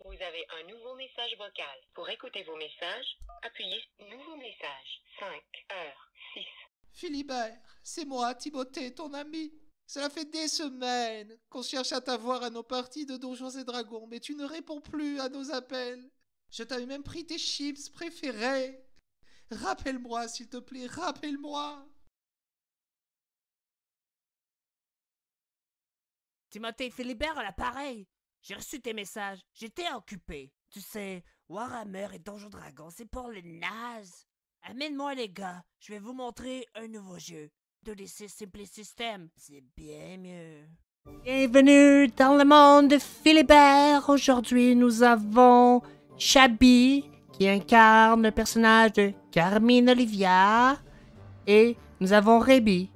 Vous avez un nouveau message vocal. Pour écouter vos messages, appuyez Nouveau message. 5 heures 6. Philibert, c'est moi, Timothée, ton ami. Cela fait des semaines qu'on cherche à t'avoir à nos parties de Donjons et Dragons, mais tu ne réponds plus à nos appels. Je t'avais même pris tes chips préférés. Rappelle-moi, s'il te plaît, rappelle-moi. Timothée Philibert à l'appareil. J'ai reçu tes messages. J'étais occupé. Tu sais, Warhammer et Donjons Dragons, c'est pour les nazes. Amène-moi les gars. Je vais vous montrer un nouveau jeu. 2D6 Simply System. C'est bien mieux. Bienvenue dans le monde de Philibert. Aujourd'hui, nous avons Chabi, qui incarne le personnage de Carmine Olivia. Et nous avons Rébi.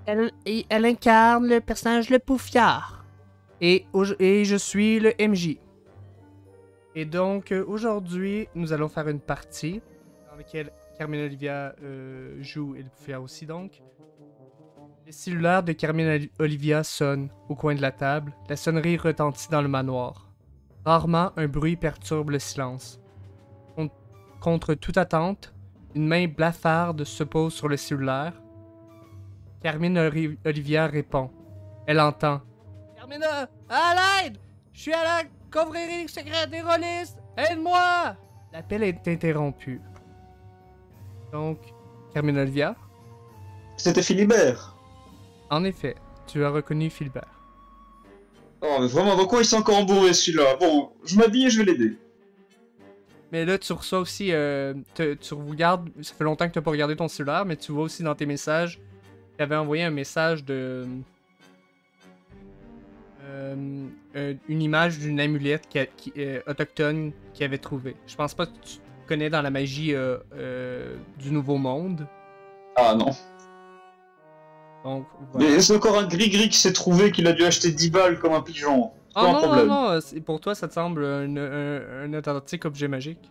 Elle incarne le personnage Le Poufiard. Et je suis le MJ. Et donc, aujourd'hui, nous allons faire une partie dans laquelle Carmine Olivia joue et Le Poufiard aussi, donc. Les cellulaires de Carmine Olivia sonnent au coin de la table. La sonnerie retentit dans le manoir. Rarement, un bruit perturbe le silence. Contre toute attente, une main blafarde se pose sur le cellulaire. Carmine Olivia répond. Elle entend. Carmina, à l'aide! Je suis à la confrérie secrète des rôlistes! Aide-moi! L'appel est interrompu. Donc, Carmine Olivia? C'était Philibert. En effet, tu as reconnu Philibert. Oh, mais vraiment, dans quoi il s'est encore embourré celui-là? Bon, je m'habille et je vais l'aider. Mais là, tu reçois aussi, tu regardes, ça fait longtemps que tu n'as pas regardé ton cellulaire, mais tu vois aussi dans tes messages, tu avais envoyé un message de... une image d'une amulette autochtone qu'il avait trouvée. Je pense pas que tu connais dans la magie du Nouveau Monde. Ah non. Donc, voilà. Mais c'est encore un gris-gris qui s'est trouvé qu'il a dû acheter 10 balles comme un pigeon. C'est pas un problème. Non, pour toi, ça te semble un authentique objet magique.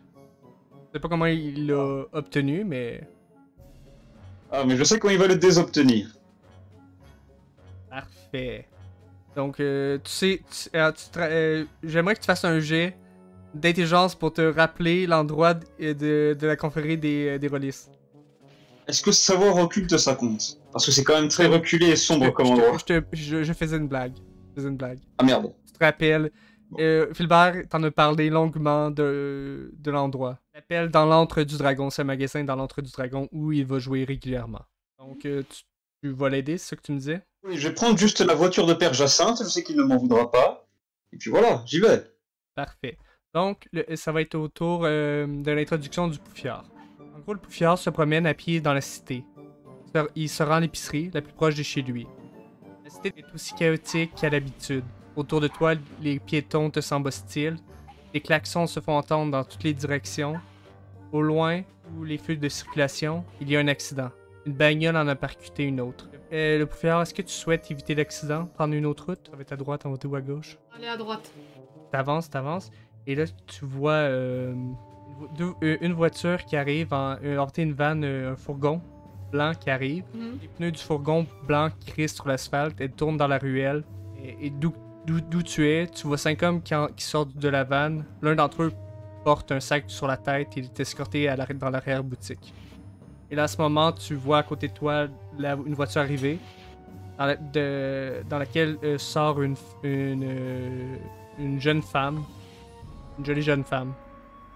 Je sais pas comment il l'a obtenu, mais... Ah, mais je sais comment il va le désobtenir. Parfait. Donc, tu sais, j'aimerais que tu fasses un jet d'intelligence pour te rappeler l'endroit de la confrérie des rôlistes. Est-ce que savoir occulte ça compte? Parce que c'est quand même très reculé et sombre comme endroit. Je faisais une blague. Ah merde. Tu te rappelles, Philbert t'en a parlé longuement de l'endroit. Il s'appelle Dans l'Antre du Dragon, c'est un magasin dans l'Antre du Dragon où il va jouer régulièrement. Donc, tu vas l'aider, c'est ce que tu me disais? Oui, je vais prendre juste la voiture de Père Jacinthe, je sais qu'il ne m'en voudra pas. Et puis voilà, j'y vais. Parfait. Donc, ça va être au tour de l'introduction du Poufiard. En gros, le Poufiard se promène à pied dans la cité. Il se rend à l'épicerie, la plus proche de chez lui. La cité est aussi chaotique qu'à l'habitude. Autour de toi, les piétons te semblent hostiles. Les klaxons se font entendre dans toutes les directions. Au loin, où les feux de circulation, il y a un accident. Une bagnole en a percuté une autre. Le Poufiard, est-ce que tu souhaites éviter l'accident? Prendre une autre route? Ça va être à droite, on va ou à gauche? Allez à droite. T'avances. Et là, tu vois une voiture qui arrive, une vanne, un fourgon blanc qui arrive. Les pneus du fourgon blanc crissent sur l'asphalte. Elle tourne dans la ruelle. Et d'où tu es, tu vois 5 hommes qui sortent de la vanne. L'un d'entre eux porte un sac sur la tête et il est escorté dans l'arrière-boutique. Et là, à ce moment, tu vois à côté de toi une voiture arriver, dans laquelle sort une jeune femme, une jolie jeune femme.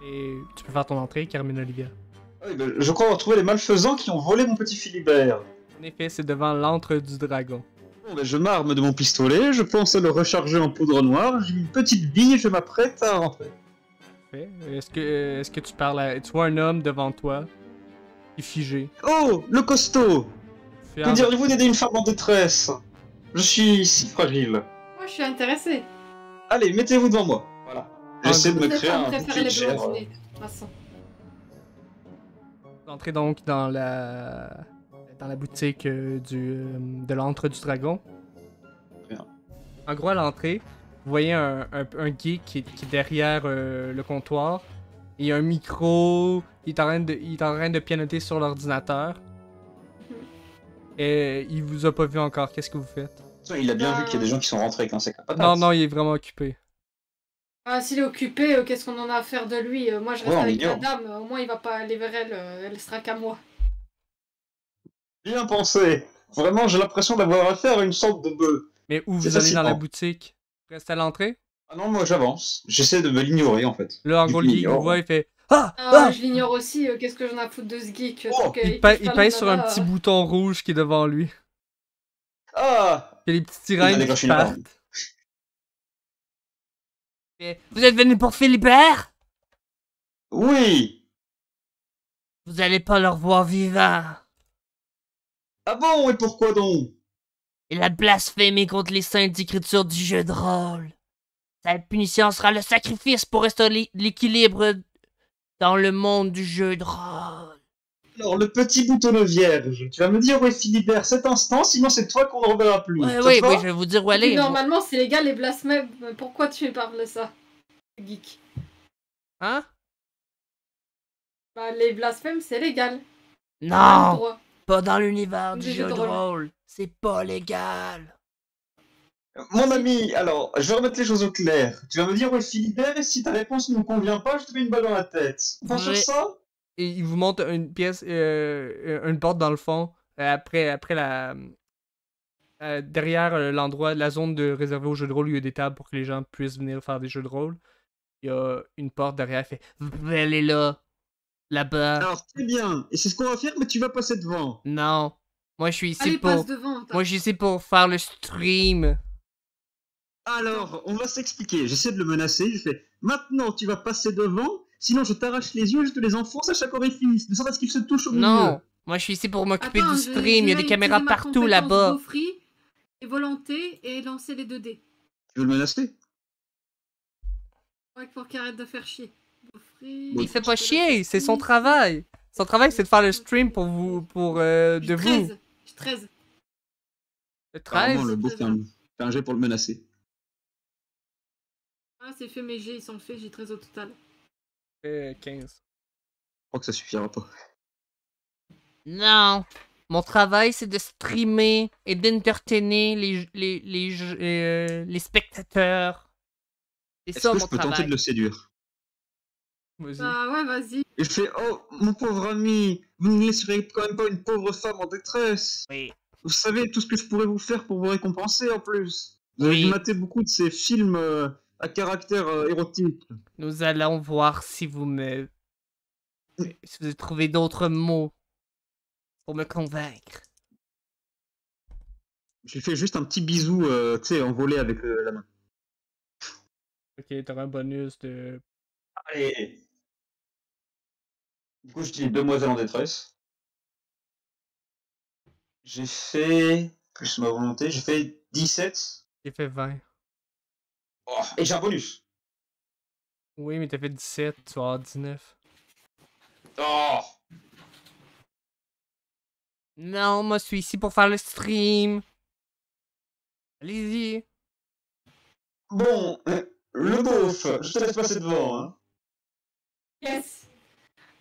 Et tu peux faire ton entrée, Carmine Olivia. Oui, ben, je crois avoir trouvé les malfaisants qui ont volé mon petit Philibert. En effet, c'est devant l'antre du dragon. Bon, ben, je m'arme de mon pistolet, je pense à le recharger en poudre noire, j'ai une petite bille et je m'apprête à rentrer. Parfait. Est-ce que tu parles tu vois un homme devant toi, qui est figé. Oh, le costaud! Que diriez-vous d'aider une femme en détresse? Je suis si fragile. Moi, je suis intéressée. Allez, mettez-vous devant moi. Voilà. J'essaie de me Cette créer femme un préfère bouclier de les chair. blondinés, de toute façon. Vous entrez donc dans la boutique de l'antre du dragon. Bien. En gros, à l'entrée, vous voyez un geek qui est derrière le comptoir. Il y a un micro, il est en train de pianoter sur l'ordinateur. Et il vous a pas vu encore, qu'est-ce que vous faites? Il a bien vu qu'il y a des gens qui sont rentrés quand c'est capable. Non, il est vraiment occupé. Ah, s'il est occupé, qu'est-ce qu'on en a à faire de lui? Moi, je reste Ouais, on avec la l'ignore. dame. Au moins, il va pas aller vers elle. Elle sera qu'à moi. Bien pensé. Vraiment, j'ai l'impression d'avoir affaire à une sorte de bœuf. Mais où C'est vous allez dans la fascinant. boutique? Restez à l'entrée? Ah non, moi j'avance. J'essaie de me l'ignorer en fait. Là, en Du gros, coup, le il geek vous ignore. voit, il fait Ah! Ah, Ah! je l'ignore aussi. Qu'est-ce que j'en ai à foutre de ce geek? Oh, Tant qu'il touche Il pas la pèse sur un nana, petit bouton rouge qui est devant lui. Ah! Il y a les petites Il a sirènes qui décroché une alarme. partent. Vous êtes venu pour Philibert? Oui! Vous allez pas le revoir vivant. Ah bon, et pourquoi donc? Il a blasphémé contre les saintes écritures du jeu de rôle. Sa punition sera le sacrifice pour restaurer l'équilibre dans le monde du jeu de rôle. Alors, le petit boutonneau vierge, tu vas me dire où est Philibert cet instant, sinon c'est toi qu'on ne reverra plus. Oui, Ça te oui, va? oui, je vais vous dire où Et puis, aller. normalement, c'est légal les blasphèmes. Pourquoi tu parles de ça, geek? Hein? Bah, les blasphèmes, c'est légal. On a le Non, droit. pas dans l'univers Du du jeu de rôle. C'est pas légal. Mon ami, alors, je vais remettre les choses au clair. Tu vas me dire où est Philibert, et si ta réponse ne me convient pas, je te mets une balle dans la tête. On sur Ouais. ça? Et il vous montre une pièce, une porte dans le fond, après la. Derrière l'endroit, la zone réservée aux jeux de rôle, où il y a des tables pour que les gens puissent venir faire des jeux de rôle. Il y a une porte derrière, il fait Vous pouvez aller là, là-bas. Alors, très bien. Et c'est ce qu'on va faire, mais tu vas passer devant. Non. Moi, je suis ici Allez, pour. passe devant. Moi, je suis ici pour faire le stream. Alors, on va s'expliquer. J'essaie de le menacer. Je fais maintenant, tu vas passer devant. Sinon, je t'arrache les yeux et je te les enfonce à chaque orifice. De sorte à ce qu'ils se touchent au milieu. Non. Moi, je suis ici pour m'occuper Attends, du je stream. Il y a vais des caméras utiliser ma partout compétence là-bas. Beaufry et volonté et lancer les 2 dés. Tu veux le menacer? Ouais, pour qu'il arrête de faire chier. Beaufry, Il fait pas chier, c'est son travail. Son travail, c'est de faire le stream pour vous, de J'ai vous. 13. J'ai 13. Le Apparemment, 13? le beau fait un jet pour le menacer. Ah, c'est fait, mes jets, ils sont faits. J'ai 13 au total. 15. Je crois que ça suffira pas. Non. Mon travail, c'est de streamer et d'entertainer les spectateurs. C'est Est-ce ça que mon je peux travail. tenter de le séduire? Vas-y. Bah ouais, vas-y. Et je fais oh, mon pauvre ami, vous ne laisserez quand même pas une pauvre femme en détresse. Oui. Vous savez tout ce que je pourrais vous faire pour vous récompenser en plus. Vous avez Oui. dû mater beaucoup de ces films à caractère érotique. Nous allons voir si si vous avez trouvé d'autres mots pour me convaincre. Je lui fais juste un petit bisou, tu sais, envolé avec la main. Ok, t'auras un bonus de. Allez. Du coup, je dis demoiselle en détresse. J'ai fait, plus ma volonté, j'ai fait 17. J'ai fait 20. Oh, et j'ai un bonus. Oui, mais t'as fait 17, tu vas avoir 19. Oh. Non, moi, je suis ici pour faire le stream. Allez-y. Bon, le beauf, je te laisse passer devant, hein. Yes.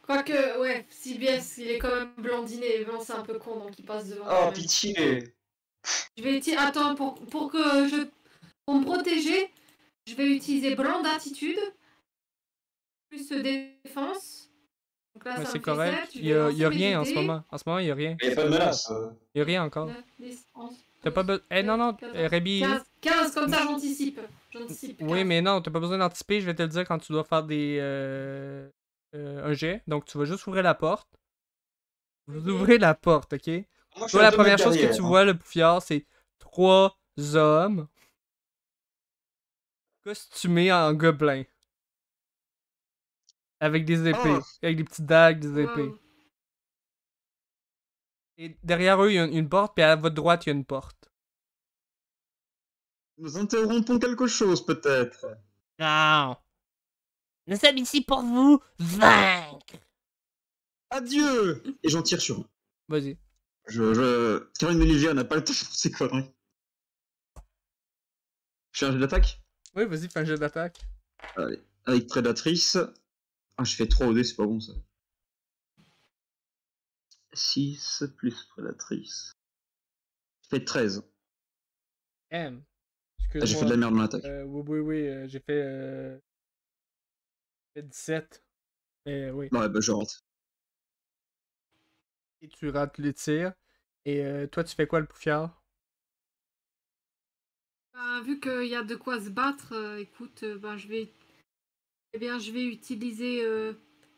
Quoique, ouais, CBS, il est quand même blondiné. Bon, c'est un peu con, donc il passe devant. quand Oh, même. pitié. Je vais attends, pour me protéger, je vais utiliser blanc d'attitude. Plus défense. Donc là, Ouais, ça c'est me fait correct. 7. Il y a rien en ce moment. En ce moment, il y a rien. Il n'y a pas de menace. Il y a rien encore. 9, 10, 11. T'as pas besoin. Eh non, non, 14, Rébi. 15, comme ça j'anticipe. J'anticipe. Oui, 15. mais non, t'as pas besoin d'anticiper. Je vais te le dire quand tu dois faire un jet. Donc, tu vas juste ouvrir la porte. Vous Ok. ouvrez la porte, ok? Moi, je suis Toi, à la 2 première mètres chose que derrière, tu hein. vois, le poufiard, c'est 3 hommes costumés en gobelins. Avec des épées. Oh. Avec des petites dagues, des épées. Wow. Et derrière eux, il y a une porte, puis à votre droite, il y a une porte. Nous interrompons quelque chose, peut-être. Non. Nous sommes ici pour vous vaincre. Adieu. Et j'en tire sur un. Vas-y. Caroline Olivia n'a pas le temps de faire ces conneries. Je fais un jeu d'attaque. Oui, vas-y, fais un jet d'attaque. Allez. Avec prédatrice. Ah, je fais 3 au dé, c'est pas bon ça. 6 plus prédatrice. Je fais 13. M. Ah, j'ai fait de la merde dans l'attaque. Oui, j'ai fait Fait 17. Oui. Ouais, bah je rentre. Et tu rates le tir. Et toi, tu fais quoi, le poufiard? Ben, vu qu'il y a de quoi se battre, écoute, ben, je vais utiliser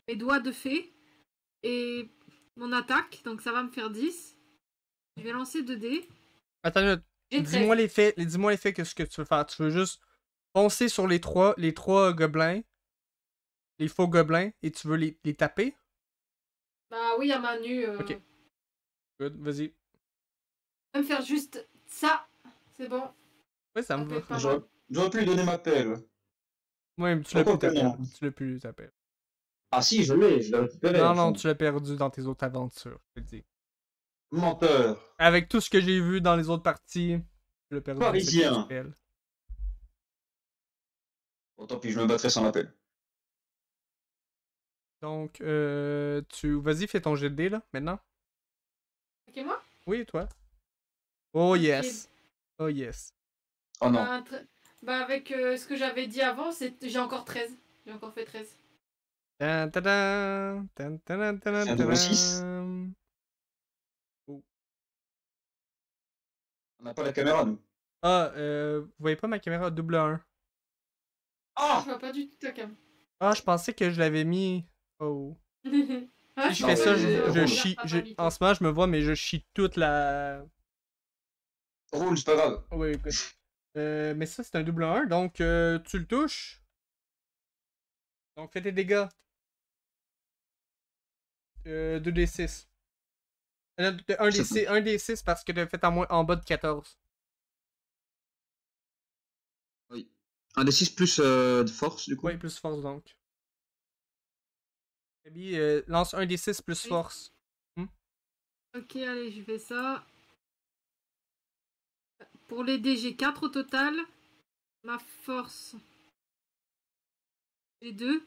mes doigts de fée et mon attaque, donc ça va me faire 10. Je vais lancer 2 dés. Attends une minute. J'ai Dis-moi 13. les faits. Dis-moi les faits que ce que tu veux faire. Tu veux juste foncer sur les trois gobelins. Les faux gobelins. Et tu veux les taper? Bah oui, à main nue. Ok. Good, vas-y. Je vais me faire juste ça. C'est bon. Ouais, ça Ça me peut va. être pas mal. J'aurais pu lui donner ma pelle. Ouais, mais tu l'as plus Pourquoi que t'appelles. non? Tu l'as plus t'appelles. Ah si, je l'ai récupéré. Non, à non, fond. tu l'as perdu dans tes autres aventures, je te le dis. Menteur. Avec tout ce que j'ai vu dans les autres parties, tu l'as perdu. Parisien. cette pelle. Bon, tant pis, je me battrai sans la pelle. Donc, Vas-y, fais ton jet de dés, là, maintenant. Ok, moi? Oui, toi. Oh Ok. yes. Oh yes. Oh non. Bah, avec ce que j'avais dit avant, j'ai encore 13. J'ai encore fait 13. Tan, tadan, tan, tadan, tadan, C'est un double tadan. 6. On n'a pas la caméra, nous. Ah, vous voyez pas ma caméra double 1. Ah Je vois pas du tout ta cam. Ah, je pensais que je l'avais mis. Oh. Ah, Si je non, fais ça, mais je roule. chie. En ce moment, je me vois, mais je chie toute la. Roule, c'est pas grave. Oui, écoute. Mais ça, c'est un double 1, donc tu le touches. Donc fais tes dégâts. 2d6. 1d6 parce que t'as fait en bas de 14. Oui. Un des 6 plus de force, du coup. Oui, plus force donc. Abby, lance 1d6 plus Oui. force. Ok, allez, je fais ça. Pour les dés, j'ai 4 au total. Ma force, j'ai 2.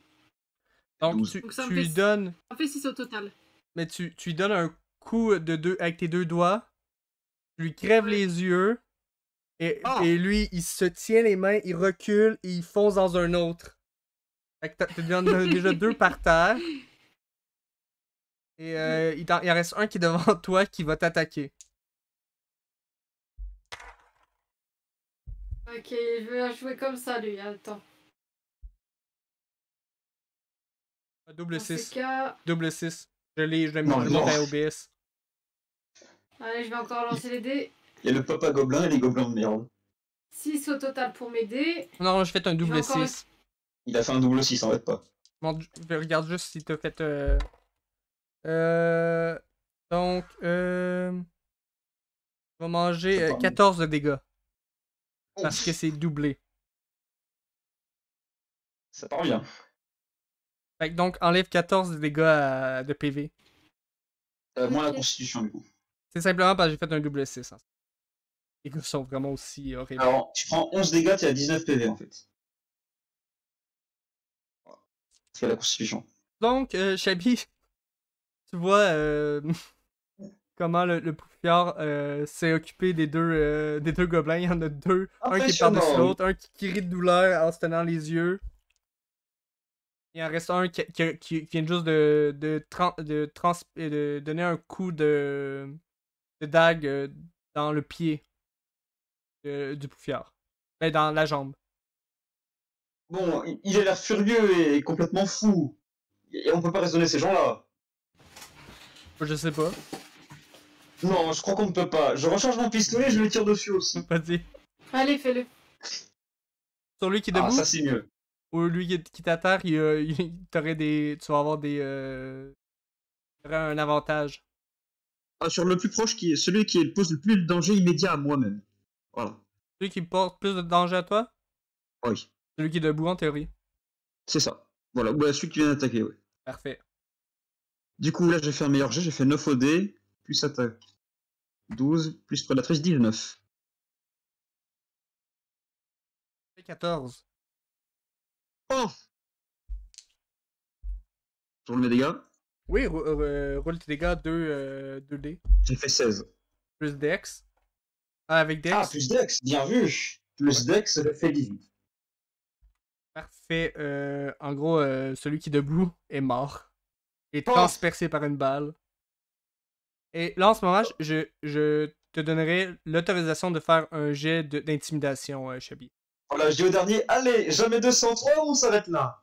Donc 12. tu, Donc ça tu me lui fait- donnes. Ça fait 6 au total. Mais tu lui donnes un coup avec tes deux doigts. Tu lui crèves Ouais. les yeux. Ah! Et lui, il se tient les mains, il recule et il fonce dans un autre. Fait que tu donnes déjà 2 par terre. Et il en reste un qui est devant toi qui va t'attaquer. Ok, je vais jouer comme ça, lui. Attends. Double Dans ces 6. cas, Double 6. Je l'ai Non, mis non. à OBS. allez, je vais encore lancer les dés. Il y a le papa gobelin et les gobelins de merde. 6 au total pour mes dés. Non, j'ai fait un double encore 6. Il a fait un double 6, en fait pas. Bon, regarde juste si t'as fait. Donc, on va manger C'est pas 14 de dégâts. Parce Ouf, que c'est doublé. ça part bien. Fait que donc, enlève 14 de dégâts de PV. Moins la Ok. constitution, du coup. C'est simplement parce que j'ai fait un double 6. Hein. Les gars sont vraiment aussi horribles. Alors, tu prends 11 dégâts, tu es à 19 PV, en fait. C'est la constitution. Donc, Chabi, tu vois comment le poufiard s'est occupé des deux gobelins. Il y en a deux. Un qui est par-dessus Impressionnant. l'autre, un qui rit de douleur en se tenant les yeux. Il en reste un qui vient juste de donner un coup de dague dans le pied du poufiard. Ben, dans la jambe. Bon, il a l'air furieux et complètement fou. Et on peut pas raisonner ces gens-là. Je sais pas. Non, je crois qu'on ne peut pas. Je recharge mon pistolet, je le tire dessus aussi. Vas-y. Allez, fais-le. Sur lui qui est Ah, debout, ça c'est mieux. ou lui qui t'attaque, t'aurais des. Tu vas avoir des. T'aurais un avantage. Ah, sur le plus proche, qui est celui qui pose le plus de danger immédiat à moi-même. Voilà. Celui qui porte plus de danger à toi, Oui, celui qui est debout en théorie. c'est ça. Voilà, ouais, celui qui vient d'attaquer, oui. Parfait. Du coup, là, j'ai fait un meilleur jet, j'ai fait 9 au dé, plus attaque. 12, plus prédatrice, 19. 14. Oh! Je roule mes dégâts. Oui, roule tes dégâts 2D. J'ai fait 16. Plus Dex. Ah, avec Dex. Ah, plus Dex, bien vu! Plus Dex, j'ai fait 18. Parfait. En gros, celui qui est debout est mort. Il est Oh! transpercé par une balle. Et là, en ce moment, je te donnerai l'autorisation de faire un jet d'intimidation, Chabi. Voilà, je dis au dernier, allez, jamais 203, on s'arrête là.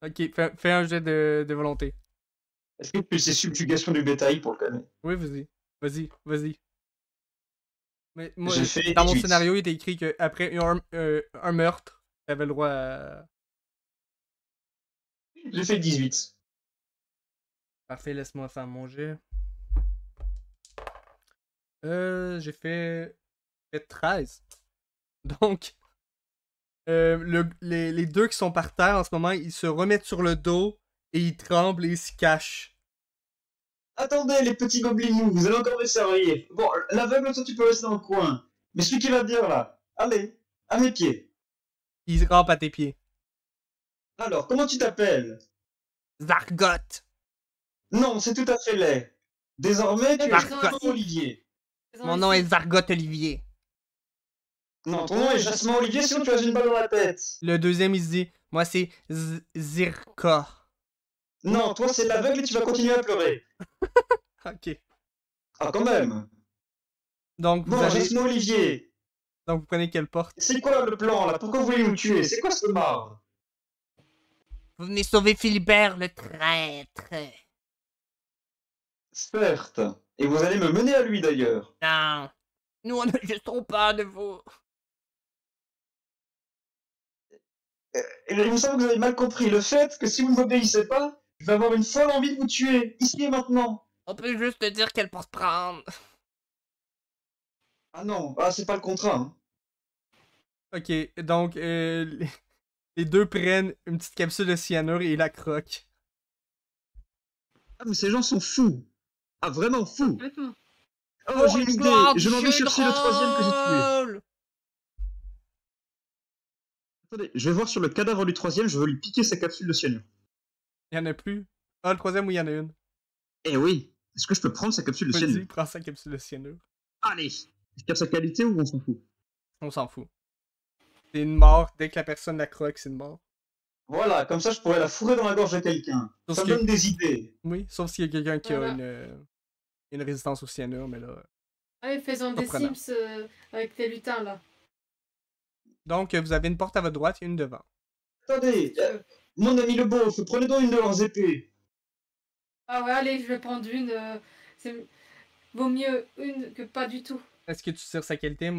Ok, fais un jet de volonté. Est-ce que c'est subjugation du bétail pour le calmer? Oui, vas-y. Vas-y. Mais moi, J'ai fait dans mon 18. scénario, il était écrit qu'après un meurtre, t'avais le droit à... J'ai fait 18. Parfait, laisse-moi faire mon jet. J'ai fait 13. Donc, les deux qui sont par terre en ce moment, ils se remettent sur le dos et ils tremblent et ils se cachent. Attendez, les petits gobelinous, vous allez encore me servir. Bon, l'aveugle, toi, tu peux rester dans le coin. Mais celui qui va dire là, allez, à mes pieds. Ils rampent à tes pieds. Alors, comment tu t'appelles? Zargot. Non, c'est tout à fait laid. Désormais, tu es Zargot. Jasmin Olivier. Mon nom est Zargot Olivier. Non, ton nom est Jasmin Olivier, sinon tu as une balle dans la tête. Le deuxième, il se dit, moi c'est Zirka. Non, toi, c'est l'aveugle et tu vas continuer à pleurer. Ok. Ah, quand même. Donc Bon, Jasmin Olivier, donc vous prenez quelle porte? c'est quoi le plan là? Pourquoi vous voulez nous tuer? C'est quoi ce marre? Vous venez sauver Philibert, le traître. Certes. Et vous allez me mener à lui d'ailleurs. Non. Nous, on n'a juste trop peur de vous. Et il me semble que vous avez mal compris le fait que si vous ne m'obéissez pas, je vais avoir une folle envie de vous tuer, ici et maintenant. On peut juste te dire qu'elle pense prendre. Ah non, ah c'est pas le contrat. Hein. Ok, donc les deux prennent une petite capsule de cyanure et la croquent. Ah mais ces gens sont fous. Ah vraiment fous. Complètement. Oh, j'ai une idée, je m'en vais chercher le troisième que j'ai tué. Attendez, je vais voir sur le cadavre du troisième, je veux lui piquer sa capsule de cyanure. Il y en a plus. Ah, le troisième, oui, il y en a une. Eh oui, est-ce que je peux prendre sa capsule de Vas-y, cyanure? prends sa capsule de cyanure. Allez, je capte sa qualité ou on s'en fout? On s'en fout. C'est une mort. Dès que la personne la croque, c'est une mort. Voilà, comme ça je pourrais la fourrer dans la gorge de quelqu'un. Sauf Ça que- me donne des idées. Oui, sauf s'il y a quelqu'un qui a Voilà. une résistance au cyanure, mais là... Allez, faisons des Surprenant. Sims avec tes lutins là. Donc, vous avez une porte à votre droite et une devant. Attendez, mon ami le beauf, prenez donc une de leurs épées. Ah ouais, allez, je vais prendre une. Vaut mieux une que pas du tout. Est-ce que tu tires sa qualité?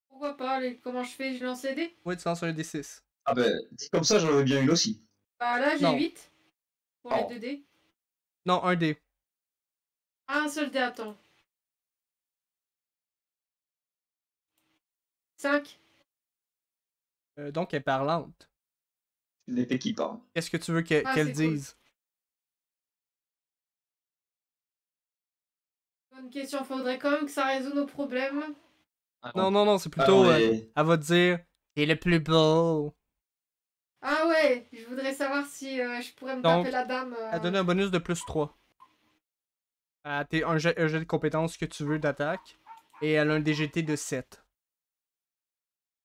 Pourquoi pas, allez, comment je fais? Je lance les dés? Oui, tu lances un D6. Ah ben, dit comme ça, j'en avais bien une aussi. Bah là, j'ai Non. 8 pour Oh. les 2 dés. Non, un dé. Un seul dé, attends. 5. Donc, elle est parlante. Une épée qui parle. Qu'est-ce que tu veux Ah, qu'elle c'est cool. dise? Bonne question, faudrait quand même que ça résout nos problèmes. Non, c'est plutôt... Ah, mais... elle va te dire... T'es le plus beau. Ah ouais, je voudrais savoir si je pourrais me Donc, taper la dame. Elle donne un bonus de plus 3. Un jet de compétences que tu veux d'attaque. Et elle a un DGT de 7.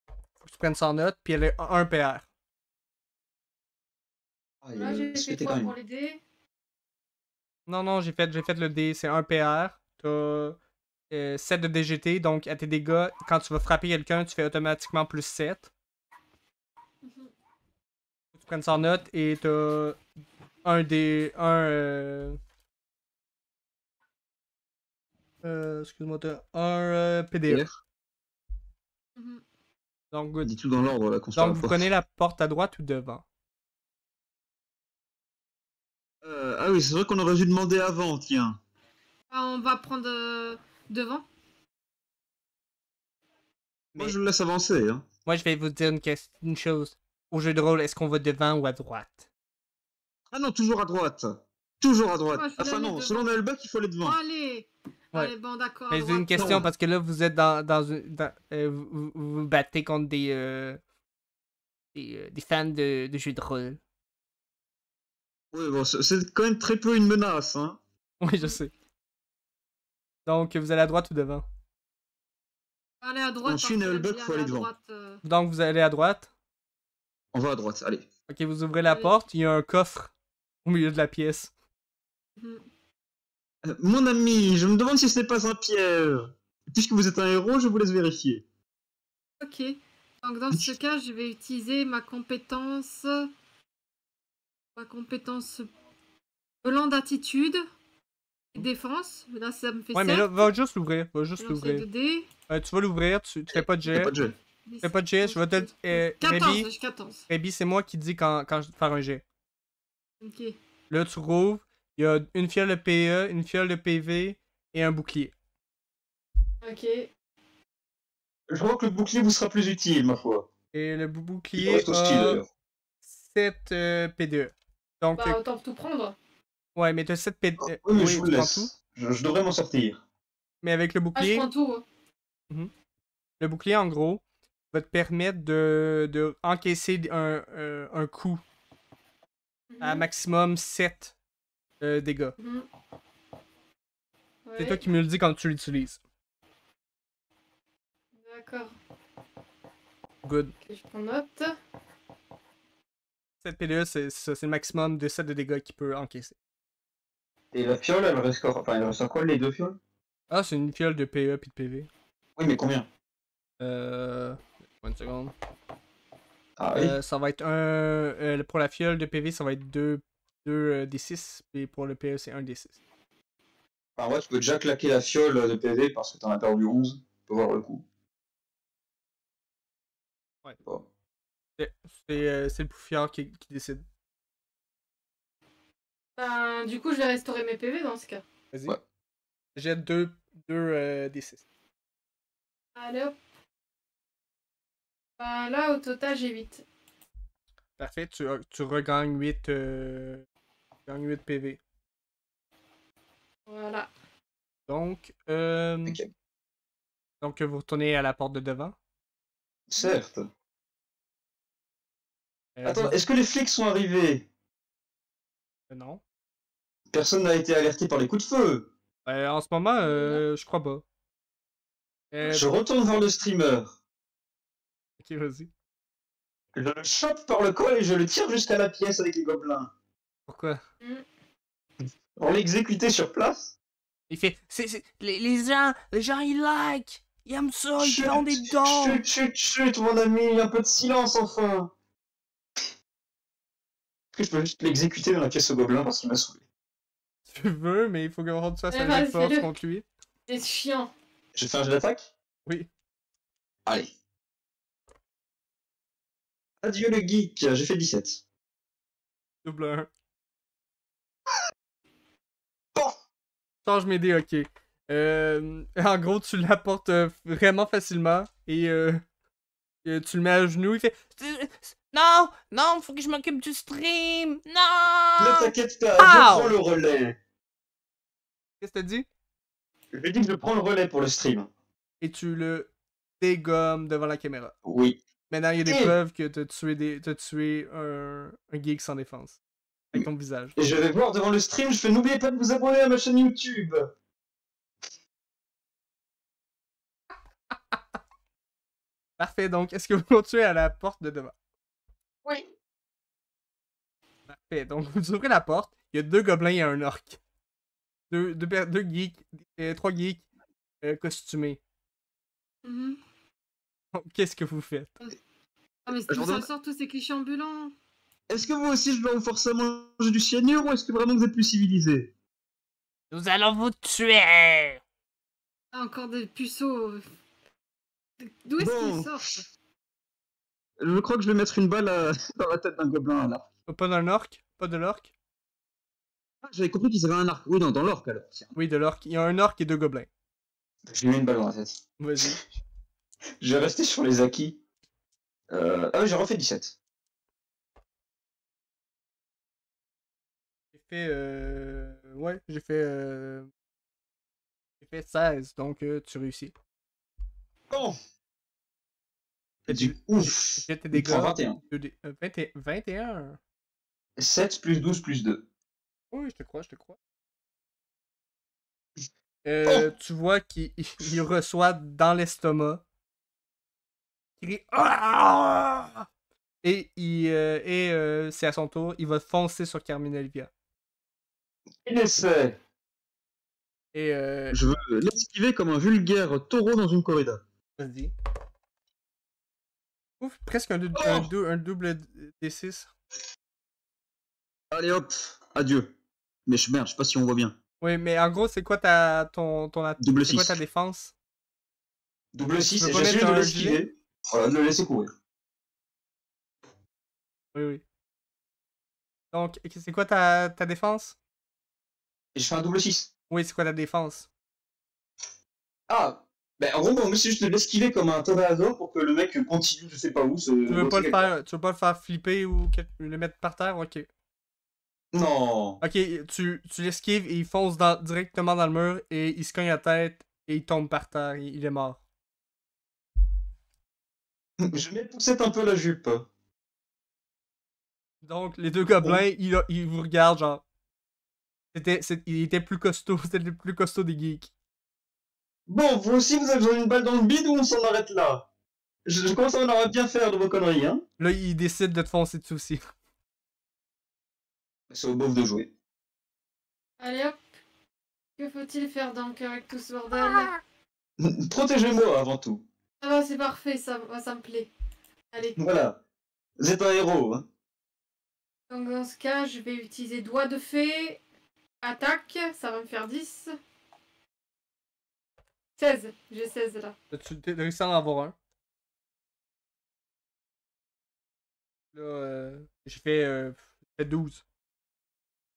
Faut que tu prennes 100 notes, puis elle a un PR. Ah, Là, j'ai fait c'était 3 quand pour même. les dés. Non, j'ai fait le D, c'est un PR. T'as 7 de DGT, donc à tes dégâts, quand tu vas frapper quelqu'un, tu fais automatiquement plus 7. Mhm. Faut que tu prennes 100 notes et t'as un D. Excuse-moi, t'as un PDF. Mhm. Donc, good. Dis tout dans l'ordre là qu'on se Donc, parle vous pas. prenez la porte à droite ou devant? Ah oui, c'est vrai qu'on aurait dû demander avant, tiens. Ah, on va prendre devant. Mais Moi je le laisse avancer, hein. moi, je vais vous dire une chose. Au jeu de rôle, est-ce qu'on va devant ou à droite? Ah non, toujours à droite. Toujours à droite. Moi, je suis Enfin allé non, devant. selon Nelbeck, il faut aller devant. Allez. Ouais. Allez, bon, d'accord. à Mais j'ai droite. une question Non. parce que là, vous êtes dans une. Vous vous battez contre des fans de jeux de rôle. Oui, bon, c'est quand même très peu une menace, hein. Oui, je sais. Donc, vous allez à droite ou devant? Allez à droite. On suit parce que Nullbuck, là, faut aller à devant. droite, Donc vous allez à droite. On va à droite, allez. Ok, vous ouvrez la Allez. porte, il y a un coffre au milieu de la pièce. mhm. Mon ami, je me demande si ce n'est pas un piège. Puisque vous êtes un héros, je vous laisse vérifier. Ok. Donc dans ce cas, je vais utiliser ma compétence. Volant d'attitude et défense. Là, ça me fait Ouais, mais là, 7. va juste l'ouvrir. Va juste Lancer l'ouvrir. 2 dés. Tu vas l'ouvrir, tu fais pas de Il n'y jet. a pas de jeu. Tu fais pas de jet, je vais te... 14, Rébi, j'ai 14. Rébi, c'est moi qui dis quand je vais faire un jet. Ok. Là, tu rouvres, il y a une fiole de PE, une fiole de PV et un bouclier. Ok. Je crois que le bouclier vous sera plus utile, ma foi. Et le Il bouclier reste au ski, a d'ailleurs. 7 PDE. Donc, Bah, autant tout prendre. ouais, mais t'as 7 PDE. Oui, mais je oui, vous tu le prends tout. laisse. Je devrais m'en sortir. Mais avec le Ah, je bouclier, prends tout. le bouclier, en gros, va te permettre de encaisser un coup à Mhm, maximum 7 dégâts. mhm. C'est Ouais, toi qui me le dis quand tu l'utilises. d'accord. Good. Ok, je prends note. 7 PDE, c'est ça, c'est le maximum de 7 de dégâts qu'il peut encaisser. Et la fiole, elle reste quoi? Enfin, elle reste à quoi les deux fioles? Ah, c'est une fiole de PE puis de PV. Oui, mais combien? Une seconde. Ah oui. Ça va être pour la fiole de PV, ça va être 2 D6. Et pour le PE, c'est 1 D6. Enfin, ouais, tu peux déjà claquer la fiole de PV parce que t'en as perdu 11. Tu peux voir le coup. Ouais. Bon. C'est le poufiard qui décide. Ben, du coup, je vais restaurer mes PV dans ce cas. Vas-y. Ouais. Jette 2 D6. Allez hop. Ben, là, au total, j'ai 8. Parfait, tu regagnes 8 PV. Voilà. Donc, Ok. donc vous retournez à la porte de devant. Certes. Attends, Vas-y. est-ce que les flics sont arrivés? Non. Personne n'a été alerté par les coups de feu. En ce moment, je crois pas. Je retourne voir le streamer. Ok, vas-y. Je le chope par le col et je le tire jusqu'à la pièce avec les gobelins. Pourquoi? Pour l'exécuter sur place. Il fait. Les gens, ils like! Ils aiment ça, ils Chut, font des dons! chut, mon ami, un peu de silence enfin. Est-ce que je peux juste l'exécuter dans la pièce au gobelin parce qu'il m'a saoulé? Tu veux, mais il faut que tu fasses Eh un ben, jet de force fais-le. contre lui. C'est chiant. J'ai fait un jeu d'attaque? Oui. Allez. Adieu le geek, j'ai fait 17. Double 1. Bon. Change mes dés, ok. En gros, tu l'apportes vraiment facilement et tu le mets à genoux. Il fait. Non! Non, faut que je m'occupe du stream! Ne Non! t'inquiète pas, Ow. je prends le relais. Qu'est-ce que t'as dit? Je lui dis que je prends le relais pour le stream. Et tu le dégommes devant la caméra. Oui. Maintenant, il y a des Et- preuves que t'as tué un geek sans défense. Avec ton visage. Et je vais voir devant le stream, je fais n'oubliez pas de vous abonner à ma chaîne YouTube. Parfait, donc est-ce que vous continuez à la porte de devant? Oui. Parfait, donc vous ouvrez la porte, il y a 2 gobelins et un orc. Deux geeks, 3 geeks costumés. Mhm. Qu'est-ce que vous faites? Ah, mais Je ça redonne- sort tous ces clichés ambulants. Est-ce que vous aussi je dois vous forcer à manger du cyanure ou est-ce que vraiment vous êtes plus civilisé? Nous allons vous tuer! Ah, encore des puceaux. D'où est-ce Bon. qu'ils sortent? Je crois que je vais mettre une balle dans la tête d'un gobelin là. Pas d'un orc? Pas de l'orc? Ah, j'avais compris qu'il serait un arc. Oui, non, dans l'orque alors. Tiens. Oui, de l'orc. Il y a un orc et 2 gobelins. Je lui mets une balle dans la tête. Vas-y. Je vais rester sur les acquis. Ah oui, j'ai refait 17. J'ai fait. Ouais, j'ai fait. J'ai fait 16, donc tu réussis. Bon. Fais Du du- ouf. J'ai tes Il dégâts. prend 21. 21. 7 plus 12 plus 2. Oui, je te crois, je te crois. Oh. Tu vois qu'il il reçoit dans l'estomac crie Ah! Et, c'est à son tour, il va foncer sur Carmine Olivia. Il essaie. Et Je veux l'esquiver comme un vulgaire taureau dans une corrida. vas-y. Ouf, presque un double D6. Allez hop, adieu. Mais merde, je sais pas si on voit bien. Oui, mais en gros, c'est quoi Double c'est quoi 6. ta défense? Double 6, peux et pas j'essaie mettre de un l'esquiver. Voilà, de le laisser courir. Oui, oui. Donc, c'est quoi ta défense? Et je fais un double 6. Oui, c'est quoi ta défense? Ah, ben en gros, moi, c'est juste de l'esquiver comme un tornado pour que le mec continue, je sais pas où, se Tu veux pas retirer. tu veux pas le faire flipper ou le mettre par terre? Ok. Non. Ok, tu l'esquives et il fonce directement dans le mur et il se cogne la tête et il tombe par terre. Il est mort. Je m'époussette un peu la jupe. Donc, les deux gobelins, ils vous regardent genre. Il était plus costaud, c'était le plus costaud des geeks. Bon, vous aussi, vous avez besoin d'une balle dans le bide ou on s'en arrête là? Je commence à en avoir bien faire de vos conneries, hein. Là, il décide de te foncer dessus aussi. C'est au beauf de jouer. Allez hop. Que faut-il faire donc avec tout ce bordel? Protégez-moi avant tout. Ah bah c'est parfait, ça me plaît. Allez. Voilà. Vous êtes un héros, hein. Donc dans ce cas, je vais utiliser doigt de fée. Attaque, ça va me faire 10. 16. J'ai 16 là. Tu réussi à en avoir un. Là, j'ai fait 12.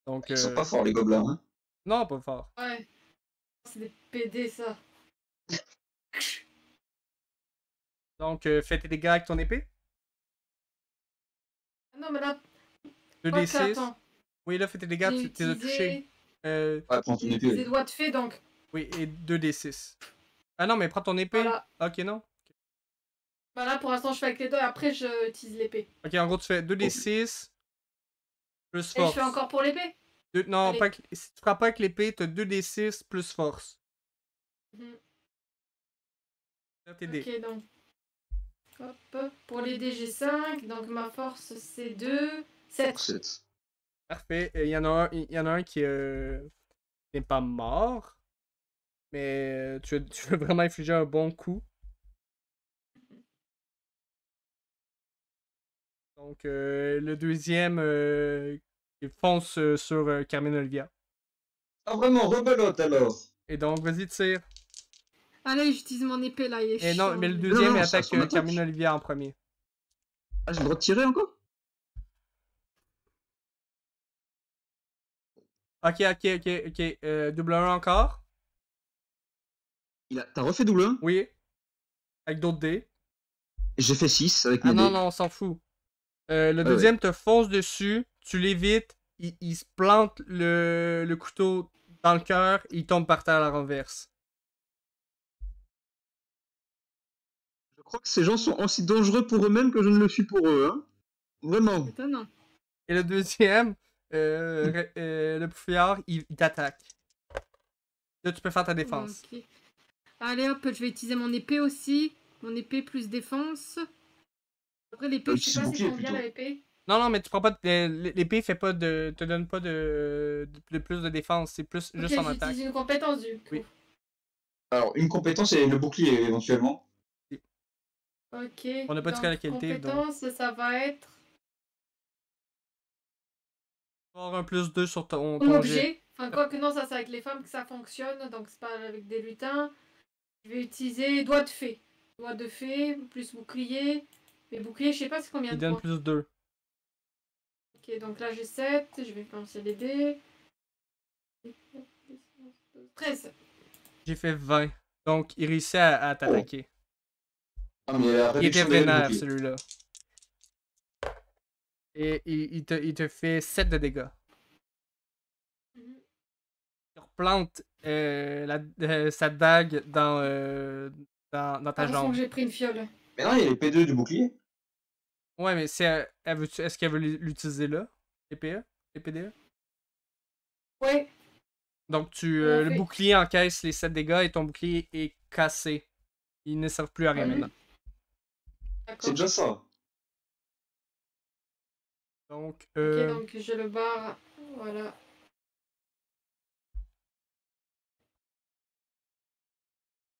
Donc, Ils sont pas forts, les gobelins, hein. non, pas fort. Ouais. C'est des PD ça. Donc, fais tes dégâts avec ton épée. Non mais là, 2d6. attends. Oui, là, fais tes dégâts, J'ai tu les as touchés. Ouais, prends ton J'ai épée. utilisé doigt de fée donc. Oui, et 2d6. Ah non, mais prends ton épée. Voilà. Ok, non. Bah là pour l'instant je fais avec les doigts et après je utilise l'épée. Ok, en gros, tu fais 2d6 plus Et je force. fais encore pour l'épée? Non, Allez. si tu frappes pas avec l'épée, t'as 2d6 plus force. Mhm. Là, tes dés. Ok donc. Hop. Pour les dés j'ai 5, donc ma force c'est 2. 7. 7. Parfait. Il y en a un qui n'est pas mort. Mais tu veux vraiment infliger un bon coup. Donc, le deuxième, il fonce sur Carmine Olivia. Ah vraiment, rebelote alors. Et donc, vas-y, tire. Allez, j'utilise mon épée là, il est Et non, chiant, mais le lui. deuxième, Non, il ça, attaque son attaque. Carmine Olivia en premier. Ah, j'ai le droit de tirer encore? Ok. Double 1 encore. T'as refait double 1? Oui. Avec d'autres dés. J'ai fait 6 avec Ah mes non, dés. non, on s'en fout. Le ouais. deuxième te fonce dessus, tu l'évites, il se plante le couteau dans le cœur, il tombe par terre à la renverse. Je crois que ces gens sont aussi dangereux pour eux-mêmes que je ne le suis pour eux, hein. Vraiment. Étonnant. Et le deuxième, le poufiard, il t'attaque. Là, tu peux faire ta défense. Ok. Allez hop, je vais utiliser mon épée aussi. Mon épée plus défense. Après l'épée, je sais pas c'est bouclier, combien plutôt. l'épée. Non, mais tu prends pas l'épée fait pas te donne pas de plus de défense, c'est plus Ok, juste en attaque. j'utilise une compétence du coup. Oui. Alors, une compétence et le bouclier éventuellement. Ok. On n'a pas tiré la qualité, donc. Compétence, ça va être Avoir un plus 2 sur ton jet. objet. Enfin, quoi que non, ça c'est avec les femmes que ça fonctionne, donc c'est pas avec des lutins. Je vais utiliser doigt de fée. Doigt de fée, plus bouclier. Mais bouclier, je sais pas c'est combien Il de donne points. plus 2. Ok, donc là j'ai 7. Je vais lancer les dés. 13. J'ai fait 20. Donc, il réussit à t'attaquer. Ah, mais la Il était réduction des vénère, boucliers. celui-là. Et il te fait 7 de dégâts. Mhm. Il replante sa dague dans ta Attention jambe. que j'ai pris une fiole. Mais non, il y a les P2 du bouclier. Ouais, mais est-ce qu'elle veut l'utiliser là? EPE? EPDE? Ouais. Donc, On le fait. bouclier encaisse les 7 dégâts et ton bouclier est cassé. Il ne sert plus à rien Mhm. maintenant. C'est D'accord. déjà ça. Donc, Ok, donc je le barre. Voilà.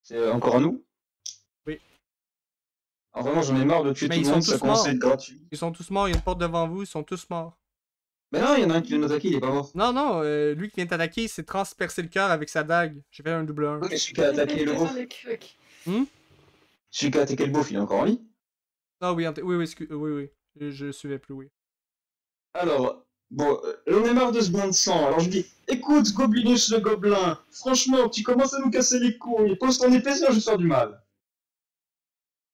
C'est encore à nous? Oui. Ah, vraiment, j'en ai marre de tuer Mais tout ils le monde, sont ça tous commence à morts. être gratuit. Ils sont tous morts, il y a une porte devant vous, ils sont tous morts. Mais non, il y en a un qui vient d'attaquer, il est pas mort. Non, non, lui qui vient t'attaquer, il s'est transpercé le cœur avec sa dague. J'ai fait un double 1. Oui, mais celui qui a attaqué le beauf, Le cuck. celui qui a attaqué le beauf, il est encore en vie. Ah oui, oui, oui, oui, oui. Je suivais plus, oui. Alors, bon, on est marre de ce bain de sang. Alors je dis, écoute, Goblinush le gobelin, franchement, tu commences à nous casser les couilles. Pose ton épée, sinon je vais te faire du mal.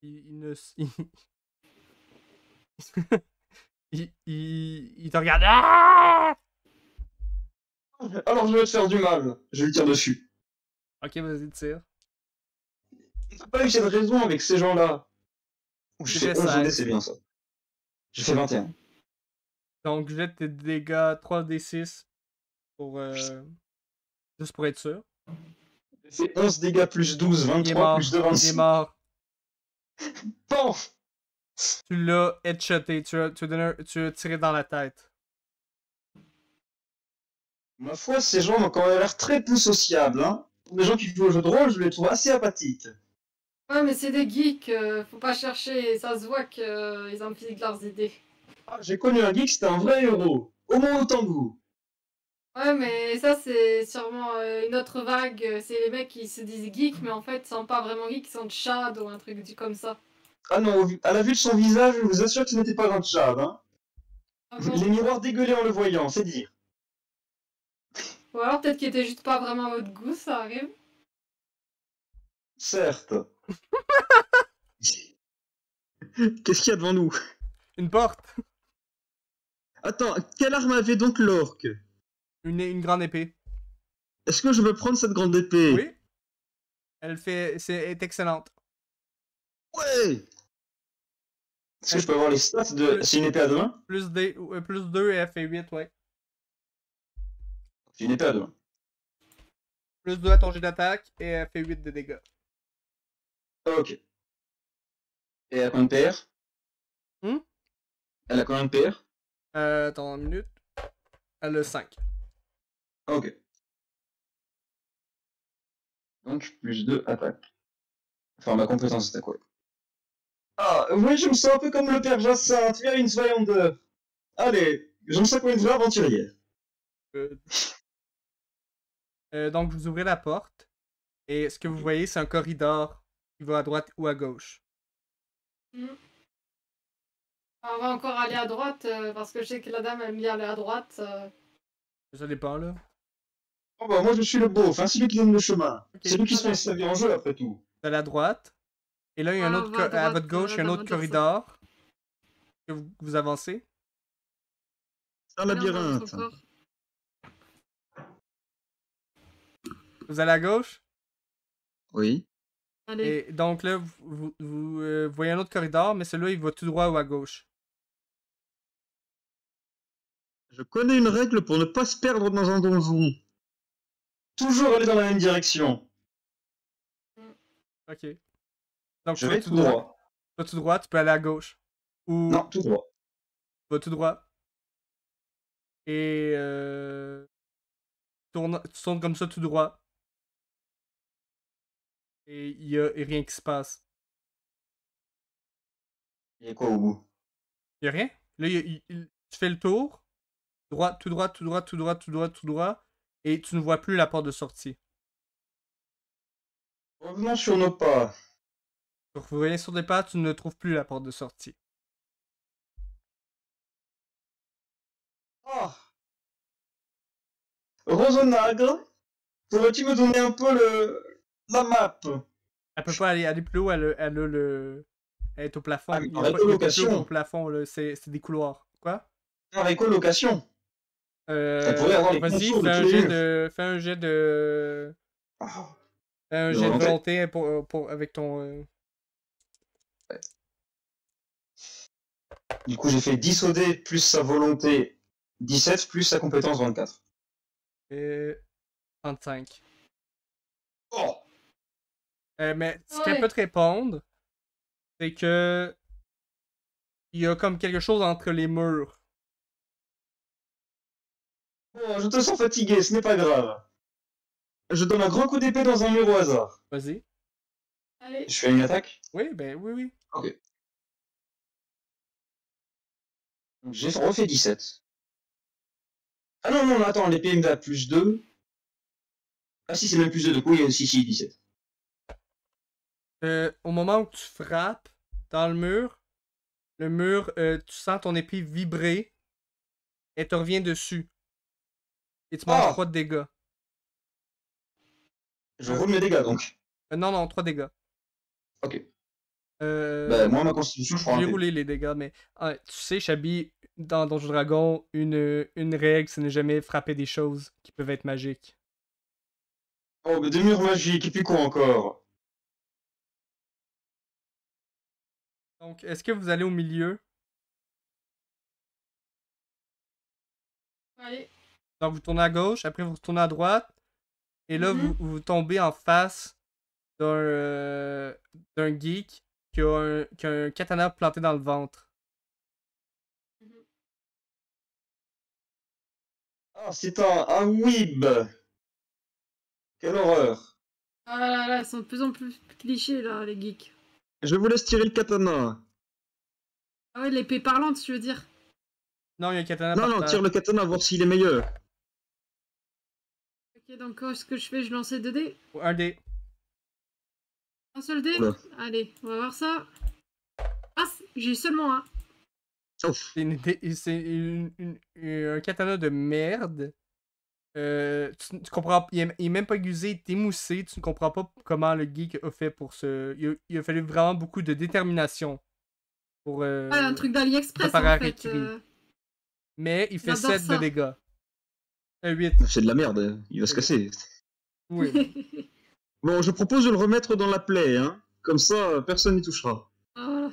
Il ne... il te regarde. Ah! Alors je vais te faire du mal. Je lui tire dessus. Ok, vas-y, tire. T'as pas eu cette raison avec ces gens-là. Je J'ai fais fait 11 au dé, 16. c'est bien ça. Je fais 21. Donc, je jette tes dégâts 3d6 pour... juste pour être sûr. Je fais 11 dégâts plus 12, Il est 23 mort. plus 2, Il est 26. mort. Bon. Tu l'as headshoté. Tu as tiré dans la tête. Ma foi, ces gens ont quand même l'air très peu sociables. Hein. Pour des gens qui jouent au jeu de rôle, je les trouve assez apathiques. Ouais, mais c'est des geeks, faut pas chercher. Ça se voit qu'ils impliquent leurs idées. Ah, j'ai connu un geek, c'était un vrai héros. Au moins autant que vous. Ouais, mais ça, c'est sûrement une autre vague. C'est les mecs qui se disent geeks, mais en fait, ils sont pas vraiment geeks, ils sont Chad ou un truc comme ça. Ah non, à la vue de son visage, je vous assure que ce n'était pas un Tchad. Hein. Ah bon. Les miroirs dégueulaient en le voyant, c'est dire. Ou alors peut-être qu'il était juste pas vraiment à votre goût, ça arrive. Certes. Qu'est-ce qu'il y a devant nous? Une porte. Attends, quelle arme avait donc l'orque? Une grande épée. Est-ce que je veux prendre cette grande épée? Oui. est excellente. Ouais! Est-ce que je peux avoir les stats de... C'est une épée à deux mains? Plus 2 et elle fait 8, ouais. C'est une épée à deux mains. Plus 2 à ton jet d'attaque et elle fait 8 de dégâts. Ok. Et elle a combien de PR? Elle a combien de PR? Attends une minute. Elle a 5. Ok. Donc, plus 2 attaque. Enfin, ma compétence c'était quoi? Ah, oui, je me sens un peu comme le père Jacinthe, tu es une soyande. Allez, je me sens comme une vraie aventurière. Donc vous ouvrez la porte et ce que vous voyez c'est un corridor qui va à droite ou à gauche. On va encore aller à droite, parce que je sais que la dame aime bien aller à droite. Ça dépend là. Oh bah moi je suis le beauf, hein, c'est lui qui donne le chemin. Ok. C'est lui qui se met sa vie en jeu après tout. Vous allez à droite. Et là il y a un Ah, autre on va à à droite, votre gauche, il y a un la autre dame va dire corridor. Que vous avancez. C'est un Là, on va labyrinthe. encore. Vous allez à gauche. Oui. Allez. Et donc là vous voyez un autre corridor, mais celui-là il va tout droit ou à gauche. Je connais une règle pour ne pas se perdre dans un donjon. Toujours aller dans la même direction. Ok. Donc Je tu vas vais tout tout droit. droit. Tu vas tout droit, tu peux aller à gauche. Ou Non, tout droit. tu vas tout droit. Et tu tournes comme ça tout droit. Et il y a rien qui se passe. Il y a quoi au bout? Il y a rien. Là, tu fais le tour. Droit, tout droit, tout droit, tout droit, tout droit, tout droit. Et tu ne vois plus la porte de sortie. Revenons sur nos pas. Donc, vous voyez sur des pas, tu ne trouves plus la porte de sortie. Oh. Rosonagre, pourrais-tu me donner un peu la map? Elle peut pas aller plus haut, elle est au plafond. Ah, mais Il dans y a la pas de colocation. au plafond, là. C'est des couloirs. Quoi? Dans les colocations. Elle pourrait avoir les Vas-y, contours de fais un tous les jet murs. de. Fais un jet de. Oh. Fais un De jet de volonté. volonté avec ton. Du coup, j'ai fait 10 au dé plus sa volonté 17 plus sa compétence 24. 35. Oh. Mais ce qu'elle Ouais. peut te répondre, c'est que Il y a comme quelque chose entre les murs. Bon, je te sens fatigué, ce n'est pas grave. Je donne un grand coup d'épée dans un mur au hasard. Vas-y. Allez. Je fais une attaque? Oui, ben oui, oui. Ok. Donc, j'ai refait 17. Ah non, non, attends, l'épée me da plus 2. Ah si, c'est même plus 2, donc oui, si, 17. Au moment où tu frappes dans le mur, tu sens ton épée vibrer et te revient dessus. Et tu manges Ah! 3 de dégâts. Je roule mes dégâts, donc. Non, non, 3 dégâts. Ok. Bah, moi, ma constitution, je prends J'ai un P. roulé les dégâts, mais tu sais, Chabi, dans Donjon Dragon, une règle, c'est ne jamais frapper des choses qui peuvent être magiques. Oh, mais des murs magiques, et puis quoi encore? Donc, est-ce que vous allez au milieu? Allez. Donc, vous tournez à gauche, après vous retournez à droite, et là, Mhm. vous tombez en face d'un geek qui a un katana planté dans le ventre. Ah, c'est un weeb! Quelle horreur! Ah là là, ils sont de plus en plus clichés là, les geeks. Je vous laisse tirer le katana. Ah ouais, l'épée parlante, je veux dire. Non, il y a un katana Non, par non, terre. tire le katana, voir s'il est meilleur. Ok, donc ce que je fais, je lance les 2 dés. Un dé. Un seul dé. Oula. Allez, on va voir ça. Ah, j'ai seulement un. Ouf. C'est un katana de merde. Tu comprends, il est même pas aiguisé, il est émoussé. Tu ne comprends pas comment le geek a fait pour ce. Il a fallu vraiment beaucoup de détermination pour. Ah, un truc d'AliExpress préparer à en fait. Rikiri. Mais il fait J'adore 7 de ça. dégâts. 8. C'est de la merde, il va se casser. Oui. Bon, je propose de le remettre dans la plaie, hein. Comme ça, personne n'y touchera. Ah.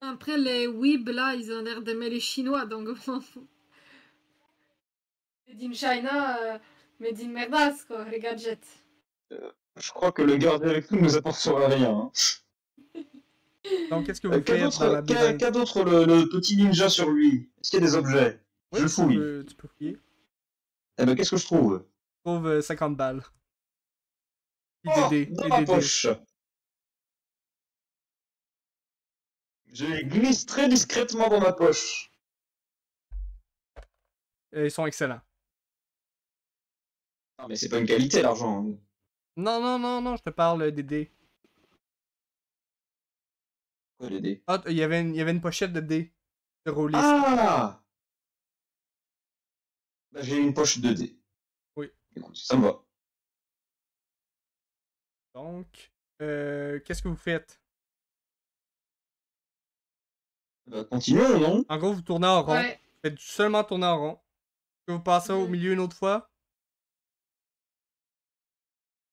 Après, les weebs là, ils ont l'air d'aimer les Chinois, donc on s'en fout. Made in China, made in merdas quoi, les gadgets. Je crois que le garder avec nous nous apportera rien. Hein. Donc, qu'est-ce que vous faites dans la labyrinthe? Qu'a d'autre le petit ninja sur lui? Est-ce qu'il y a des objets? Oui, Je fouille. tu peux fouiller. Eh ben, qu'est-ce que je trouve? Tu trouves 50 balles. Puis Oh, des dés. dans Et ma des dés. poche. Je les glisse très discrètement dans ma poche. Ils sont excellents. Non, mais c'est pas une qualité, l'argent. Non, non, non, non, je te parle des dés. Quoi, les dés? Ah, il y avait une pochette de dés. De rôliste. Ah! Bah, j'ai une poche de dés. Oui. Écoute, ça me va. Donc, qu'est-ce que vous faites? Bah, continuons, non? En gros, vous tournez en rond. Ouais. Vous faites seulement tourner en rond. Est-ce que vous passez au Mhm. milieu une autre fois?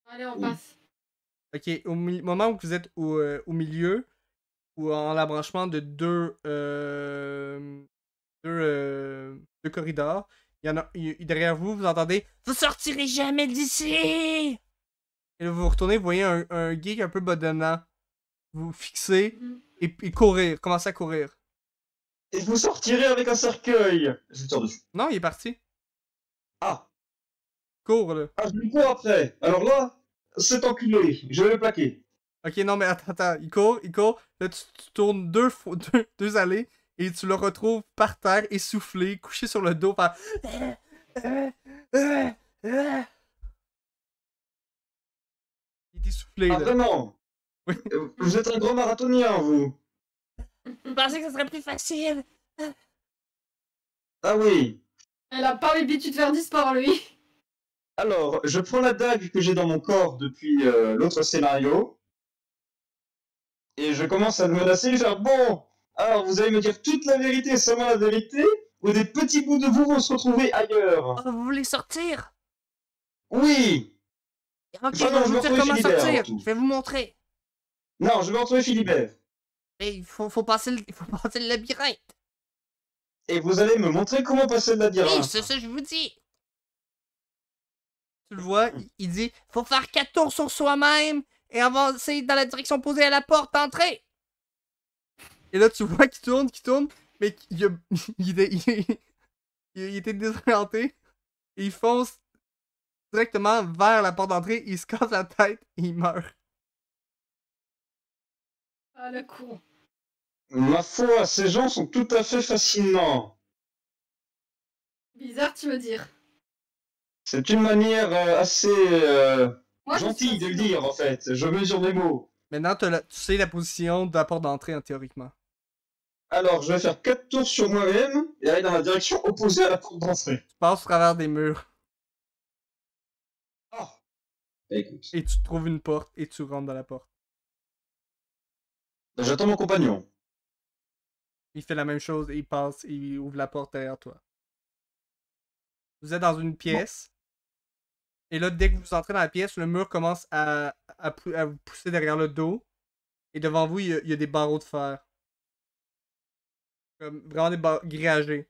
Allez, on Oui. passe. Ok, moment où vous êtes au milieu, ou en l'embranchement de deux corridors, il y en a, derrière vous, vous entendez « Vous sortirez jamais d'ici! » Et là, vous vous retournez, vous voyez un geek un peu bedonnant. Vous fixez Mhm. et courir, commencez à courir. Et vous sortirez avec un cercueil! Je lui tire dessus. Non, il est parti. Ah! Cours, là. Ah, je lui cours après! Alors là, cet enculé, je vais le plaquer. Ok, non, mais attends. Il court. Là, tu tournes deux allées et tu le retrouves par terre, essoufflé, couché sur le dos, par. Il est essoufflé, Ah, là. vraiment? Oui. Vous êtes un grand marathonien, vous? Je pensais que ça serait plus facile. Ah oui. Elle a pas l'habitude de faire du sport, lui. Alors, je prends la dague que j'ai dans mon corps depuis l'autre scénario. Et je commence à le menacer, lui faire bon, alors vous allez me dire toute la vérité, seulement la vérité, ou des petits bouts de vous vont se retrouver ailleurs. Oh, vous voulez sortir? Oui. Ok, Enfin, je non, vais je vous vais dire retrouver comment Philibert, sortir. avant tout. Je vais vous montrer. Non, je vais retrouver Philibert. Et il faut passer le labyrinthe. Et vous allez me montrer comment passer le Oui, labyrinthe. c'est ça que je vous dis. Tu le vois, il dit Faut faire 4 tours sur soi-même et avancer dans la direction posée à la porte d'entrée. Et là, tu vois qu'il tourne, mais il était désorienté. Et il fonce directement vers la porte d'entrée, il se casse la tête et il meurt. Ah, le con. Ma foi, ces gens sont tout à fait fascinants. Bizarre, tu veux dire. C'est une manière assez Moi, je gentille suis de le fascinant. dire, en fait. Je mesure mes mots. Maintenant, tu sais la position de la porte d'entrée, théoriquement. Alors, je vais faire 4 tours sur moi-même et aller dans la direction opposée à la porte d'entrée. Tu passes au travers des murs Ah. Bah, écoute, et tu trouves une porte et tu rentres dans la porte. j'attends mon compagnon. Il fait la même chose et il passe et il ouvre la porte derrière toi. Vous êtes dans une pièce. Et là, dès que vous entrez dans la pièce, le mur commence à vous pousser derrière le dos. Et devant vous, il y a des barreaux de fer. Comme vraiment des barreaux grillagés.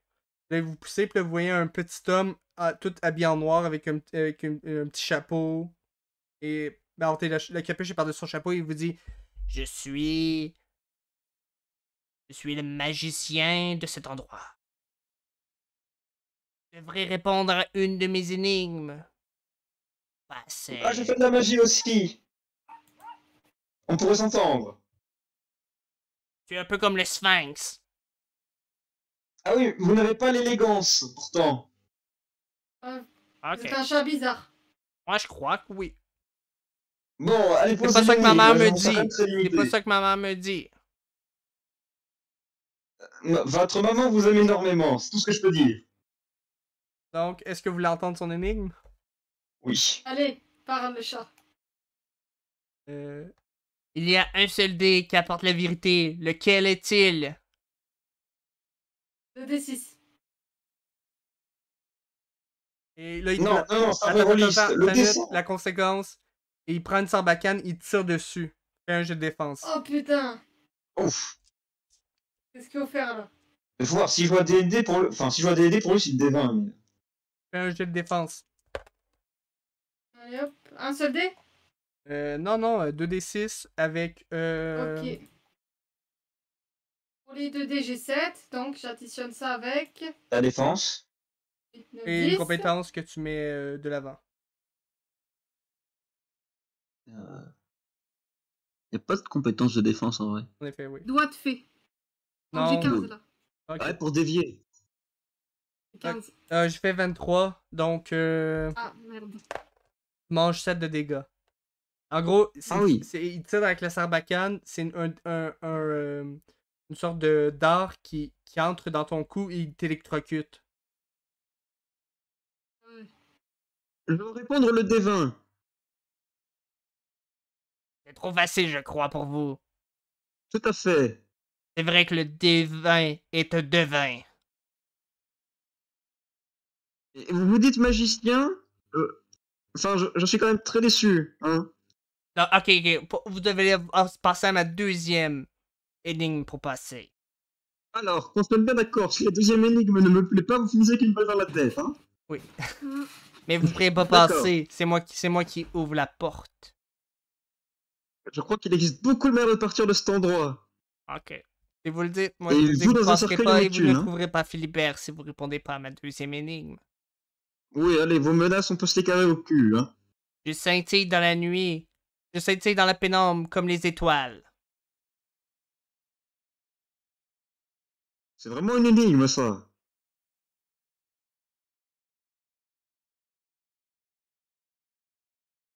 Là, vous poussez, puis là, vous voyez un petit homme tout habillé en noir avec un petit chapeau. Et la capuche est par-dessus son chapeau. Et il vous dit Je suis le magicien de cet endroit. Je devrais répondre à une de mes énigmes. Passez. Ah, je fais de la magie aussi. On pourrait s'entendre. Tu es un peu comme le Sphinx. Ah oui, vous n'avez pas l'élégance, pourtant. Ok. C'est un chat bizarre. Moi, je crois que oui. Bon, allez, C'est pas ça que ma mère me dit. C'est C'est pas ça que ma mère me dit. Votre maman vous aime énormément, c'est tout ce que je peux dire. donc, est-ce que vous voulez entendre son énigme? Oui. Allez, parle le chat. Il y a un seul dé qui apporte la vérité. Lequel est-il? 2d6. Et là, il Non, dit non, c'est un attends, rôliste. Le t'as dessin. la conséquence. Et il prend une sarbacane, il tire dessus. Fais un jeu de défense. Oh putain. Ouf. Qu'est-ce qu'il faut faire là? Il faut voir si je vois des dés pour le. Enfin, si je vois des dés pour lui, c'est le D20. mais- Fais un jeu de défense. Allez hop. Un seul dé? Non, 2d6 avec. Ok. Pour les 2D, j'ai 7, donc j'additionne ça avec La défense. 8, 9, Et 10. une compétence que tu mets de l'avant. Il n'y a pas de compétence de défense en vrai. En effet, oui. Doigt de fée. Donc Non. j'ai 15 là. Ok. Ouais, pour dévier. J'ai 15. Je fais 23, donc Ah merde. mange 7 de dégâts. En gros, Ah oui. il tire avec la sarbacane, c'est une sorte de dard qui entre dans ton cou et il t'électrocute. Ouais. Je vais répondre le D20. C'est trop facile, je crois, pour vous. Tout à fait. C'est vrai que le D20 est un devin. Et vous vous dites magicien Enfin, je suis quand même très déçu. Hein. Non, ok. Vous devez passer à ma deuxième énigme pour passer. Alors, qu'on se mette bien d'accord, si la deuxième énigme ne me plaît pas, vous finissez qu'une balle dans la tête. Hein. Mais vous ne pourrez pas D'accord. passer. C'est moi qui ouvre la porte. Je crois qu'il existe beaucoup de manières de partir de cet endroit. Ok. Si vous le dites, moi Et je vous dis vous, que vous dans un passerez cercueil pas en et vous thune, ne hein. trouverez pas Philibert si vous répondez pas à ma deuxième énigme. Oui, allez, vos menaces, on peut se les carrer au cul. Hein. Je scintille dans la nuit. Je scintille dans la pénombre comme les étoiles. C'est vraiment une énigme, ça.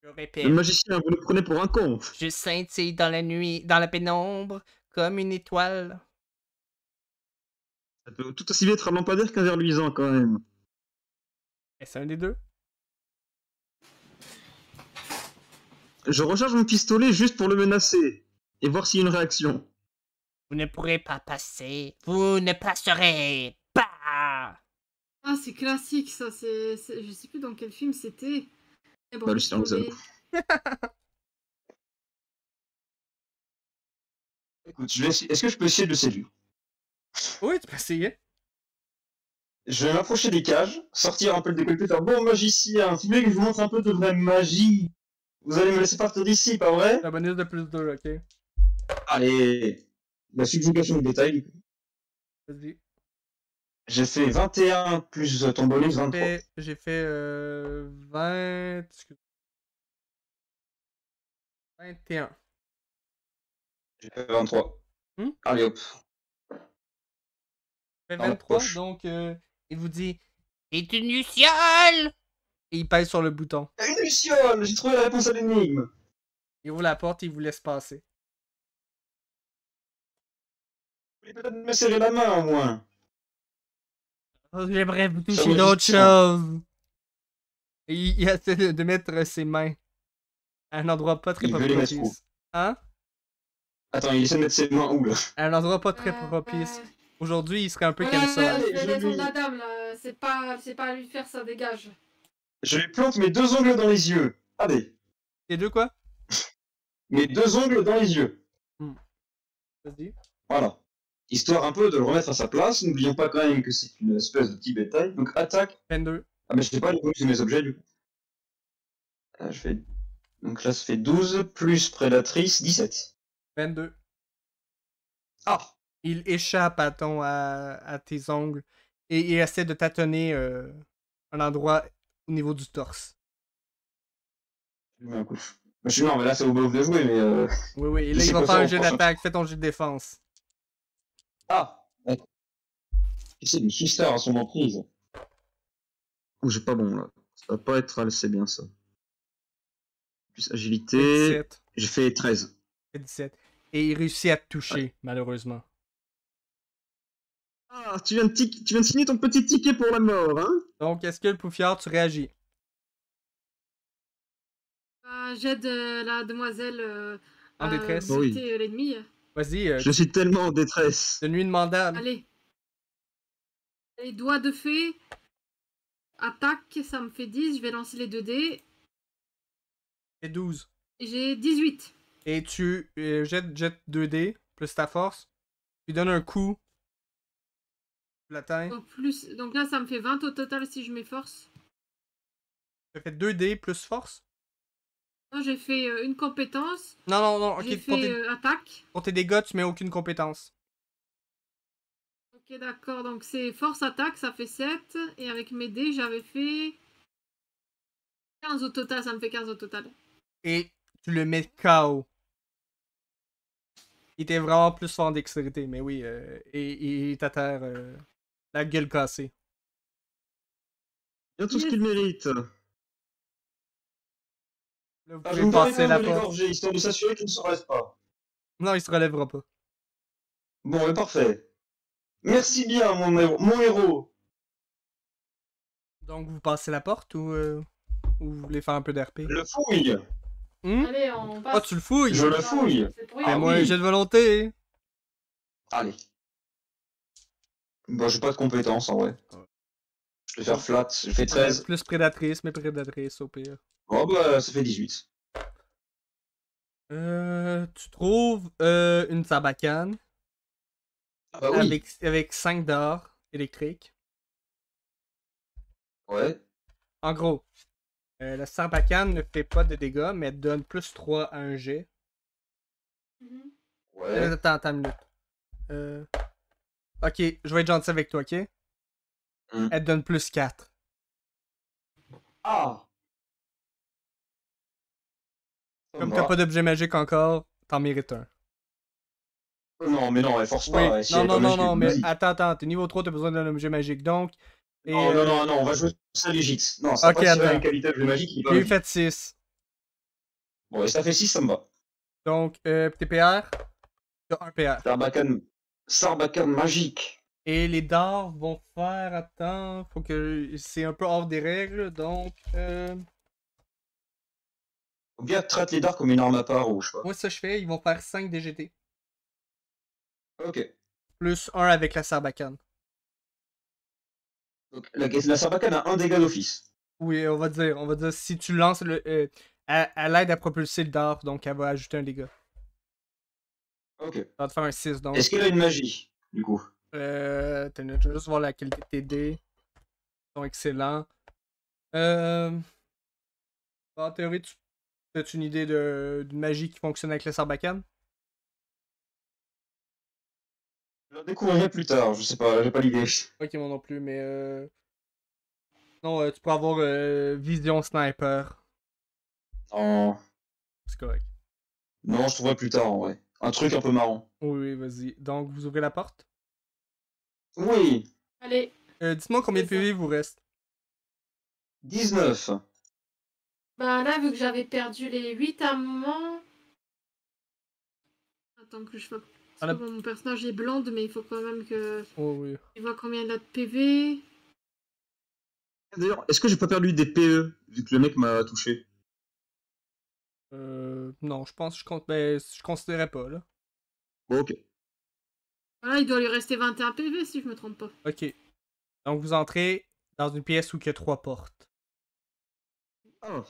Je Le répète. magicien, vous le prenez pour un con. Je scintille dans la nuit, dans la pénombre, comme une étoile. Ça peut tout aussi bien être un lampadaire qu'un verre luisant, quand même. C'est un des deux. Je recharge mon pistolet juste pour le menacer. Et voir s'il y a une réaction. Vous ne pourrez pas passer. Vous ne passerez pas. Ah, c'est classique ça. Je sais plus dans quel film c'était. Mais bon, Bah, le Silence des Écoute, est-ce que je peux essayer de le séduire? Oui, tu peux essayer. Je vais m'approcher des cages, sortir un peu le décolleté, faire bon magicien, si vous voulez que je vous montre un peu de vraie magie, vous allez me laisser partir d'ici, pas vrai? La bonus de plus 2, ok. Allez. La subjugation de bétail, du coup. Vas-y. J'ai fait 21 plus ton bonus 23. J'ai fait 20. Excuse. 21. J'ai fait 23. Hmm? Allez hop. J'ai fait Dans la 23, poche. donc il vous dit C'est une luciole! et il pèse sur le bouton. Une luciole! J'ai trouvé la réponse à l'énigme. Il ouvre la porte et il vous laisse passer. Vous pouvez peut-être me serrer la main, au moins. Oh, j'aimerais vous Ça toucher me d'autres dit choses. Et il essaie de mettre ses mains à un endroit pas très Il veut les mettre où? propice. Hein? Attends, il essaie de mettre ses mains où, là? À un endroit pas très propice. Aujourd'hui, il serait un peu Voilà, cancel. Allez, je je vais descendre lui- la dame là. C'est pas à lui faire ça, dégage. Je lui plante mes 2 ongles dans les yeux. Allez. Les deux quoi? Mes 2 ongles dans les yeux. Vas-y. Voilà. Histoire un peu de le remettre à sa place. N'oublions pas quand même que c'est une espèce de petit bétail. Donc attaque. 22. Ah mais je sais pas les bonus de mes objets du coup. Je fais... Donc là ça fait 12 plus prédatrice 17. 22. Ah! Il échappe à tes ongles et il essaie de tâtonner un endroit au niveau du torse. Je lui mets un coup. Non mais là c'est au bluff de jouer mais Oui, oui. Et Je là, sais il va pas faire faire un en jeu prochain. d'attaque. Fais ton jeu de défense. Ah! Ouais. C'est du Shistar à son emprise. Oh, j'ai pas bon là. Ça va pas être assez bien ça. Plus Fait agilité. 17. J'ai fait 13. Fait 17. Et il réussit à te toucher, malheureusement. Ah, tu viens de signer ton petit ticket pour la mort, hein? Donc, est-ce que le poufiard, tu réagis? J'aide la demoiselle En à détresse? Oui. buter l'ennemi. Vas-y, Je suis tellement en détresse. donne-lui une mandale. Allez. Les doigts de fée. Attaque, ça me fait 10. Je vais lancer les 2 dés. Fait 12. Et j'ai 18. Et tu jettes 2 dés, plus ta force. Tu lui donnes un coup. Tu l'atteins. Donc là, ça me fait 20 au total si je m'efforce. Tu fais 2 dés plus force? Non, j'ai fait une compétence. Non, non, non. J'ai Ok, pour fait tes, attaque. pour tes dégâts, tu mets aucune compétence. Ok, d'accord. Donc c'est force attaque, ça fait 7. Et avec mes dés, j'avais fait 15 au total. Ça me fait 15 au total. Et tu le mets KO. Il était vraiment plus fort en dextérité, mais oui. Et il est à terre, la gueule cassée. Il y a tout ce qu'il mérite. Là, vous Ah, je pouvez me permets passer quand la même de porte. l'égorger, histoire de s'assurer qu'il ne se relève pas. Non, il se relèvera pas. Bon, mais parfait. Merci bien, mon héros. Donc, vous passez la porte ou vous voulez faire un peu d'RP? Le fouille. Allez, on passe. Oh, tu le fouilles! Je le fouille. C'est pour Ah Fais-moi un oui. jet de volonté! Allez. Bah, j'ai pas de compétences en vrai. Je vais faire flat, je fais 13. Plus prédatrice, mais prédatrice au pire. Oh bah, ça fait 18. Tu trouves une sarbacane Ah bah oui. avec 5 dards électriques. Ouais. En gros, la sarbacane ne fait pas de dégâts, mais elle donne plus 3 à un jet. Mhm. Ouais. Attends une minute. Ok, je vais être gentil avec toi, ok? Elle te donne plus 4. Ah. Comme t'as pas d'objet magique encore, t'en mérites un. Non, mais non, elle force Oui, pas. Ouais, si non, elle est non, pas non, magique, non, mais vas-y. attends, t'es niveau 3, t'as besoin d'un objet magique, donc... Et, Non, non, non, non, on va jouer ça légit. Non, ça Ok, va pas tirer attends. une qualité de magique, il est pas j'ai eu magique. fait 6. Bon, et ça fait 6, ça me va. Donc, TPR, t'as un PR. Sarbacane magique. Et les dards vont faire... Attends, faut que... C'est un peu hors des règles, donc... Ou bien traite les dards comme une arme à part ou je sais pas. Moi, ça je fais, ils vont faire 5 DGT. Ok. Plus 1 avec la sarbacane. Donc, la Sarbacane a un dégât d'office. Oui, on va dire, si tu lances le... elle aide à propulser le dard, donc elle va ajouter un dégât. Ok. Ça va te faire un 6, donc... Est-ce qu'elle a une magie, du coup? T'as juste voir la qualité de tes dés. Ils sont excellents. En théorie, as-tu une idée d'une magie qui fonctionne avec la sarbacane? découvrirai plus tard, je sais pas, j'ai pas l'idée. Ok, moi non plus, mais non, tu peux avoir vision sniper. Non, C'est correct. non, je trouverai plus tard en vrai. Un truc un peu marrant. Oui, vas-y. Donc, vous ouvrez la porte. Oui, Allez, Dites-moi combien de C'est ça. PV vous reste. 19. bah là, vu que j'avais perdu les 8 à un moment... Attends que je fasse... Ah, Parce que bon, mon personnage est blonde, mais il faut quand même que... Oh oui. Il voit combien il a de PV. D'ailleurs, est-ce que j'ai pas perdu des PE vu que le mec m'a touché? Non, je pense que je considérais pas, là. Bon, ok. Voilà, il doit lui rester 21 PV si je me trompe pas. Ok. Donc, vous entrez dans une pièce où il y a 3 portes. Ah,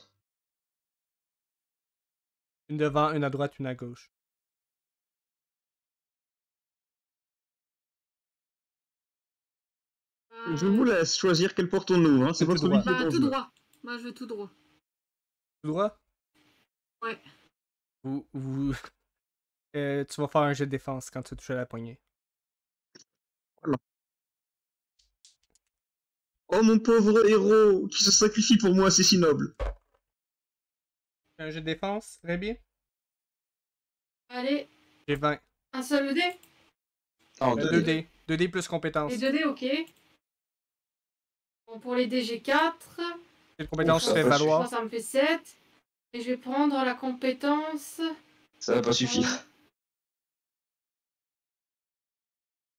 Une devant, une à droite, une à gauche. je vous laisse choisir quelle porte on ouvre, hein. C'est Tout votre droit. vie qui est Bah, en tout jeu. droit. Moi, je veux tout droit. Tout droit? Ouais. Tu vas faire un jet de défense quand tu touches à la poignée. Oh mon pauvre héros qui se sacrifie pour moi, c'est si noble. Un jet de défense, Rébi? Allez, J'ai 20. un seul dé. Ah, en 2D. 2D plus compétence. Les 2 dés, ok. Bon, pour les dés, j'ai 4. Quelle compétence ça tu fais va valoir? Ça me fait 7. Et je vais prendre la compétence... Ça va pas suffire.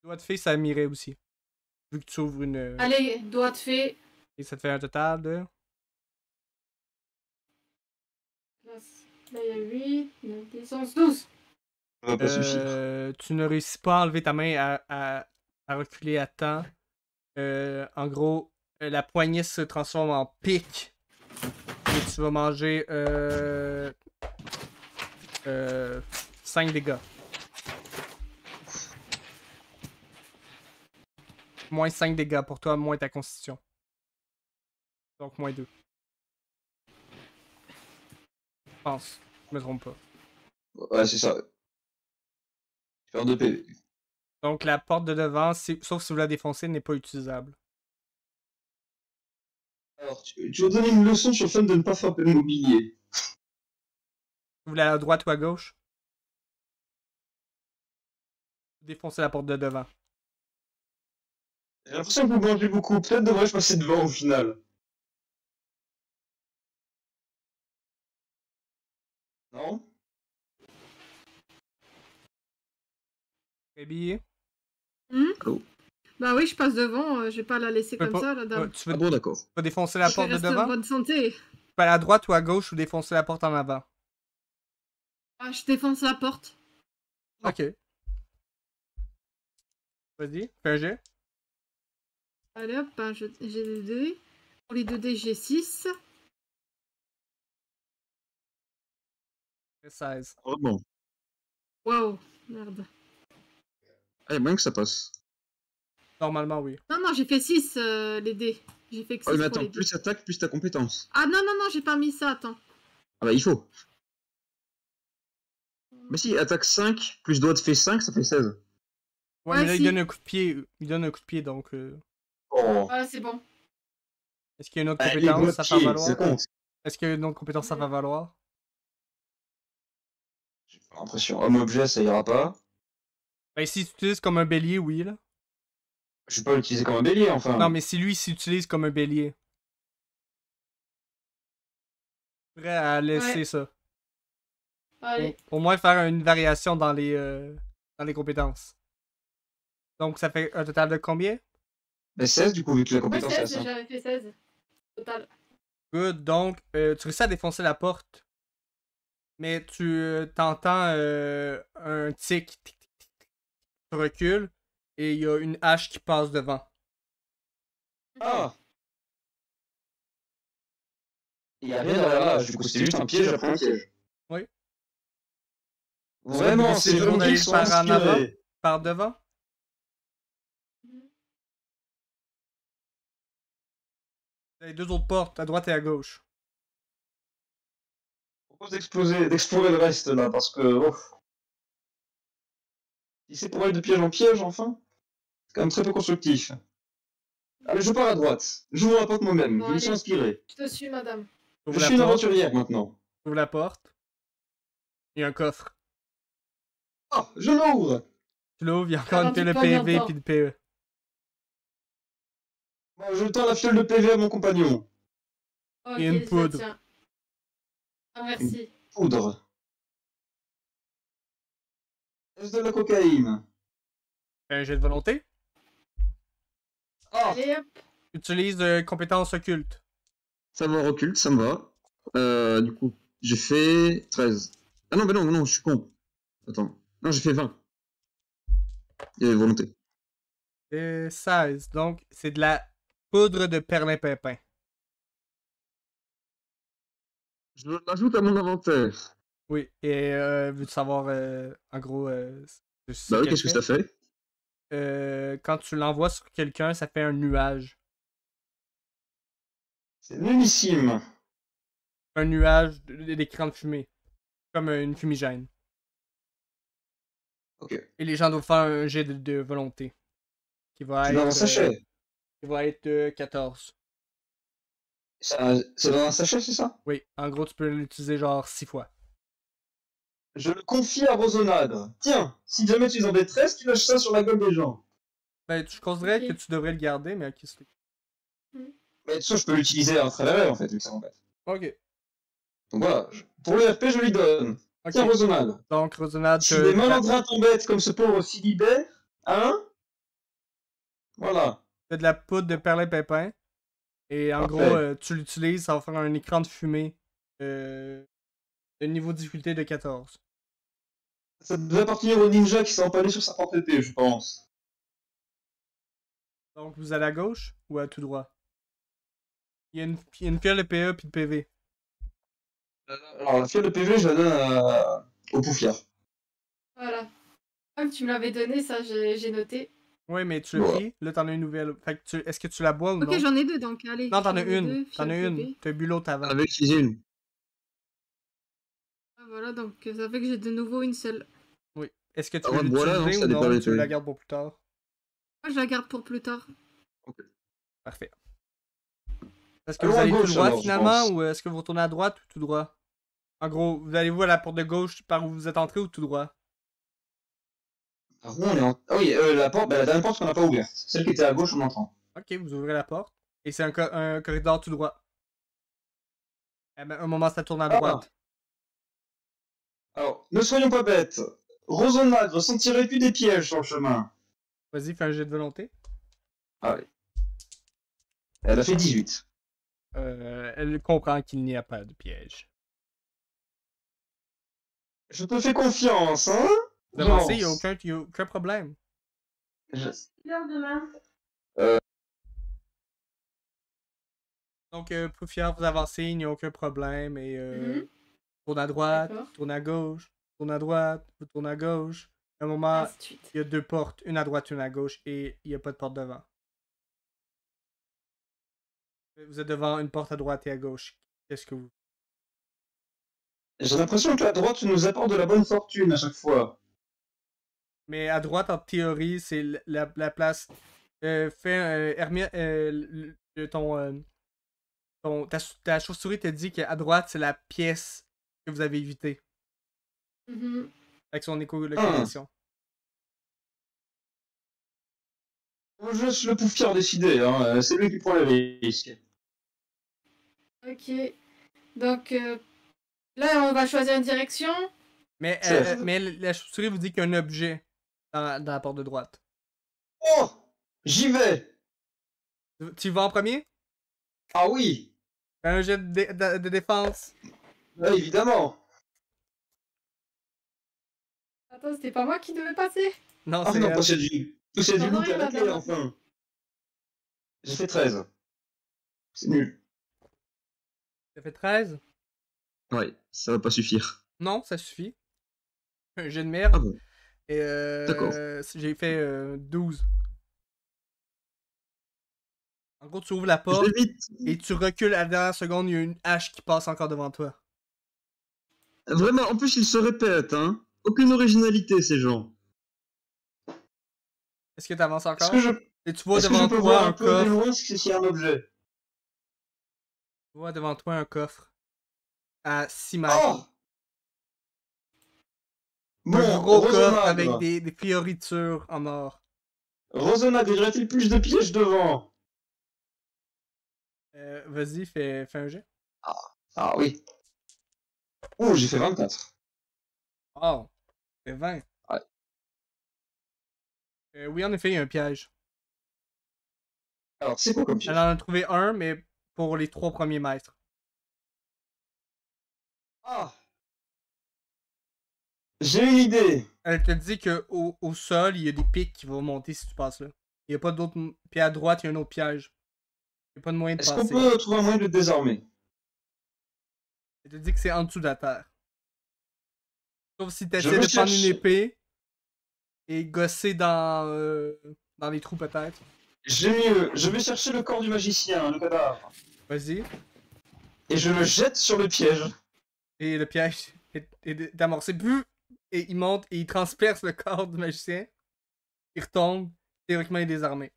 Doigt de fée, ça m'irait aussi. Vu que tu ouvres une. Allez, doigt de fée. Et ça te fait un total de. Là, il y a 8, 9, 10, 11, 12. Ça va pas suffire. Tu ne réussis pas à enlever ta main à reculer à temps. En gros, la poignée se transforme en pic. Et tu vas manger 5 dégâts. Moins 5 dégâts pour toi, moins ta constitution. Donc moins 2. Je pense. Je me trompe pas. Ouais, c'est ça. Faire 2 PV. Donc la porte de devant, sauf si vous la défoncez, n'est pas utilisable. Alors, tu vas donner une leçon sur le fait de ne pas frapper le mobilier. Vous voulez aller à droite ou à gauche? Défoncez la porte de devant. J'ai l'impression que vous mangez beaucoup. Peut-être devrais-je passer devant au final. Non? Rébi? Bah oui, je passe devant. Je vais pas la laisser Tu peux comme pas- ça, la dame. tu Ah veux bon, d'accord. défoncer la Je vais porte de rester en devant? bonne santé. Tu peux aller à droite ou à gauche ou défoncer la porte en avant. Ah, je défonce la porte. Ok. Vas-y, fais un jet. Allez hop, ben, j'ai les 2. Pour les 2 dés, j'ai 6. Fais 16. Oh bon. Waouh, merde. Ah, y a moyen que ça passe. Normalement, oui. Non, non, j'ai fait 6 les dés. J'ai fait que 6 Oh, mais pour attends, les dés. plus attaque, plus ta compétence. Ah non, non, non, j'ai pas mis ça, attends. Ah bah, il faut. Mais si, attaque 5, plus doigt de fée 5, ça fait 16. Ouais, Ouais, mais là, il si. donne un coup de pied. Il donne un coup de pied, donc. Oh. Ouais, c'est bon. Est-ce qu'il y a une autre Les compétence doigts à de faire pied, valoir? ça compte. Est-ce qu'il y a une autre compétence à faire valoir? J'ai pas l'impression. Homme objet, ça ira pas. Ben, si tu utilises comme un bélier, oui, là. Je vais pas l'utiliser comme un bélier, enfin. Non, mais si lui s'utilise comme un bélier. Prêt à laisser Ouais. ça. Allez. Au moins faire une variation dans les compétences. Donc ça fait un total de combien? Mais 16 du coup, vu que la Ouais, compétence est à 16, 5. j'avais fait 16. Total. Good, donc tu réussis à défoncer la porte. Mais tu t'entends un tic, tic, tic, tic, tic. Tu recules et il y a une hache qui passe devant. Ah! Il y a rien derrière là, du coup, c'était juste un piège après un piège. Oui. Vraiment, Vous c'est décidez vraiment d'aller qu'ils sont par en avant? inspirés. Par devant? Il y a les deux autres portes, à droite et à gauche. Je propose d'explorer le reste là, parce que. Oh. Si c'est pour aller de piège en piège, enfin. C'est quand même très peu constructif. Allez, je pars à droite. J'ouvre la porte moi-même. Bon, Je me suis allez. inspiré. Je te suis, madame. Je Ouvre suis la une porte. aventurière maintenant. Ouvre la porte. Il y a un coffre. Ah, je l'ouvre. Tu l'ouvres, il y a encore une Attends, pile de tu peux bien PV dedans. puis de PE. Bon, je tends la fiole de PV à mon compagnon. Ok, Et une je la poudre. tiens. Ah, merci. Poudre. Est-ce de la cocaïne? Fais un jet de volonté. Ah, Allez, hop. Utilise compétences occultes. Savoir occulte, ça me va. Du coup, j'ai fait 13. Ah non, mais non, je suis con. Attends. Non, j'ai fait 20. Et volonté. 16. Donc, c'est de la poudre de perlimpinpin. Je l'ajoute à mon inventaire. Oui. Et veux-tu savoir, en gros, ce Bah oui, qu'elle qu'est-ce que ça fait? Quand tu l'envoies sur quelqu'un, ça fait un nuage. c'est nullissime. Un nuage d'écran de fumée. Comme une fumigène. Ok. Et les gens doivent faire un jet de volonté. Qui va C'est être. dans un sachet. Qui va être 14. C'est dans un sachet, c'est ça? Oui. En gros, tu peux l'utiliser genre 6 fois. Je le confie à Rosonade. Tiens, si jamais tu es en détresse, tu lâches ça sur la gueule des gens. Ben, je considérais Ok. que tu devrais le garder, mais ok, c'est. Mais de toute façon, je peux l'utiliser à travers elle, en fait, vu que ça m'embête. Ok. Donc voilà, pour le RP, je lui donne. Ok. Tiens, Rosonade. Donc, Rosonade, Si des malandrins t'embêtent comme ce pauvre Philibert, hein? Voilà. t'as de la poudre de perlimpinpin. Et en Parfait. gros, tu l'utilises, ça va faire un écran de fumée. De niveau de difficulté de 14. Ça devait appartenir au ninja qui s'est empalé sur sa propre épée, je pense. Donc, vous allez à gauche ou à tout droit? Il y a une fiole de PE puis de PV. Alors, la fiole de PV, je la donne au Poufiard. Voilà. Comme tu me l'avais donné, ça, j'ai noté. Oui, mais tu l'as Ouais. pris, là t'en as une nouvelle. Fait que est-ce que tu la bois ou Ok, non? j'en ai deux, donc allez. Non, t'en as J'en ai une. deux, T'en as fiole une. bébé. T'as bu l'autre avant. On avait utilisé une. Ah, voilà, donc ça fait que j'ai de nouveau une seule. Oui. Est-ce que tu Ah veux ouais, voilà, non, l'utiliser ça ou dépend non? des Tu veux la trucs. gardes pour plus tard? Moi, je la garde pour plus tard. Parfait. Est-ce que Allons vous à allez tout gauche, droit alors, je finalement pense. ou est-ce que vous retournez à droite ou tout droit? En gros, vous allez-vous à la porte de gauche par où vous êtes entré ou tout droit? Ah, on est en... Ah oui, la porte, bah, la dernière porte qu'on n'a pas ouverte. Celle qui était à gauche en entrant. Ok, vous ouvrez la porte. Et c'est un corridor tout droit. Eh ben, un moment, ça tourne à Ah. droite. Alors, ne soyons pas bêtes. Rosonade ressentirait plus des pièges sur le chemin. Vas-y, fais un jet de volonté. Allez. Elle a fait 18. Elle comprend qu'il n'y a pas de piège. Je te fais confiance, hein? Vous avancez, il Avance. n'y a aucun problème. Je- Donc, Poufière, vous avancez, il n'y a aucun problème. Et Mhm. tourne à droite, D'accord. tourne à gauche, tourne à droite, vous tournez à gauche. À un moment, Ainsi de suite. il y a deux portes, une à droite, une à gauche, et il n'y a pas de porte devant. Vous êtes devant une porte à droite et à gauche. Qu'est-ce que vous... J'ai l'impression que la droite nous apporte de la bonne fortune à chaque fois. Mais à droite, en théorie, c'est la place. Hermia, ta chauve-souris te dit qu'à droite, c'est la pièce que vous avez évitée. Mhm. Avec son éco-localisation. Je laisse le Poufiard décider, hein. C'est lui qui prend les risques. Ok. Donc, là, on va choisir une direction. Mais, Chef. mais la chauve-souris vous dit qu'il y a un objet dans la porte de droite. Oh! J'y vais! Tu y vas en premier? Ah oui! Fais un jet de défense. Bah, évidemment! Attends, c'était pas moi qui devais passer. Non, Ah c'est non, elle. possède du Non, loot non, à la il clé, va enfin! J'ai fait 13. C'est nul. Ça fait 13? Ouais, ça va pas suffire. Non, ça suffit. Un jet de merde. Ah bon. Et D'accord. j'ai fait 12. En gros, tu ouvres la Je porte vais vite. et tu recules à la dernière seconde, il y a une hache qui passe encore devant toi. Vraiment, en plus, ils se répètent, hein. Aucune originalité, ces gens. Est-ce que t'avances Est-ce encore? que je, Et tu vois est-ce que je devant peux toi voir un un peu de coffre. loin s'il y a un objet? Tu vois devant toi un coffre. À 6 mètres. Oh! Un Bon, gros coffre avec Rosonagre. des fioritures en or. Rosonagre, y aurait-il plus de pièges devant? Vas-y, fais un jet. Ah oui. Ouh, j'ai fait 24. Oh, fais 20. Ouais. Oui, en effet, il y a un piège. Alors, c'est quoi comme Elle piège? en a trouvé un, mais pour les 3 premiers mètres. Ah! J'ai une idée. Elle te dit que au sol, il y a des pics qui vont monter si tu passes là. Il n'y a pas d'autres. Puis à droite, il y a un autre piège. Il n'y a pas de moyen de Est-ce qu'on passer. peut trouver un moyen de le désarmer? Elle te dit que c'est en dessous de la terre. Sauf si tu Je essaies veux de prendre une chercher- épée et gosser dans les trous peut-être. J'ai mieux. Je vais chercher le corps du magicien, le cadavre. Vas-y. Et je le jette sur le piège. Et le piège est amorcé. Et il monte et il transperce le corps du magicien. Il retombe. Théoriquement, il est désarmé.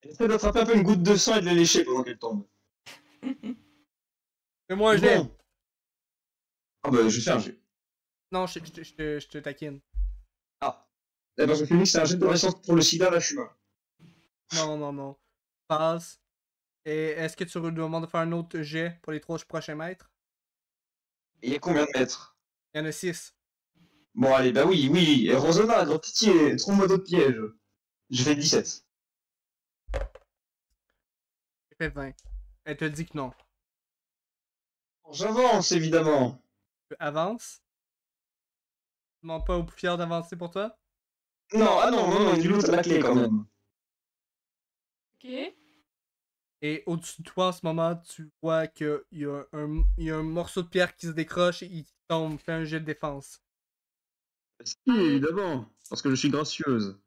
J'essaie d'attraper un peu une goutte de sang et de la lécher pendant qu'elle tombe. Fais-moi un jet. Bon. Ah bah, je fais un jet. Non, je te taquine. Ah. Eh ben, je fais que c'est un jet de résistance pour le sida, là, je suis mal. Non. Passe. Et est-ce que tu me demandes de faire un autre jet pour les 3 prochains mètres? Il y a combien de mètres? Il y en a 6. Bon, allez, bah oui. Et Rosona, grand pitié, trouve-moi d'autres pièges. Je fais 17. J'ai fait 20. Elle te dit que non. J'avance, évidemment. Avance. Tu demandes pas au poufière d'avancer pour toi? Non, non, du loot à la clé, quand même. Ok. Et au-dessus de toi, en ce moment, tu vois qu'il y a un morceau de pierre qui se décroche et il tombe. Fais un jet de défense. Si, évidemment, parce que je suis gracieuse.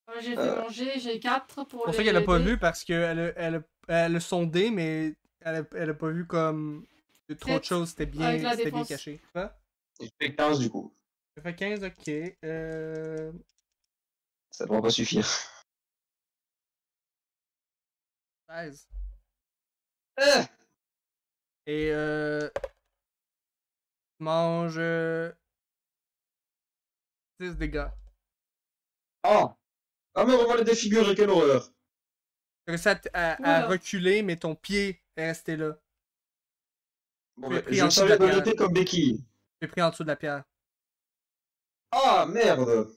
Moi, j'ai fait manger, j'ai 4 pour C'est pour ça les qu'elle a pas dés. vu parce qu'elle a sondé, mais elle a pas vu comme trop de Sept, choses. C'était avec la bien défense. caché. Quoi? Je fais 15, du coup. Ça fait 15, ok. Ça devrait pas suffire. 16. Eh Et mange 6 dégâts. Ah! Ah, me revoilà défiguré, quelle horreur! Tu réussis à Oula. reculer, mais ton pied est resté là. Bon, Tu es bah, pris je en me dessous de servais la de pierre. noter comme béquille. Tu es pris en dessous de la pierre. Ah, merde!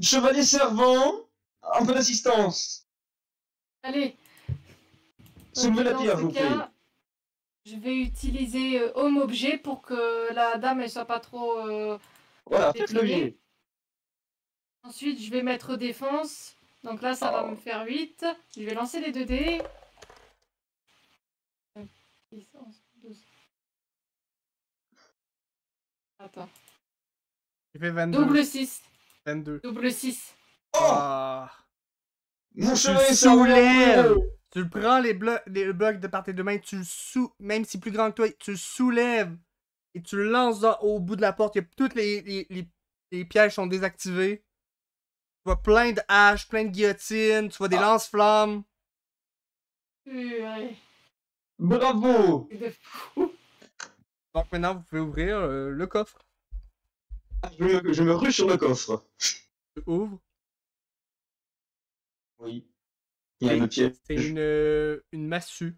Chevalier servant, un peu d'assistance. Allez. Soulevez Ok, la dans pierre, ce je vous prie. cas, je vais utiliser Home Objet pour que la dame elle soit pas trop Voilà, faites déprimée. levier. Ensuite, je vais mettre défense. Donc là, ça va me faire 8. Je vais lancer les 2 dés. 10, 11, 12. Attends. Tu fais 22. Double 6. 22. Double 6. Oh! Ah. Mon Tu chevalier le servant! soulèves! Tu le prends les blocs de part et de main, tu le même si plus grand que toi, tu le soulèves et tu le lances au bout de la porte. Toutes les pièges sont désactivés. Tu vois plein de haches, plein de guillotines, tu vois des lance-flammes. Ouais. Bravo! C'est de fou. Donc maintenant, vous pouvez ouvrir le coffre. Je me rue sur le coffre. Tu ouvres. Oui. Il y a le pied. C'est une massue.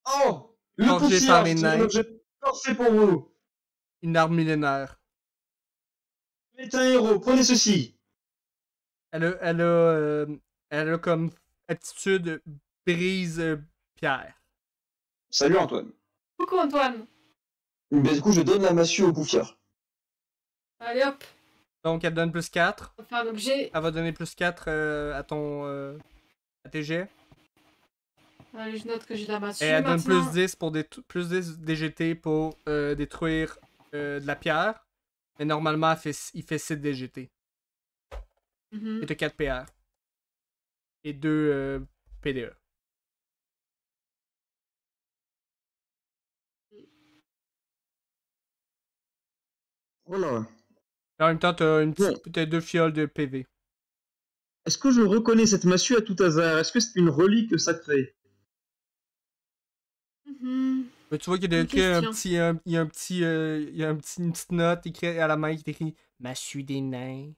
Oh! Le Forgé poussière, par les c'est un nains. objet parfait pour vous. Une arme millénaire. Vous êtes un héros, prenez ceci. Elle a comme aptitude brise pierre. Salut Antoine. Coucou Antoine. Mais du coup, je donne la massue au poufiard. Allez hop. Donc elle donne plus 4. On va faire un objet. Elle va donner plus 4 à tes jets. Allez, je note que j'ai la massue. Et elle donne maintenant. plus 10 plus 10 DGT pour détruire de la pierre. Mais normalement, il fait 7 DGT. Mhm. Et t'as 4 PR. Et 2 PDE. Voilà. En même temps, t'as Bon. t'as 2 fioles de PV. Est-ce que je reconnais cette massue à tout hasard? Est-ce que c'est une relique sacrée? Mhm. Mais tu vois qu'il y a Bonne écrit un question. petit, il y a un petit, il y a une petite note écrite à la main qui est écrit Massue des nains.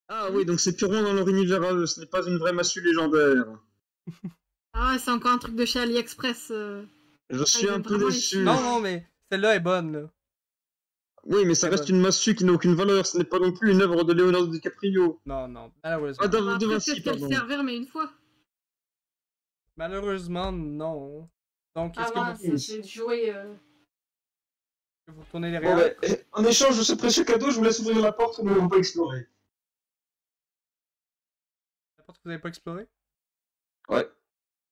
Ah oui, donc c'est purement dans leur univers à eux, ce n'est pas une vraie massue légendaire. Ah ouais, c'est encore un truc de chez AliExpress. Je suis ils un ont peu vraiment déçu. échoué. Non, mais celle-là est bonne, là. Oui, mais ça C'est reste bon. une massue qui n'a aucune valeur, ce n'est pas non plus une œuvre de Leonardo DiCaprio. Non, malheureusement. Ah, de Après, Vinci, peut-être qu'elle pardon. servir, mais une fois. Malheureusement, non. Donc, est-ce que Avant, vous, c'est joué. vous retournez Bon, derrière? bah, en échange de ce précieux cadeau, je vous laisse ouvrir la porte, nous n'allons pas explorer. La porte que vous n'avez pas explorée? Ouais.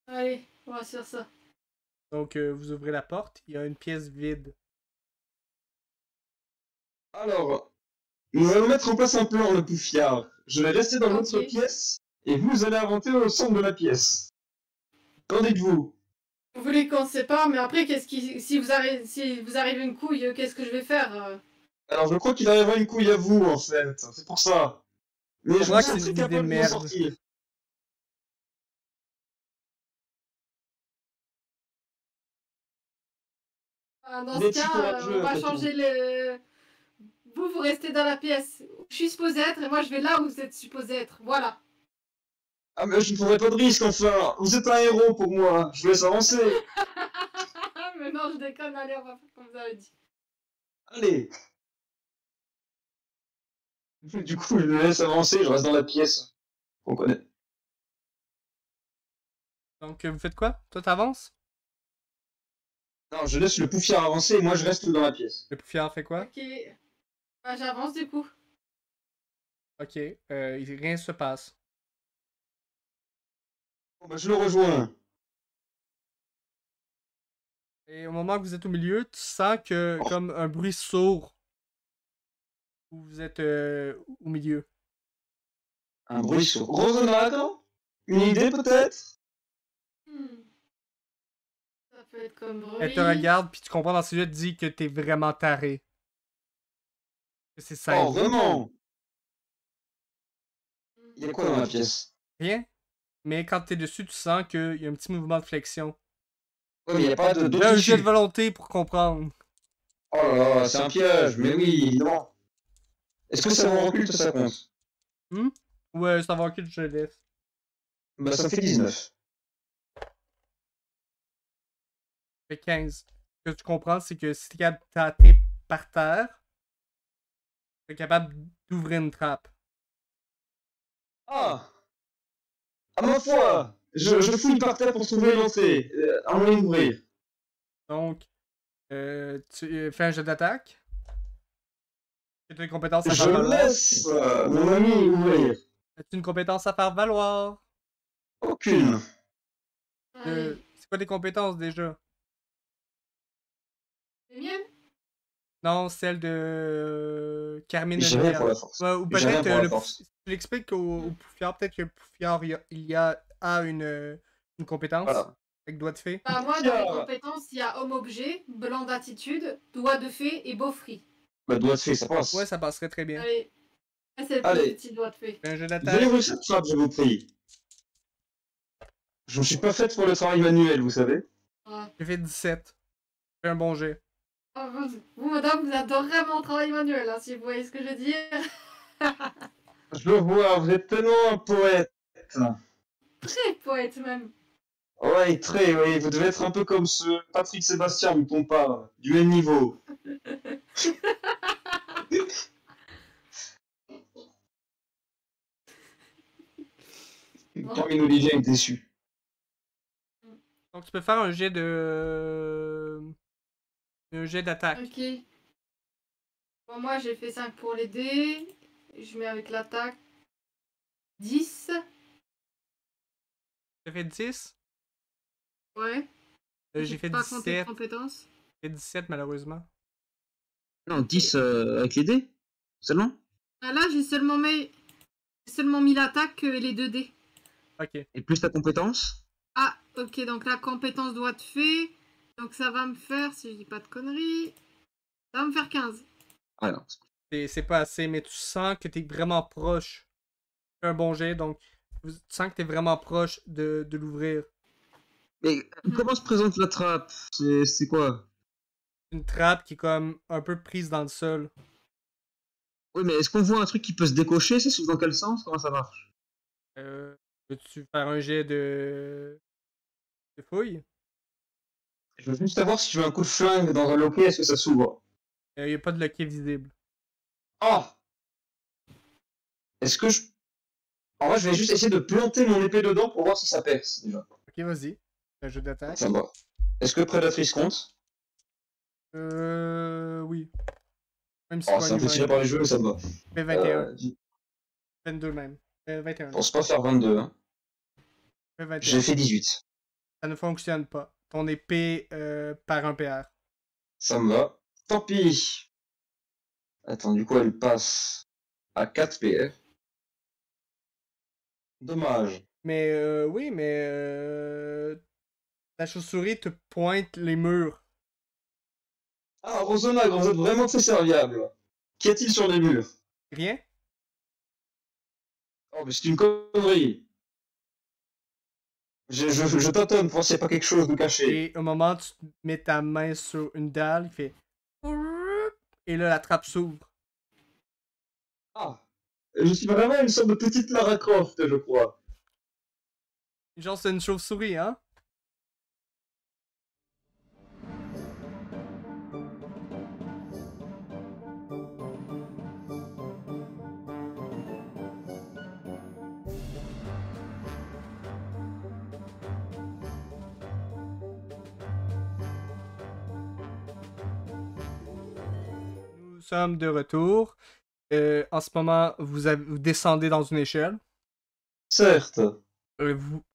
Allez, on va faire ça. Donc, vous ouvrez la porte, il y a une pièce vide. Alors, nous allons mettre en place un plan, le poufiard. Je vais rester dans l'autre Ok. pièce, et vous allez inventer au centre de la pièce. Qu'en dites-vous? Vous voulez qu'on se sépare, mais après, si vous arrivez une couille, qu'est-ce que je vais faire Alors, je crois qu'il arrivera une couille à vous, en fait. C'est pour ça. Mais je crois vous que sens c'est très une idée de capable de m'en merde. sortir. Dans Mais ce si pour un cas, jeu, on va après changer le. Vous restez dans la pièce où je suis supposé être, et moi je vais là où vous êtes supposé être. Voilà. Ah, mais je ne prendrai pas de risque, enfin. Vous êtes un héros pour moi. Je vous laisse avancer. Mais non, je déconne, allez, on va faire comme vous avez dit. Allez. Du coup, je le laisse avancer, je reste dans la pièce. On connaît. Donc, vous faites quoi? Toi, t'avances? Non, je laisse le poufiard avancer et moi je reste dans la pièce. Le poufiard fait quoi? Ok. Bah, j'avance du coup. Ok, rien se passe. Bon, bah, je le rejoins. Et au moment que vous êtes au milieu, tu sens que, comme un bruit sourd, où vous êtes au milieu. Un bruit sourd. Rosenade? Une idée peut-être? Ça peut être comme bruit. Elle te regarde, puis tu comprends dans ses yeux, elle te dit que t'es vraiment taré. Que c'est Oh, simple. vraiment? Il y a quoi dans la pièce? Rien. Mais quand t'es dessus, tu sens qu'il y a un petit mouvement de flexion. Ouais, mais il n'y a pas de Il y a un jet de dessus. volonté pour comprendre. Oh là là, c'est un piège, mais oui, évidemment. Est-ce que ça me recule, ça compte? Ouais, ça va que je le laisse. Bah ça me fait 19. Ça fait 15. Ce que tu comprends, c'est que si t'es capable de par terre, t'es capable d'ouvrir une trappe. Ah! À ma foi! Je fouille par terre pour trouver l'entrée. Un moyen d'ouvrir. Donc, tu fais un jet d'attaque. Tu as une compétence à Je faire valoir. laisse mon ami ouvrir. As-tu une compétence à faire valoir? Aucune. Allez. C'est quoi tes compétences déjà? Les miennes? Non, celle de Carmine J'ai rien Olivia. pour la force. Ouais, ou J'ai rien peut-être pour la force. tu l'expliques au Poufiard, peut-être que le Poufiard a une compétence Voilà. avec doigt de fée. Bah, moi, dans les compétences, il y a homme-objet, blanc d'attitude, doigt de fée et beau-free. Bah doigt de fée, ça passe. Ouais, ça passerait très bien. Allez. Ça, c'est le Allez. plus petit doigt de fée. Fais un jeu Venez d'attaque. ouvrir cette trappe, je vous prie. Je ne suis pas faite pour le travail manuel, vous savez. Ouais. J'ai fait 17. Fais un bon jet. Oh, vous, madame, vous adorez mon travail manuel, hein, si vous voyez ce que je veux dire. Je le vois, vous êtes tellement un poète. Très poète, même. Ouais, très, oui. Vous devez être un peu comme ce Patrick Sébastien dont on parle, du même niveau. Carmine Olivia est déçu. Donc tu peux faire un jet d'attaque. Ok. Bon, moi, j'ai fait 5 pour les dés. Je mets avec l'attaque 10. J'ai fait 10. Ouais. J'ai fait pas compté de 17. compétences. J'ai fait 17 malheureusement. Non, 10 avec les dés seulement? Ah, là, j'ai seulement mis l'attaque et les 2 dés. Ok. Et plus ta compétence? Ah, ok, donc la compétence doigt de fée. Donc ça va me faire, si je dis pas de conneries, ça va me faire 15. Ah non. C'est pas assez, mais tu sens que t'es vraiment proche. Fais un bon jet, donc tu sens que t'es vraiment proche de l'ouvrir. Mais comment se présente la trappe? C'est quoi? Une trappe qui est comme un peu prise dans le sol. Oui, mais est-ce qu'on voit un truc qui peut se décocher? Ça s'ouvre dans quel sens? Comment ça marche? Peux-tu faire un jet de fouille? Je veux juste savoir si tu veux un coup de flingue dans un loquet, est-ce que ça s'ouvre? Y a pas de loquet visible. Ah! Est-ce que je... En vrai, je vais juste essayer de planter mon épée dedans pour voir si ça perce, déjà. Ok, vas-y. Un jeu d'attaque. Ça me va. Est-ce que Prédatrice compte? Oui. Même si Oh, pas c'est un peu tiré niveau par les cheveux, mais ça me va. fait 21. Je 22 même. 21. pense pas faire 22, hein. Fait 21. J'ai fait 18. Ça ne fonctionne pas. Ton épée perd un PR. Ça me va. Tant pis. Attends, du coup, elle passe à 4 PR. Dommage. Mais oui, mais la chauve-souris te pointe les murs. Ah, Rosona, vous êtes vraiment très serviable. Qu'y a-t-il sur les murs? Rien? Oh, mais c'est une connerie. Je tâtonne pour s'il n'y a pas quelque chose de caché. Et au moment où tu mets ta main sur une dalle, il fait. Et là, la trappe s'ouvre. Ah, je suis vraiment une sorte de petite Lara Croft, je crois. Genre, c'est une chauve-souris, hein? Nous sommes de retour. En ce moment, vous descendez dans une échelle. Certes.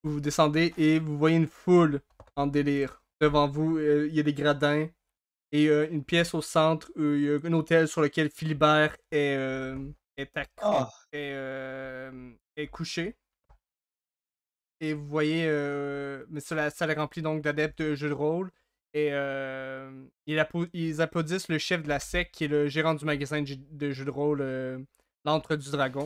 Vous descendez et vous voyez une foule en délire. Devant vous, il y a des gradins et une pièce au centre où il y a un hôtel sur lequel Philibert Ah, est couché. Et vous voyez, mais ça est rempli donc d'adeptes de jeux de rôle. Et ils applaudissent le chef de la secte qui est le gérant du magasin de jeux de rôle, l'Antre du Dragon.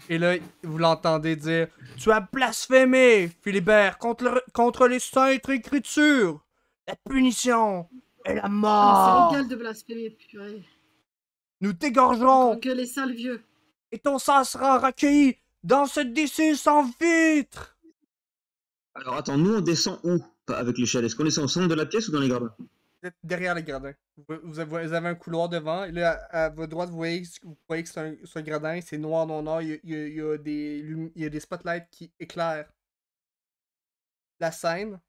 Et là, vous l'entendez dire: Tu as blasphémé, Philibert, contre les saintes écritures. La punition est la Ah, mort. c'est légal de blasphémer, purée. Nous t'égorgerons Que les sales vieux. et ton sang sera recueilli dans ce décis sans vitre. Alors attends, nous on descend où? Pas avec l'échelle. Est-ce qu'on descend au centre de la pièce ou dans les gradins? Vous êtes derrière les gradins. Vous avez un couloir devant. Et là, à votre droite, vous voyez que c'est un gradin. C'est noir, non, noir. Il y a des spotlights qui éclairent la scène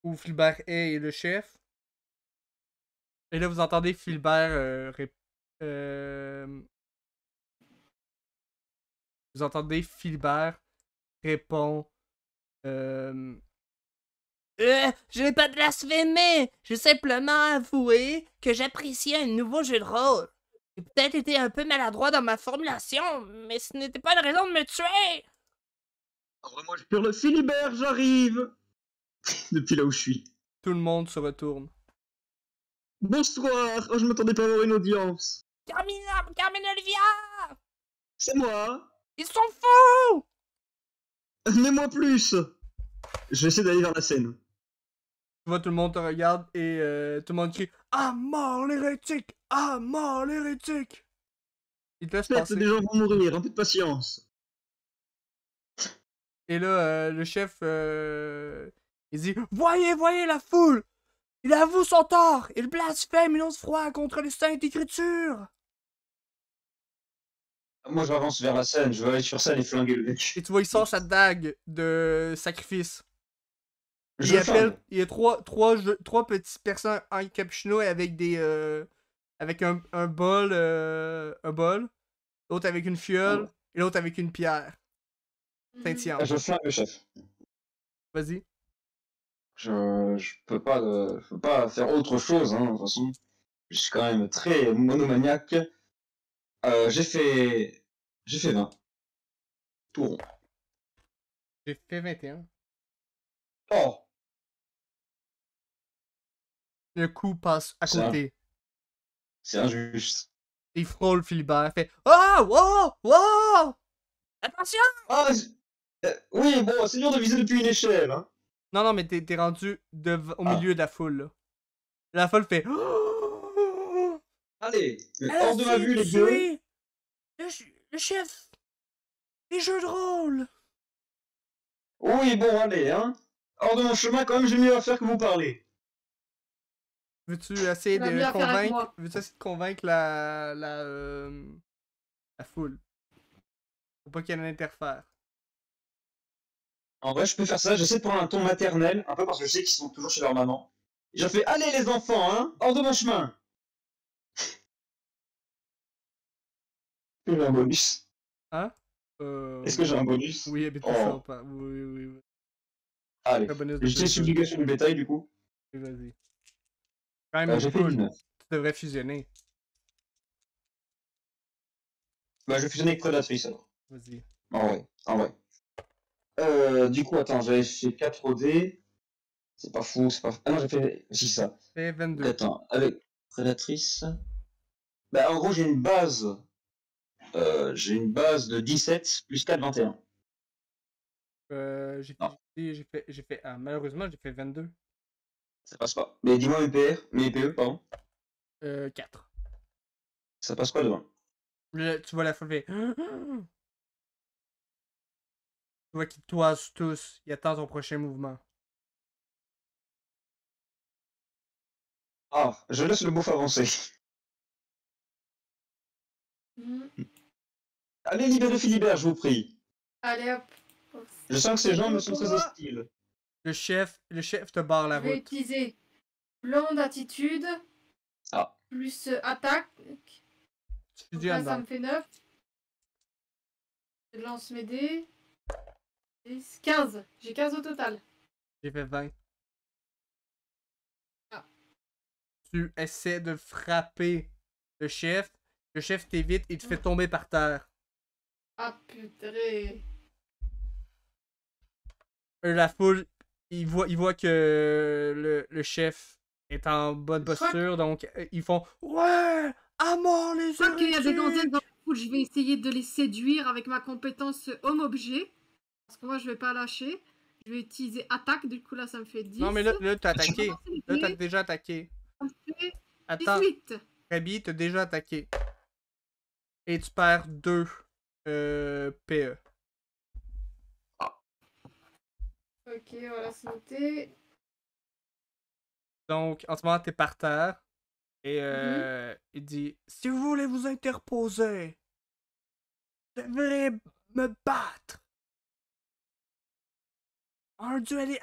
où Philibert est le chef. Et là, vous entendez Philibert vous entendez Philibert répond Je n'ai pas blasphémé. J'ai simplement avoué que j'appréciais un nouveau jeu de rôle. J'ai peut-être été un peu maladroit dans ma formulation, mais ce n'était pas une raison de me tuer. Moi je hurle Philibert, j'arrive! Depuis là où je suis. tout le monde se retourne. Bonsoir! Oh, je m'attendais pas à avoir une audience. Carmine Olivia! C'est moi! Ils sont fous! Mets-moi plus! Je vais essayer d'aller vers la scène. Tu vois, tout le monde te regarde et tout le monde crie: À mort l'hérétique! À mort l'hérétique! Il te laisse Faites, passer. des gens vont mourir, un peu de patience. Et là, le chef, il dit: Voyez la foule! Il avoue son tort! Il blasphème une ose froid contre les saintes écritures! moi j'avance vers la scène, je vais aller sur scène et flinguer le mec. Et tu vois, il sort sa dague de sacrifice. Je flingue. Il y a trois petites personnes en capuchino avec des. Avec un bol. L'autre avec une fiole. Et l'autre avec une pierre. Scintillante. Je flingue le chef. Vas-y. Je peux pas faire autre chose, hein, de toute façon. Je suis quand même très monomaniaque. J'ai fait 20. Tout rond. J'ai fait 21. Oh! Le coup passe à Ça. côté. C'est injuste. Il frôle Philibert, fait oh, wow, wow! Attention! Ah, oui, bon, c'est dur de viser depuis une échelle, hein. Non, non, mais t'es rendu au milieu de la foule, là. La foule fait oh! Allez, Elle a hors de ma essayé vue, de les deux. tuer le chef des jeux de rôle. Oui, bon, allez, hein. Hors de mon chemin, quand même, j'ai mieux à faire que vous parler. Veux-tu essayer Elle a mieux à faire avec moi. Veux-tu essayer de convaincre la foule? Faut pas qu'elle interfère. En vrai, je peux faire ça, j'essaie de prendre un ton maternel, un peu parce que je sais qu'ils sont toujours chez leur maman. Et je fais, allez les enfants, hein, hors de mon chemin. Est-ce que j'ai un bonus? Hein? Est-ce que j'ai un bonus? Oui, mais tout Oh. ça, pas. Oui, oui, oui. Allez, Un bonus de j'ai plus, subjugation du bétail, du coup. Vas-y. Quand même, J'ai fait cool. 19. Tu devrais fusionner. Bah, je vais fusionner avec Prédatrice, alors. Vas-y. En vrai. Du coup, attends, j'avais fait 4 OD. C'est pas fou, c'est pas fou. Ah non, j'ai fait... Si, ça. Fais 22. Attends, avec Prédatrice... Bah, en gros, j'ai une base... de 17 plus 4, 21. J'ai fait. Ah, malheureusement, j'ai fait 22. Ça passe pas. Mais dis-moi mes PE, pardon. 4. Ça passe pas devant. Là, tu vois la foule fait. Tu vois qu'ils toisent tous. Il attend son prochain mouvement. Ah, je laisse le bouffe avancer. Mhm. Allez, libérez Philibert, je vous prie. Allez hop. Je sens que ces gens me sont très hostiles. Le chef te barre la Je vais route. utiliser plan d'attitude. Ah. Plus attaque. Tu Donc fusionnes là, ça donc. me fait 9. Je lance mes dés. 10, 15. J'ai 15 au total. J'ai fait 20. Ah. Tu essaies de frapper le chef. Le chef t'évite et te fait tomber par terre. Ah putain. La foule, il voit que le chef est en bonne posture, donc ils font ouais, à mort les Je crois qu'il y a des gonzesses hérétiques! dans la foule. Je vais essayer de les séduire avec ma compétence homme-objet. Parce que moi, je vais pas lâcher. Je vais utiliser attaque. Du coup, là, ça me fait 10. Non, mais là t'as attaqué. Ça me Là, t'as fait déjà attaqué. 18. Attends, Rabi, t'as déjà attaqué. Et tu perds 2 PE. Ok, voilà, c'est noté. Donc, en ce moment, t'es par terre. Et il dit si vous voulez vous interposer, vous devrez me battre. Un duel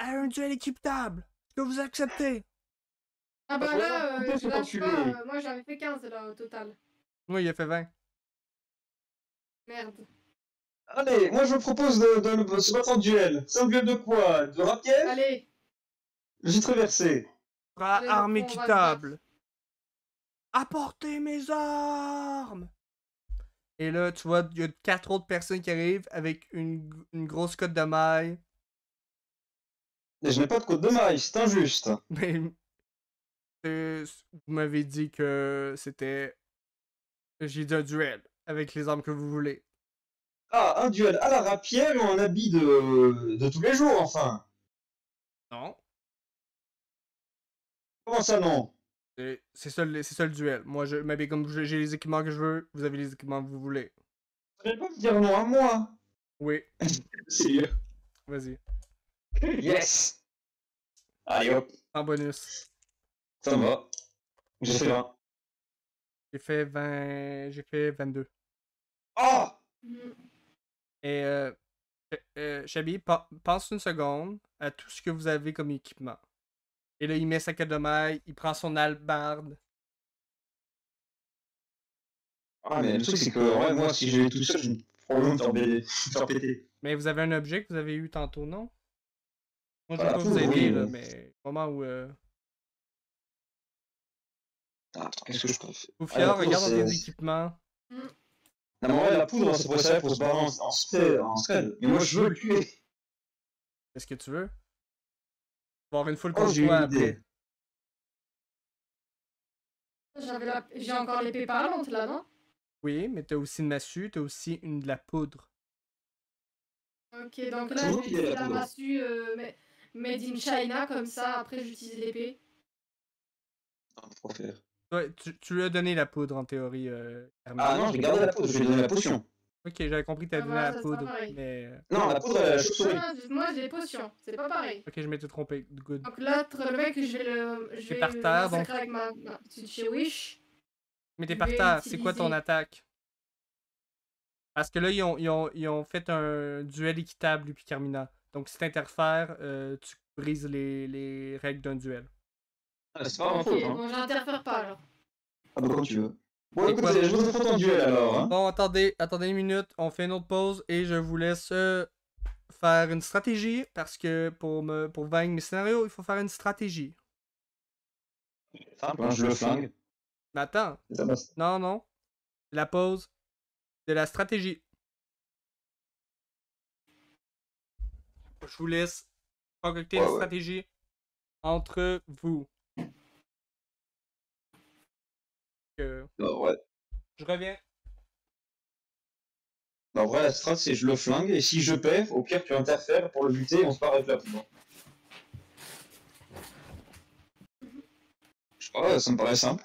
équitable. Est-ce que vous acceptez? Ah bah là, on peut je se lâche postuler. pas. Moi, j'avais fait 15 là au total. Oui, il a fait 20. Merde. Allez, moi je vous propose de se battre en duel. C'est un duel de quoi? De rapier? Allez. J'ai traversé. Arme on va se équitable. Apportez mes armes. Et là, tu vois, il y a 4 autres personnes qui arrivent avec une grosse cotte de maille. Et je n'ai pas de côte de maille, c'est injuste. Mais vous m'avez dit que c'était. J'ai dit un duel avec les armes que vous voulez. Ah, un duel à la rapière ou un habit de tous les jours, enfin. Non. Comment ça, non? C'est ça le duel. Moi, je m'habille comme j'ai les équipements que je veux, vous avez les équipements que vous voulez. Vous n'allez pas me dire non à moi. Oui. Sérieux. Vas-y. Yes. Allez hop, En bonus. ça me va. J'ai fait 20. J'ai fait 20. J'ai fait 22. Oh! Mhm. Et Chabi, pense une seconde à tout ce que vous avez comme équipement. Et là, il met sa queue de maille, il prend son hallebarde. Ah, mais le truc, c'est que ouais, moi, si j'ai tout seul, je vais probablement me faire péter. Mais vous avez un objet que vous avez eu tantôt, non? Moi, je Ah, vais pas vous oui, aider, oui. là, mais au moment où. Ah, attends, qu'est-ce que je peux faire? Poufiard, la regarde poudre, dans tes c'est- équipements. Non, mais ouais, la poudre, c'est pour ça, pour se barrer en scred. Mais moi, je veux le tuer. Qu'est-ce que tu veux? Tu vas avoir une foule Oh, contre j'ai toi une après. idée. J'ai encore l'épée parlante là, non? Oui, mais t'as aussi une massue, t'as aussi de la poudre. Ok, donc là, C'est je moi vais qui ai la utiliser la poudre. massue Made in China, comme ça, après j'utilise l'épée. Pour faire. Ouais, tu lui as donné la poudre en théorie, Carmine. Ah non, j'ai gardé la poudre, je lui ai donné la potion. Ok, j'avais compris que t'avais Ah, donné voilà, la ça, c'est pas poudre, pareil. mais... Non, la poudre, elle a la chauve-souris. Moi j'ai les potions, c'est pas pareil. Ok, je m'étais trompé. Good. Donc l'autre, le mec, je T'es vais par le terre, donc... massacrer avec ma petite chez Wish. Mais t'es Je par vais terre, c'est quoi ton utiliser- attaque? Parce que là, ils ont fait un duel équitable, lui puis Carmina. Donc si t'interfères, tu brises les règles d'un duel. Ah, c'est pas ma Ok, faute, hein. bon, j'interfère pas alors. Ah bah comme tu veux. Bon, Et écoutez, je vous affronte en duel alors, hein. Bon, attendez une minute, on fait une autre pause et je vous laisse faire une stratégie parce que pour vaincre mes scénarios, il faut faire une stratégie. Simple, hein, je le flingue. Mais attends, Et ça passe. non. La pause de la stratégie. Je vous laisse concocter une Ouais. stratégie entre vous. Ouais. Je reviens. En vrai, la strat, c'est je le flingue, et si je perds, au pire, tu interfères pour le buter, et on se part avec la poudre. Je sais pas, ça me paraît simple.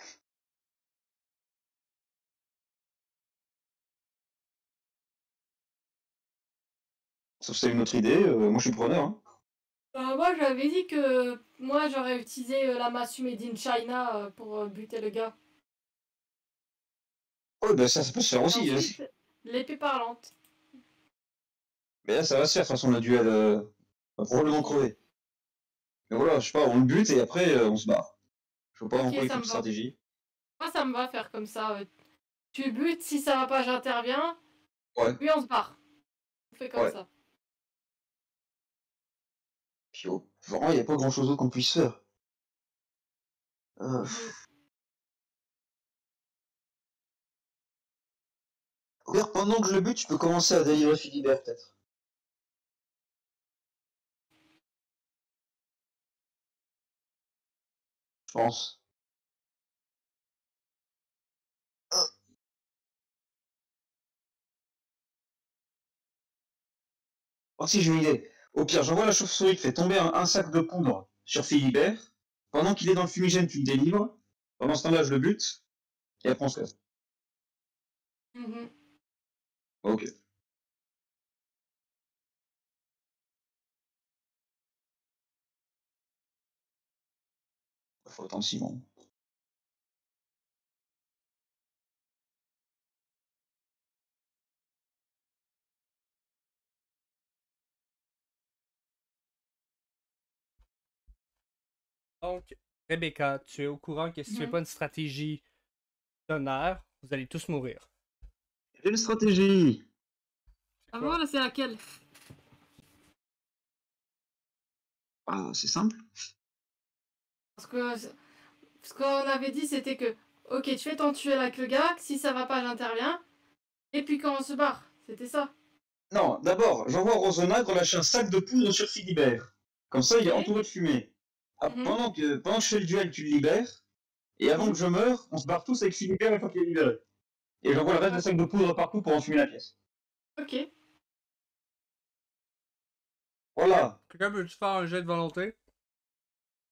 Sauf si t'as une autre idée, moi je suis preneur, hein. Moi j'avais dit que moi j'aurais utilisé la massue Made in China pour buter le gars. Ouais, bah ça peut se faire Et aussi. ensuite, l'épée parlante. Mais là, ça va se faire, de toute façon, le duel va probablement crever. Mais voilà, je sais pas, on le bute, et après, on se barre. Je vois pas Ok, en quoi il ça faut me de va. stratégie. Moi ça me va faire comme ça. Tu butes, si ça va pas j'interviens. Ouais. Puis on se barre. On fait comme Ouais. ça. Puis, vraiment, il n'y a pas grand chose d'autre qu'on puisse faire. D'ailleurs, pendant que je le bute, je peux commencer à délivrer Philibert, peut-être. Je pense. Oh si, j'ai une idée. Au pire, j'envoie la chauve-souris qui fait tomber un sac de poudre sur Philibert. Pendant qu'il est dans le fumigène, tu le délivres. Pendant ce temps-là, je le bute. Et après, on se casse. Mhm. Ok. Faut attendre Simon. Donc, Rebecca, tu es au courant que si tu fais pas une stratégie d'honneur, vous allez tous mourir. J'ai une stratégie. Ah bon, là c'est laquelle? Ah, c'est simple. Parce que ce qu'on avait dit c'était que ok, tu fais ton duel avec le gars, si ça va pas j'interviens. Et puis quand on se barre, c'était ça. Non, d'abord, j'envoie Rosona relâcher un sac de poudre sur Philibert. Comme ça, il est Ok. entouré de fumée. Ah, Mhm. pendant que je fais le duel, tu le libères. Et avant que je meure, on se barre tous avec Philibert une fois qu'il est libéré. Et j'envoie le reste de sac de poudre partout pour enfumer la pièce. Ok. Voilà. Quelqu'un peut-tu faire un jet de volonté?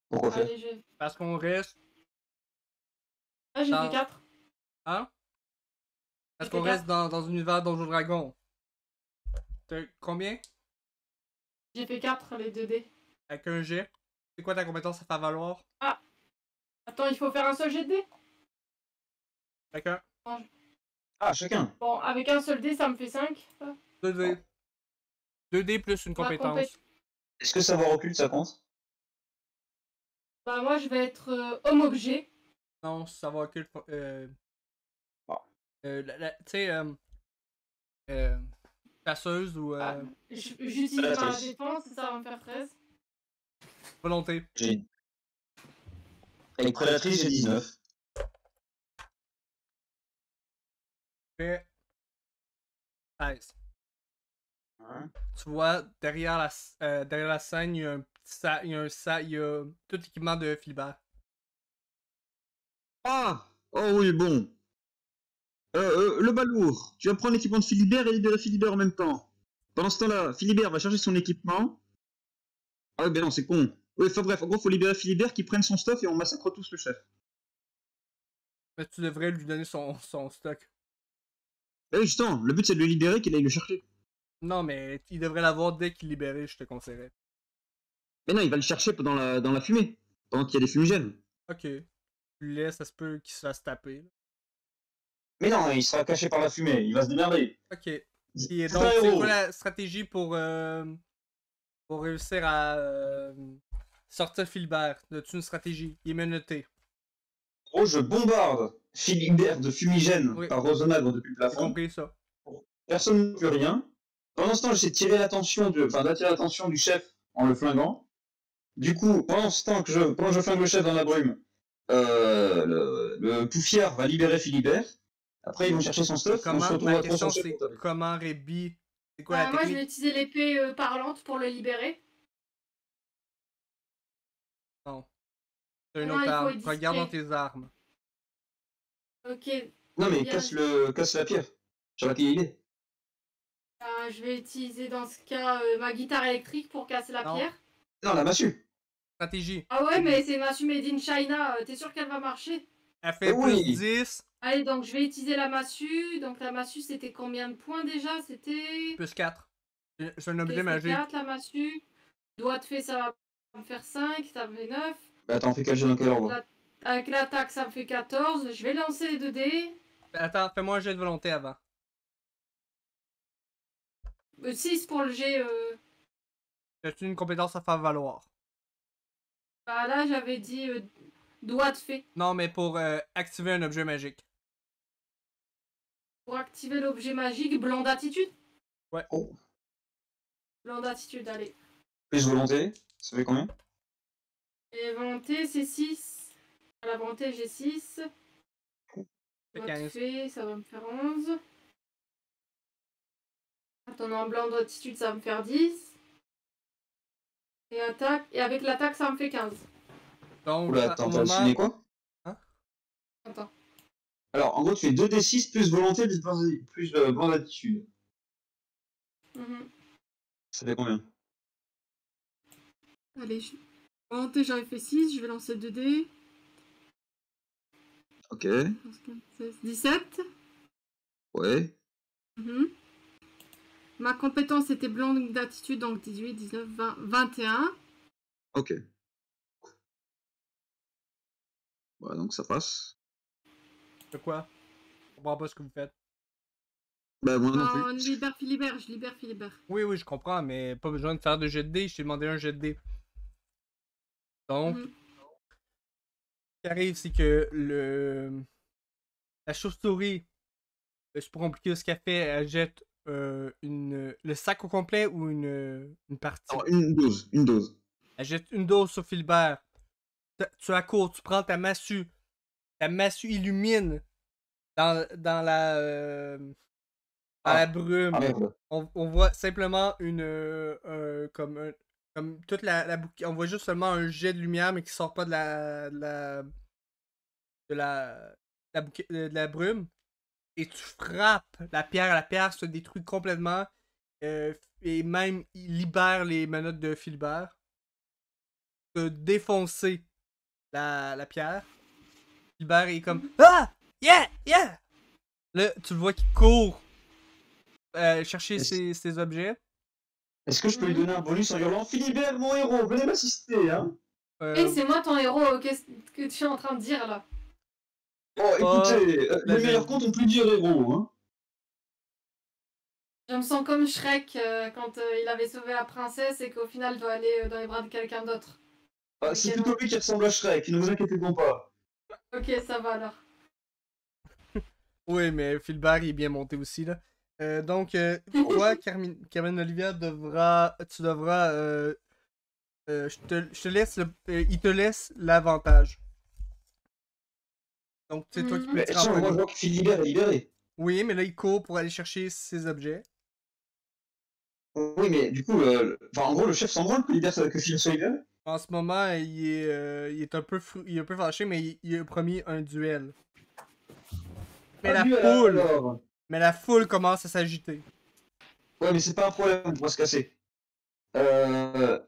Pourquoi faire? Allez, je... Parce qu'on reste... Ah, j'ai Dans- fait 4. Hein? Parce J'ai qu'on fait reste dans l'univers Donjon Dragon. T'as combien? J'ai fait 4 les 2 dés. Avec un jet. C'est quoi ta compétence à faire valoir? Attends, il faut faire un seul jet de dés? Chacun. Ah, chacun. Bon, avec un seul dé, ça me fait 5. 2D. 2D plus une Pour la compétence. Est-ce que savoir occulte, ça compte? Bah, moi, je vais être homme-objet. Non, savoir que... Ah. Tu sais, chasseuse ou J'utilise ma Prédatrice. défense, ça va me faire 13. volonté. J'ai... Avec prédatrice, j'ai 19. Fait 16. Hein? Tu vois, derrière la scène, il y a un petit sac, il y a tout l'équipement de Philibert. Ah, Oh oui, bon. Le balourd, tu vas prendre l'équipement de Philibert et libérer Philibert en même temps. Pendant ce temps-là, Philibert va charger son équipement. Ah oui, ben non, c'est con. Oui, enfin bref, en gros, faut libérer Philibert, qui prenne son stuff et on massacre tous le chef. Mais tu devrais lui donner son stock. Eh oui, justement, le but c'est de le libérer, qu'il aille le chercher. Non, mais il devrait l'avoir dès qu'il est libéré, je te conseillerais. Mais non, il va le chercher dans la fumée, pendant qu'il y a des fumigènes. Ok. Tu le laisses, ça se peut qu'il se fasse taper. Là. Mais non, il sera caché par la fumée, il va se démerder. Ok. Et C'est donc, un c'est héros. quoi la stratégie pour réussir à sortir Philibert? As-tu une stratégie? Il est menotté. Oh, je bombarde Philibert de fumigène Oui. par Rosenagre depuis le J'ai plafond. compris ça. Personne ne peut rien. Pendant ce temps, j'essaie de tirer d'attirer l'attention du chef en le flinguant. Du coup, pendant que je flingue le chef dans la brume, le poufiard va libérer Philibert. Après, ils vont chercher son stuff. On se Ma retrouvera trop question, son chef c'est pour taper. comment Rébi... C'est quoi la Moi, je technique? vais utiliser l'épée parlante pour le libérer. Non. C'est une Non, autre il faut arme. être Regarde dans discret. tes armes. Ok. Non, mais Bien. casse la pierre sur laquelle il est. Je vais utiliser dans ce cas ma guitare électrique pour casser la Non. pierre. Non, la massue. Stratégie. Ah ouais, mais c'est massue made in China. T'es sûr qu'elle va marcher? Elle fait Oui. plus 10, Allez, donc je vais utiliser la massue. Donc la massue, c'était combien de points déjà? C'était... plus 4. C'est un Ok, objet c'était magique. 4 la massue. Doigt de fée, ça va me faire 5. Ça me fait 9. Bah, attends, fais quel jeu dans quel ordre? Avec l'attaque, ça me fait 14. Je vais lancer les 2 dés. Attends, fais-moi un jet de volonté avant. 6 pour le jet. As-tu une compétence à faire valoir? Bah là, j'avais dit doigt de fée. Non, mais pour activer un objet magique. Pour activer l'objet magique, blanc d'attitude. Ouais. Oh. Blanc d'attitude, allez. Plus volonté, ça fait combien? Et volonté, c'est 6. À la volonté, j'ai 6. Fait Doigt de 15. fée, ça va me faire 11. Attends, en blanc d'attitude, ça va me faire 10. Et attaque. Et avec l'attaque, ça me fait 15. Donc, Oula, au attends, t'as moment... signé quoi? Attends. Alors, en gros, tu fais 2d6 plus volonté plus blanc d'attitude. Mhm. Ça fait combien? Allez, volonté, j'avais fait 6. Je vais lancer 2 dés. Ok, 15, 16, 17. ouais. Mhm. Ma compétence était blanc d'attitude, donc 18, 19, 20, 21. Ok. Voilà, donc ça passe. De quoi? Je comprends pas ce que vous faites. Bah, moi non On plus. libère Philibert, je libère Philibert. Oui, oui, je comprends, mais pas besoin de faire de jet de dés. Je t'ai demandé un jet de dés. Donc, Mhm. ce qui arrive, c'est que la chauve-souris, c'est pas compliqué ce qu'elle fait. Elle jette le sac au complet ou une partie. Non, une dose. Elle jette une dose sur Philibert. Tu accours, tu prends ta massue. Ta massue illumine dans la brume. Ah merde. On voit simplement comme toute la bouquet. On voit juste seulement un jet de lumière, mais qui sort pas de la brume. Et tu frappes la pierre se détruit complètement. Et même, il libère les menottes de Philibert. Tu as défoncé la pierre. Philibert est comme Ah! Yeah! Yeah! Là, tu le vois qu'il court chercher ses objets. Est-ce que je peux lui donner un bonus en hurlant Philibert, mon héros, venez m'assister, hein? Et c'est moi ton héros, qu'est-ce que tu es en train de dire là? Oh, écoutez, la les meilleurs vie. comptes ont plus dire héros, hein? Je me sens comme Shrek quand il avait sauvé la princesse et qu'au final il doit aller dans les bras de quelqu'un d'autre. Ah, c'est Ok, plutôt non. lui qui ressemble à Shrek, ne vous inquiétez donc pas. Ok, ça va alors. Oui, mais Philibert il est bien monté aussi là. Donc, toi, Carmen Olivia, tu devras. Je te laisse il te laisse l'avantage. Donc, c'est toi qui peux Mais tirer en tiens, moi je premier. vois que Philibert est libéré. Oui, mais là, il court pour aller chercher ses objets. Oui, mais du coup, enfin, en gros, le chef s'en branle que Philibert soit libéré. En ce moment, il est un peu fâché, mais il a promis un duel. Mais la Adieu, foule! alors. Mais la foule commence à s'agiter. Ouais, mais c'est pas un problème, on pourra se casser. Euh...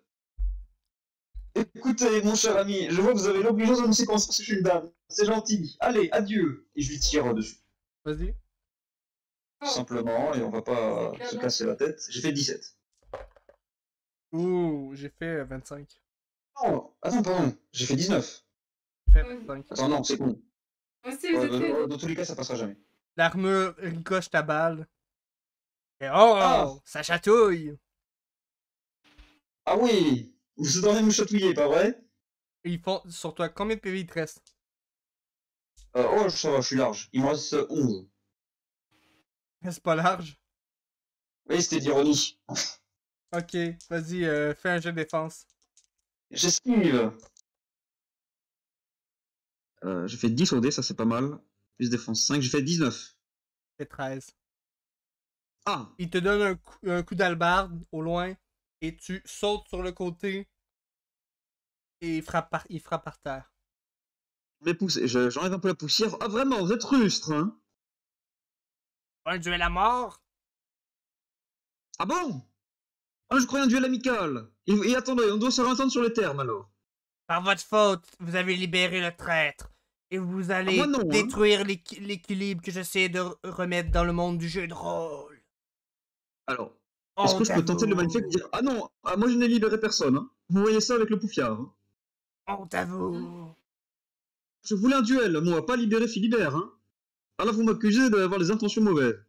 Écoutez, mon cher ami, je vois que vous avez l'obligeance de me séquencer parce que je suis une dame. C'est gentil. Allez, adieu. Et je lui tire dessus. Vas-y. Tout simplement, et on va pas se casser la tête. J'ai fait 17. Ouh, j'ai fait 25. Oh, attends, pardon. J'ai fait 19. J'ai fait 25. Attends, non, c'est con. Ouais, si, vous êtes les deux. Dans tous les cas, ça passera jamais. L'armure ricoche ta balle. Et oh, Ah! ça chatouille! Ah oui! Vous êtes en train de me chatouiller, pas vrai? Et ils font sur toi combien de PV il te reste? Oh, ça va, je suis large. Il me reste 11. C'est pas large. Oui, c'était de l'ironie. Ok, vas-y, fais un jeu de défense. J'esquive. J'ai fait 10 au dé, ça c'est pas mal. Plus défense 5, j'ai fait 19. Fais 13. Ah! Il te donne un coup d'hallebarde au loin et tu sautes sur le côté et il frappe par terre. J'enlève un peu la poussière. Ah vraiment, vous êtes rustre, hein? Un duel à mort? Ah bon? Ah, je croyais un duel amical. Et attendez, on doit se entendre sur les termes alors. Par votre faute, vous avez libéré le traître. Et vous allez moi non, hein. détruire l'équilibre que j'essaie de remettre dans le monde du jeu de rôle. Alors, est-ce que je peux tenter de le magnifier et dire ah non, moi je n'ai libéré personne, hein. Vous voyez ça avec le poufiard, hein. Honte à vous. Je voulais un duel, moi, pas libérer Philibert, hein. Ah là, vous m'accusez d'avoir des intentions mauvaises.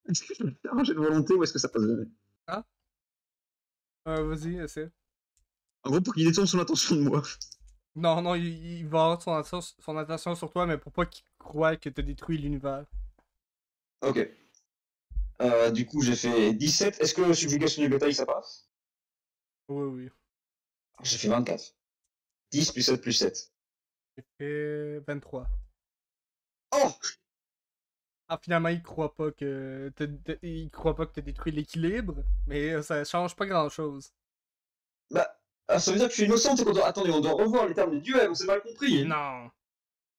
Est-ce que je vais faire un jet de volonté ou est-ce que ça passe jamais? Ah? Vas-y, essaie. En gros, pour qu'il détourne son attention de moi. Non, non, il va avoir son attention sur toi, mais pour pas qu'il croie que t'as détruit l'univers. Ok. Du coup, j'ai fait 17. Est-ce que subjugation du bétail, ça passe? Oui, oui. J'ai fait 24. 10 plus 7 plus 7. J'ai fait 23. Oh! Ah, finalement, il croit pas que t'as détruit l'équilibre, mais ça change pas grand-chose. Bah, ça veut dire que je suis innocent, c'est qu'on doit... Attendez, on doit revoir les termes du duel, on s'est mal compris. Hein. Non.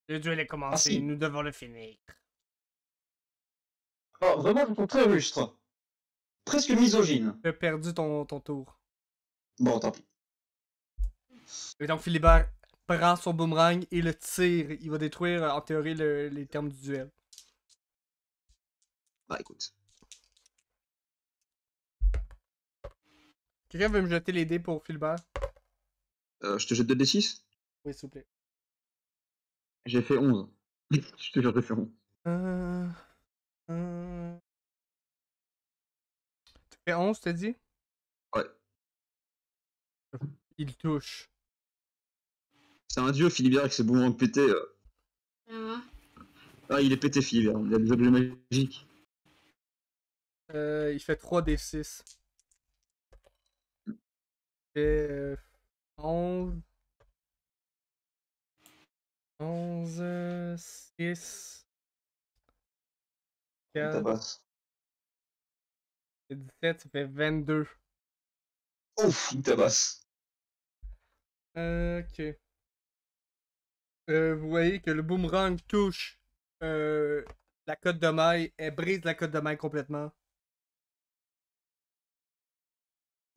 Le duel est commencé, Ah, si. nous devons le finir. Oh, vraiment, je trouve très rustre. Presque misogyne. Tu as perdu ton tour. Bon, tant pis. Et donc, Philibert prend son boomerang et le tire. Il va détruire, en théorie, les termes du duel. Bah écoute. Quelqu'un veut me jeter les dés pour Philibert? Je te jette 2d6? Oui, s'il vous plaît. J'ai fait 11. Je te jure, j'ai fait 11. Tu fais 11, t'as dit? Ouais. Il touche. C'est un dieu, Philibert, avec ses boomerangs pétés. Ah, il est pété, Philibert. Il a des objets magiques. Il fait 3d6. Il fait 11. 11, 6, Il 4, tabasse. 17, ça fait 22. Ouf, il tabasse. Ok. Vous voyez que le boomerang touche la cote de maille, elle brise la cote de maille complètement.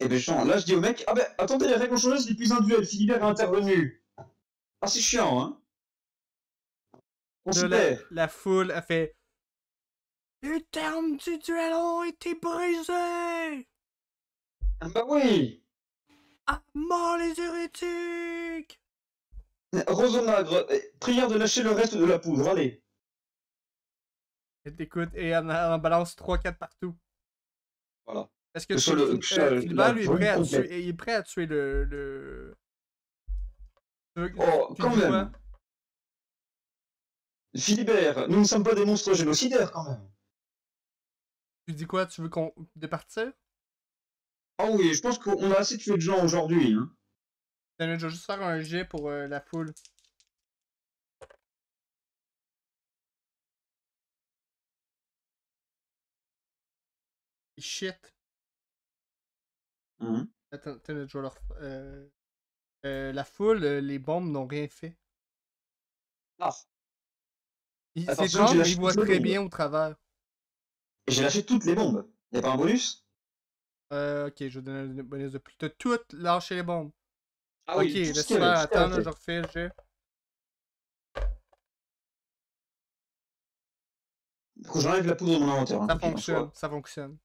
Et ben, là, je dis au mec, ah ben, attendez, les règles ont changé, c'est plus un duel, Philibert est intervenu. Ah, c'est chiant, hein. On s'y perd. La foule a fait les termes du duel ont été brisés! Ah bah oui. À mort les hérétiques! Rosonagre, prière de lâcher le reste de la poudre, allez. Écoute, et elle en balance 3-4 partout. Voilà. Est-ce que Philibert, lui, est prêt à tuer le... Oh, quand même. Quoi? Philibert, nous ne sommes pas des monstres génocidaires, quand même. Tu dis quoi? Tu veux qu'on départir? Ah oui, je pense qu'on a assez tué de gens aujourd'hui, hein. Je vais juste faire un jet pour la foule. Shit. Attends, je vais leur... la foule, les bombes n'ont rien fait. Ah. C'est Attention, étrange, j'ai mais lâché il voit toutes les très bombes. bien au travers. Et j'ai lâché toutes les bombes. Y'a pas un bonus? Ok, je vais donner un bonus de plus. T'as tout lâché les bombes. Ah Ok, oui, tout ce laisse qu'il y avait, faire. tout ce qu'il y Attends, là, avait. je refais le jet. Faut que j'enlève la poudre de mon inventaire. Hein, Ça quoi qu'il en fonctionne, soit. ça fonctionne.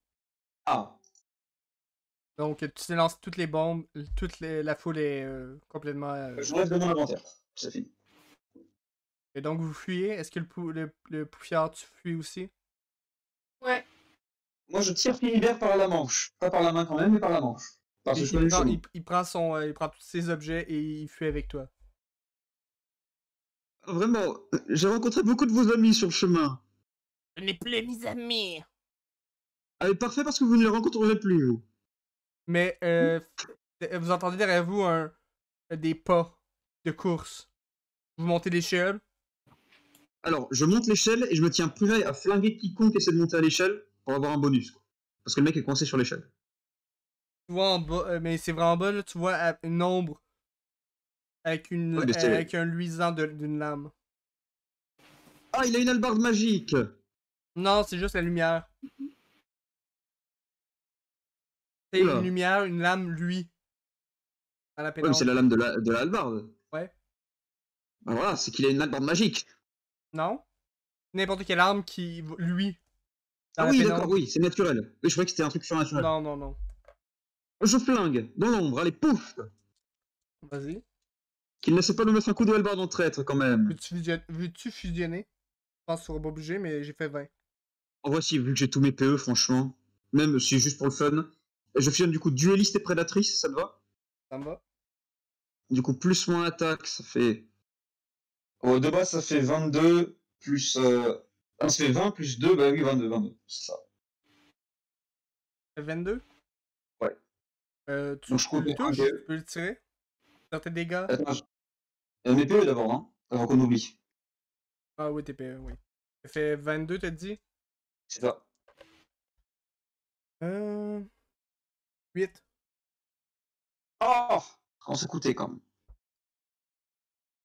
Ah, Donc, tu lances toutes les bombes, la foule est complètement... j'enlève de mon inventaire. C'est fini. Et donc, vous fuyez. Est-ce que le poufiard, tu fuis aussi? Ouais. Moi, je tire Philibert par la manche. Pas par la main quand même, mais par la manche. Parce que je connais le chemin. Il prend tous ses objets et il fuit avec toi. Vraiment, j'ai rencontré beaucoup de vos amis sur le chemin. Je n'ai plus mes amis. Ah, mais parfait parce que vous ne les rencontrerez plus, vous. Mais vous entendez derrière vous des pas de course. Vous montez l'échelle. Alors, je monte l'échelle et je me tiens prêt à flinguer quiconque essaie de monter à l'échelle pour avoir un bonus. Quoi. Parce que le mec est coincé sur l'échelle. Tu vois en bas, mais c'est vraiment en bas, là, tu vois une ombre avec, Ouais, mais avec un luisant d'une lame. Ah, il a une hallebarde magique. Non, c'est juste la lumière. C'est Oula. une lumière, une lame, lui. À la Ouais, mais pénombre. c'est la lame de la hallebarde. Ouais. Ben voilà, c'est qu'il a une hallebarde magique. Non? N'importe quelle arme qui. Lui. Dans Ah la oui, pénombre. d'accord, oui, c'est naturel. Oui, je croyais que c'était un truc surnaturel. Non, non, non. Je flingue, dans l'ombre, allez, pouf. Vas-y. Qu'il ne sait pas nous mettre un coup de hallebarde en traître, quand même. Veux-tu fusionner? Je pense que tu seras pas obligé, mais j'ai fait 20. En vrai, si, vu que j'ai tous mes PE, franchement, même si juste pour le fun, je fusionne du coup dueliste et prédatrice, ça te va? Ça me va? Du coup, plus moins attaque, ça fait... Oh, de base, ça fait 22 plus. Ah, ça fait 20 plus 2, bah oui, 22, c'est ça. 22? Ouais. Tu Donc je coupe le touches? un PE. Tu peux le tirer? Faire tes dégâts? Attends, mes PE d'abord, hein, avant qu'on oublie. Ah oui, TPE, oui. Ça fait 22, t'as dit? C'est ça. 8. Oh, on s'est coûté quand même.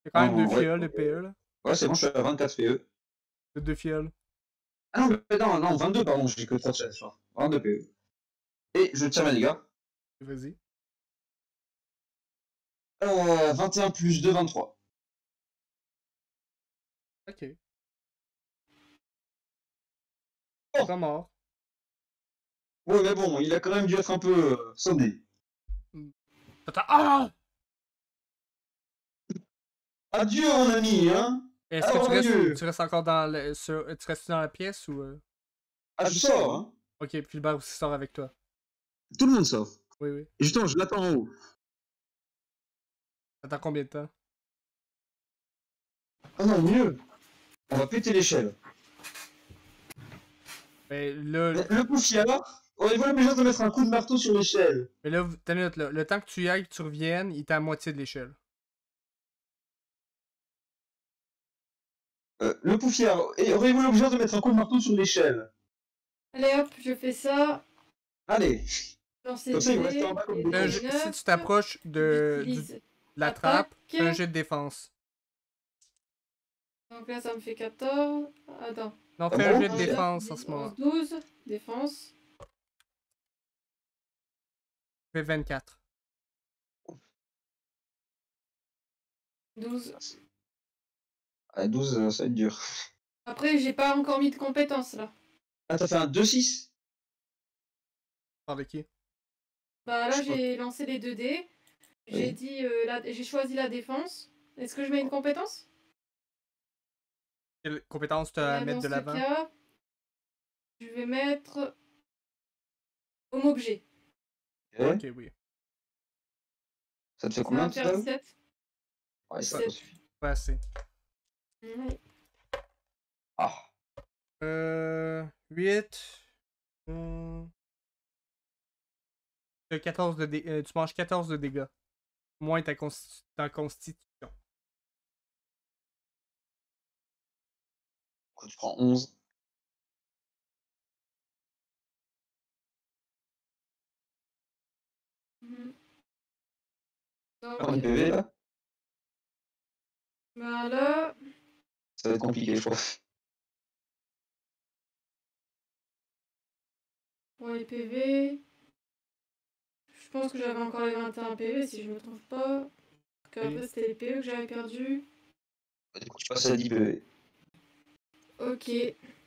C'est quand même 2 ouais. fioles de PE, là. Ouais, c'est bon, je suis à 24 PE. De 2 fioles. Ah non, mais non, 22, pardon, j'ai que 3 de chance. 22 PE. Et je tire mes dégâts. Vas-y. 21 plus 2, 23. Ok. Oh. Pas mort. Ouais, mais bon, il a quand même dû être un peu sonné. Attends. Ah! Adieu, mon ami, hein. Est-ce Ah, que ouais. tu restes encore dans tu restes dans la pièce ou. Ah, je sors, hein. Ok, Philbert aussi sort avec toi. Tout le monde sort. Oui, oui. Et justement, je l'attends en haut. Attends combien de temps? Ah non, mieux. On va péter l'échelle. Ben là, Le poufiard, on est obligé de mettre un coup de marteau sur l'échelle. mais là, t'as une minute, là. Le temps que tu y ailles, que tu reviennes, il est à moitié de l'échelle. Le poufiard, et auriez-vous l'obligé de mettre un coup de marteau sur l'échelle? Allez hop, je fais ça. Allez. Lancer Comme ça, il le va rester en bas comme des Si tu t'approches de la trappe, fais un jet de défense. Donc là, ça me fait 14. Attends. Non, Ah fais un bon? jet de défense en ce moment. 12. Défense. Fais 24. 12. Ah, 12, ça va être dur. Après, j'ai pas encore mis de compétences là. Ah, t'as fait un 2-6? Par de qui? Bah là, Je sais pas. j'ai lancé les 2 dés. J'ai Oui. dit, j'ai choisi la défense. Est-ce que je mets une compétence? Quelle compétence tu as à mettre de Dans ce l'avant? cas, je vais mettre homme objet. Ok. Ok, oui. Ça te fait Ça combien va me faire total? 17. Ouais, ça 17. suffit. Pas assez. Ouais. Ah. 8. Tu 14 tu manges 14 de dégâts. Moins ta constitution. Quand tu prends 11. Mhm. On est Donc, PV là? bah là, Ça va être compliqué, je crois. Pour les PV. Je pense que j'avais encore les 21 PV si je me trompe pas. Parce qu'après c'était les PV que j'avais perdus. Du coup, tu passes à 10 PV. Ok.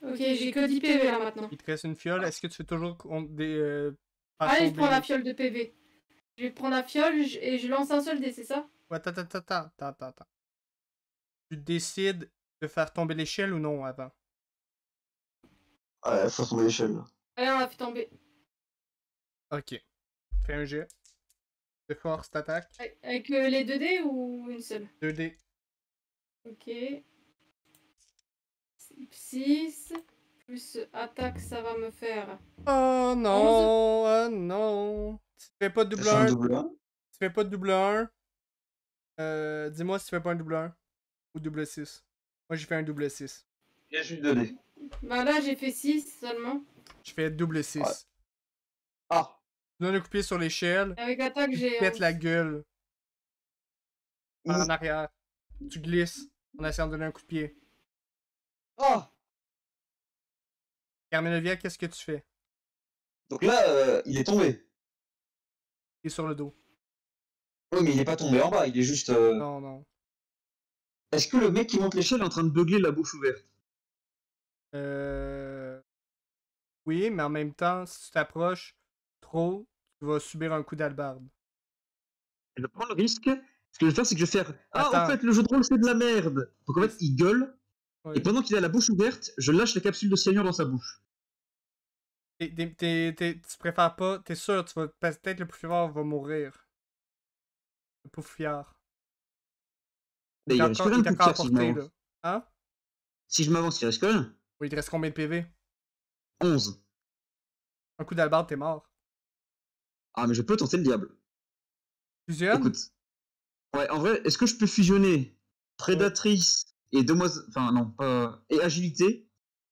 Ok, j'ai que 10 PV là maintenant. Il te reste une fiole. Est-ce que tu fais toujours des. Allez, je tomber- prends la fiole de PV. Je vais prendre la fiole et je lance un seul dé, c'est ça? Ouais, attends. Tu décides de faire tomber l'échelle ou non avant? Ouais, faut tomber l'échelle. Là. Allez, on l'a fait tomber. Ok. Fais un jet. De force, t'attaques. Avec les 2 dés ou une seule? 2D. Ok. 6. Plus attaque, ça va me faire. Oh non! Oh non! Tu fais pas de double C'est un 1. double 1. Tu fais pas de double 1. Dis-moi si tu fais pas un double 1. Ou double 6. Moi j'ai fait un double 6. Il y a juste 2 dés. Bah là, j'ai fait 6 seulement. Je fais double 6. Ouais. Ah! Tu donnes un coup de pied sur l'échelle. Avec attaque, Tu j'ai. pètes la gueule. Par en Ouh. arrière. Tu glisses en essayant de donner un coup de pied. Ah! Carmenovia, qu'est-ce que tu fais? Donc là, il est tombé. Il est sur le dos. Oui, mais il est pas tombé en bas, il est juste. Non. Est-ce que le mec qui monte l'échelle est en train de beugler la bouche ouverte? Oui, mais en même temps, si tu t'approches trop, tu vas subir un coup d'albarde. Je prends le risque. Ce que je vais faire, c'est que je vais faire Ah, Attends. en fait, le jeu de rôle, c'est de la merde. Donc en fait, il gueule. Oui. Et pendant qu'il a la bouche ouverte, je lâche la capsule de cyanure dans sa bouche. Tu préfères pas, t'es sûr, tu vas peut-être le poufiard va mourir. Le poufiard. Mais il reste il rien de est encore à poufière si je portée, m'avance. là. Hein? Si je m'avance, il reste rien. Oui, il te reste combien de PV? 11. Un coup d'albarde, t'es mort. Ah, mais je peux tenter le diable. Fusionne? Écoute. Ouais, en vrai, est-ce que je peux fusionner Prédatrice et demoiselle. Enfin, non, pas. Et agilité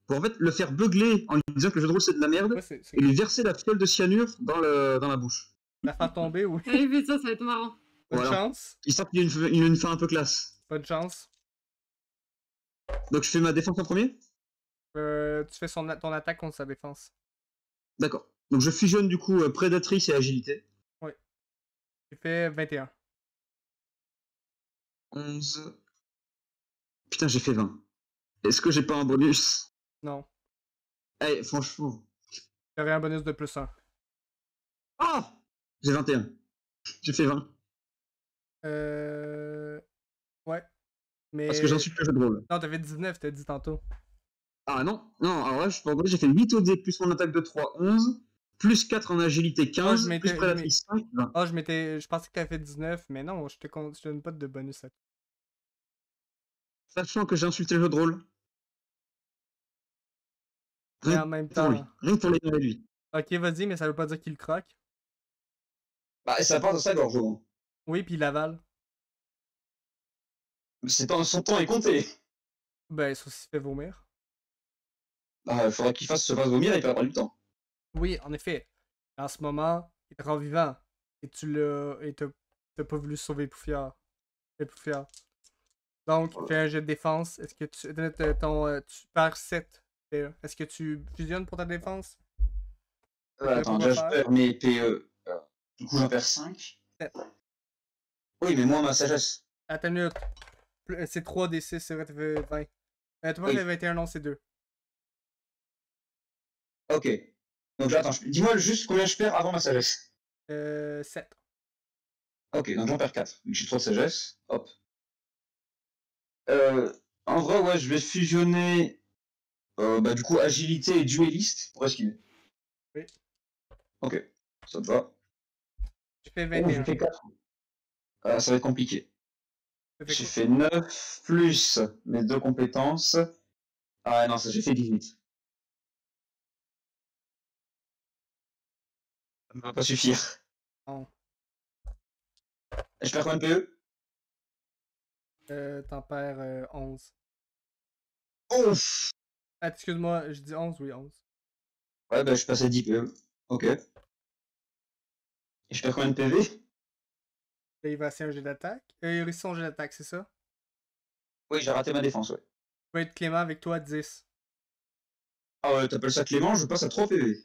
pour en fait le faire beugler en lui disant que le jeu de rôle c'est de la merde Ouais, c'est et lui verser la fiole de cyanure dans la bouche. la faire tomber, oui. Allez, fais ça va être marrant. Bonne Voilà. chance. Histoire qu'il ait une fin un peu classe. Bonne chance. Donc je fais ma défense en premier? Tu fais ton attaque contre sa défense. D'accord. Donc je fusionne du coup Prédatrice et agilité. Tu fais 21. 11. Putain, j'ai fait 20. Est-ce que j'ai pas un bonus? Non. Eh, franchement. J'aurais un bonus de plus 1. Ah! J'ai 21. J'ai fait 20. Ouais. Mais. Parce que j'en suis plus jeu de rôle. Non, t'avais 19, t'as dit tantôt. Ah non, non, alors là, j'ai fait 8 au dé plus mon attaque de 3, 11. Plus 4 en agilité, 15. je m'étais- Plus Prédatrice, 5, 20. Ah, je pensais que t'avais fait 19, mais non, je te donne pas de bonus à toi. Sachant que j'ai insulté le jeu de rôle. Mais Rien en même pour lui. temps. Rien que pour l'énerver lui. Ok, vas-y, mais ça veut pas dire qu'il le croque. Bah, ça part de sa gorge, au moins. Oui, puis il avale. C'est pas son temps est compté. Ben, ça aussi fait vomir. Bah, il faudra qu'il se fasse vomir, il perdra du temps. Oui, en effet. En ce moment, il est encore vivant. Et t'as pas voulu sauver le poufiard. Le poufiard. Donc, fais un jet de défense. Est-ce que tu perds 7 PE. Est-ce que tu fusionnes pour ta défense? Attends, pourquoi déjà, je faire? perds mes PE. Du coup, j'en perds 5. Sept. Oui, mais moi, ma sagesse. Attends une minute. C'est 3 des 6, c'est vrai, t'as fait 20. T'as pas Oui. fait 21, non, c'est 2. Ok. Donc, attends, dis-moi juste combien je perds avant ma sagesse. 7. Ok, donc j'en perds 4. Vu que j'ai 3 de sagesse. Hop. En vrai, ouais, je vais fusionner. Bah, du coup, agilité et dueliste pour esquiver. Oui. Ok, ça te va. J'ai fait Oh, 21. j'ai fait 4. Ça va être compliqué. Ça fait J'ai quoi? fait 9 plus mes 2 compétences. Ah non, ça j'ai fait 18. Ça ne va pas suffire. Non. Je perds combien de PE? T'en perds 11. Ouf. Ah, excuse-moi, je dis 11, oui, 11. Ouais, bah je passe à 10 PE. Ok. Et je perds combien de PV? Là, il va essayer un jet d'attaque. Il réussit son jet d'attaque, c'est ça? Oui, j'ai raté ma défense, ouais. Je vais être clément avec toi à 10. Ah ouais, t'appelles ça Clément, je passe à 3 PV.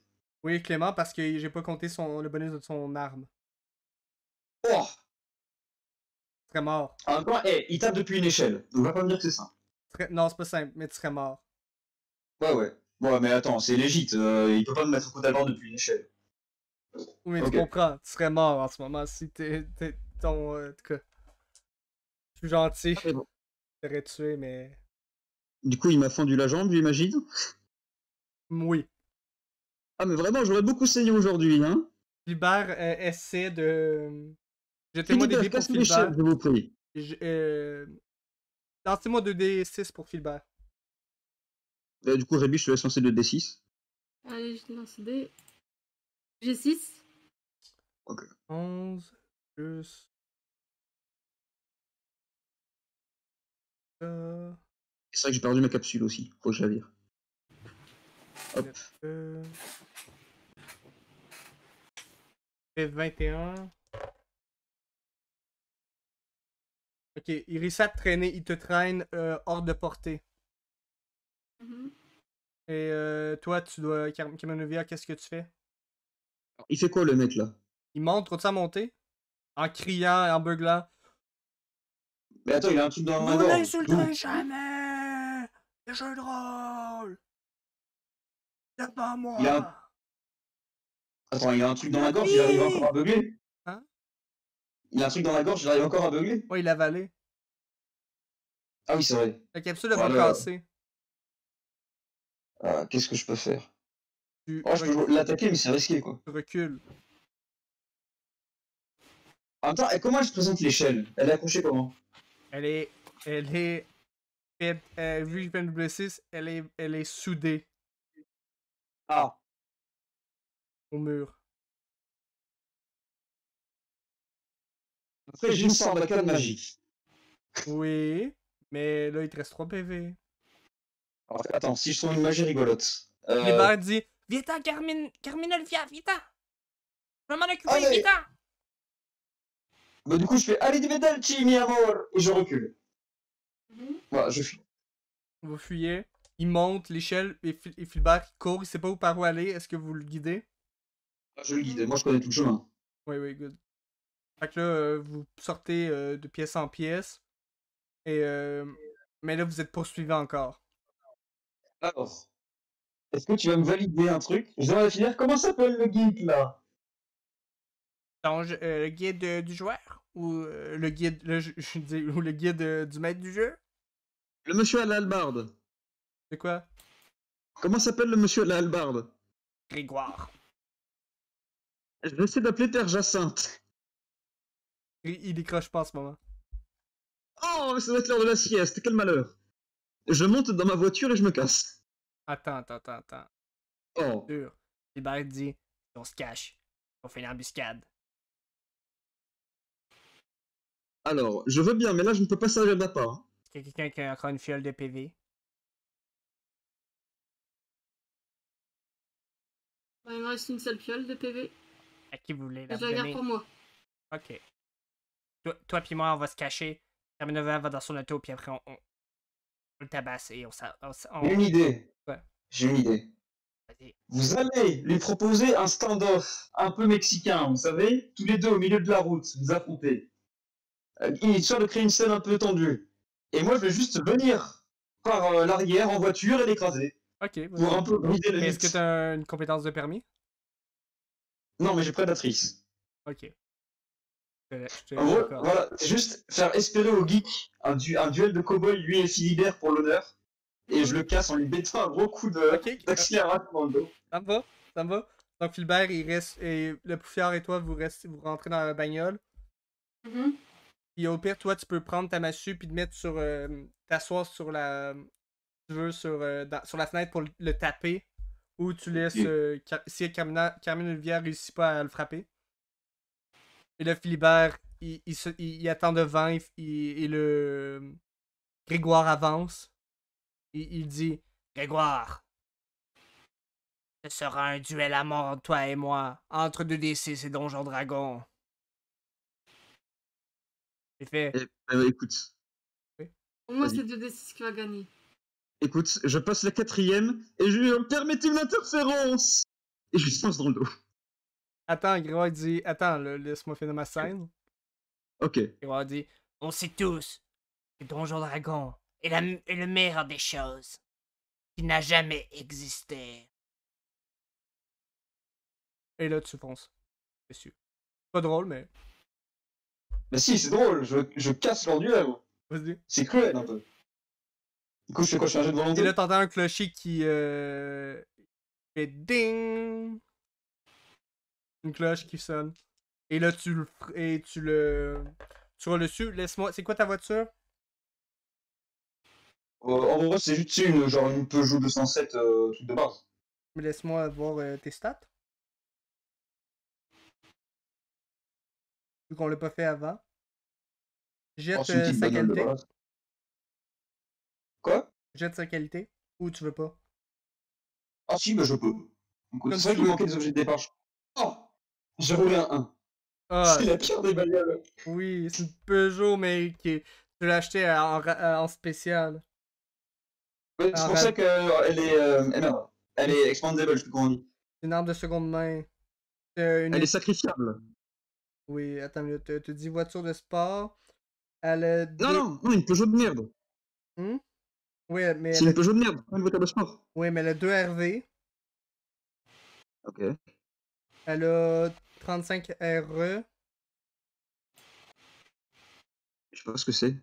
Oui, Clément, parce que j'ai pas compté le bonus de son arme. Oh! Tu serais mort. En même temps, il tape depuis une échelle. Donc, va pas me dire que c'est ça. Non, c'est pas simple, mais tu serais mort. Ouais. Bon, mais attends, c'est légit. Il peut pas me mettre au coup d'abord depuis une échelle. Oui, mais Ok. tu comprends, tu serais mort en ce moment si t'es ton. En tout cas. Je suis gentil. Ah, mais bon. Je t'aurais tué, mais. Du coup, il m'a fendu la jambe, j'imagine. Oui. Ah, mais vraiment, j'aurais beaucoup saigné aujourd'hui, hein. Philibert essaie de. Jetez-moi des dés Philibert, pour cassez l'échelle, Philibert. je vous prie. Lancez-moi 2d6 pour Philibert. Du coup, Rébi, je te laisse lancer 2d6. Allez, je lance des. J'ai 6. 11 plus. C'est vrai que j'ai perdu ma capsule aussi, faut que je la vire. Hop. Fait 21. Ok, il réussit à te traîner, il te traîne hors de portée. Et toi, tu dois. Kamenovia, qu'est-ce que tu fais? Il fait quoi le mec là? Il monte, continue à monter. En criant et en beuglant. Mais attends, il a un truc dans la Vous gorge. n'insulterez jamais! C'est jeu de rôle! C'est pas moi! Il a Attends, il a un truc dans la gorge, il arrive encore à beugler? Hein? Il a un truc dans la gorge, il arrive encore à beugler? Ouais, il a avalé. Ah oui, c'est vrai. La capsule, elle va Voilà. casser. Qu'est-ce que je peux faire? Tu, Oh, je peux l'attaquer, mais c'est risqué, quoi. tu recules. En même temps, comment elle se présente l'échelle? Elle est accrochée comment? Elle est faite, vu que je viens de blesser, elle est soudée Ah. au mur. Après, j'ai une sarbacane magique. Oui, mais là, il te reste 3 PV. Alors, attends, si je trouve une magie rigolote. Philibert dit Viens-t'en, Carmine Olivia, viens-t'en! Je vais m'en occuper, Allez. viens-t'en! Bah, du coup, je fais allez, divederci, mi amor! Et je recule. Voilà, je fuis. Vous fuyez. Il monte l'échelle et Philibert il court, il sait pas où par où aller. Est-ce que vous le guidez? Je le guide, moi je connais tout le chemin. Oui, good. Fait que là, vous sortez de pièce en pièce. Et mais là, vous êtes poursuivi encore. Alors, est-ce que tu vas me valider un truc? Je dois finir. Comment s'appelle le guide là? Donc, le guide du joueur? Ou le guide, là, je dis, ou le guide du maître du jeu? Le monsieur à la hallebarde. C'est quoi? Comment s'appelle le monsieur à la hallebarde? Grégoire. J'essaie d'appeler Terre Jacinthe. Il décroche pas en ce moment. Oh, mais ça doit être l'heure de la sieste, quel malheur. Je monte dans ma voiture et je me casse. Attends. Oh. Sûr. Philibert dit on se cache. On fait une embuscade. Alors, je veux bien, mais là je ne peux pas servir d'appât. Hein. Est-ce qu'il y a quelqu'un qui a encore une fiole de PV? Il me reste une seule fiole de PV. À qui vous voulez la Je la garde donner? pour moi. Ok. Toi puis moi, on va se cacher. Terminova va dans son auto, puis après, on le tabasse et on J'ai une idée. Ouais. J'ai une idée. Vas-y. Vous allez lui proposer un stand-off un peu mexicain, vous savez? Tous les deux au milieu de la route, vous affrontez. Histoire de créer une scène un peu tendue. Et moi, je vais juste venir par l'arrière en voiture et l'écraser. Ok. Pour un peu briser le Est-ce que mythe. t'as une compétence de permis? Non, mais j'ai prédatrice. Ok. Je te En gros, d'accord. voilà, c'est juste faire espérer au geek un duel de cow-boy, lui et Philibert pour l'honneur. Et je le casse en lui mettant un gros coup d'accélérateur dans le dos. Ça me va. Donc Philibert, il reste. Et le Poufiard et toi, vous rentrez dans la bagnole. Et au pire, toi, tu peux prendre ta massue puis te mettre sur. T'asseoir sur la. Tu veux, sur la fenêtre pour le taper. Ou tu laisses. Si Carmine Olivia réussit pas à le frapper. Et là, Philibert, il attend devant. Et le. Grégoire avance. Il dit Grégoire, ce sera un duel à mort, toi et moi, entre 2D6 et Donjon Dragon. C'est fait. Écoute. Pour moi, Vas-y. c'est 2D6 qui va gagner. Écoute, je passe la 4ème et je permettez une interférence. et je lui fonce dans le dos. Attends, Grégoire dit... Attends, laisse-moi finir ma scène. Ok. Grégoire dit... On sait tous que Donjon Dragon est le meilleur des choses qui n'a jamais existé. Et là, tu fonces. Dessus. Pas drôle, mais... Mais si, c'est drôle, je casse leur duel. Vas-y. C'est cruel un peu. Du coup, je fais quoi? Je fais un jet de Et volonté? là, t'entends un clocher qui... fait ding! Une cloche qui sonne. Et là, tu roules dessus. Laisse-moi... C'est quoi ta voiture? En gros, c'est juste genre une Peugeot 207 truc de base. Mais laisse-moi voir tes stats. Vu qu'on l'a pas fait avant. Jette Oh, c'est une petite sa bagnole de qualité. base. Quoi? Jette sa qualité. Ou tu veux pas? Ah si, bah je peux. Comme C'est vrai tu qu'il veux. manquait des objets de départ. Oh! J'ai roulé un 1. Ah, C'est la pire des bagnoles. oui, c'est une Peugeot, mais qui... Tu l'as acheté en spécial. Ouais, c'est Ah, pour ça qu'elle est... merde. Elle est expandable, je sais plus comment on dit. Une arme de seconde main. Elle est sacrifiable. Oui, attends, tu dis voiture de sport. Elle a deux... Non, une Peugeot de merde. Oui, mais C'est une Peugeot de merde, pas une voiture de sport. oui, mais elle a 2 RV. Ok. Elle a 35 RE. Je sais pas ce que c'est.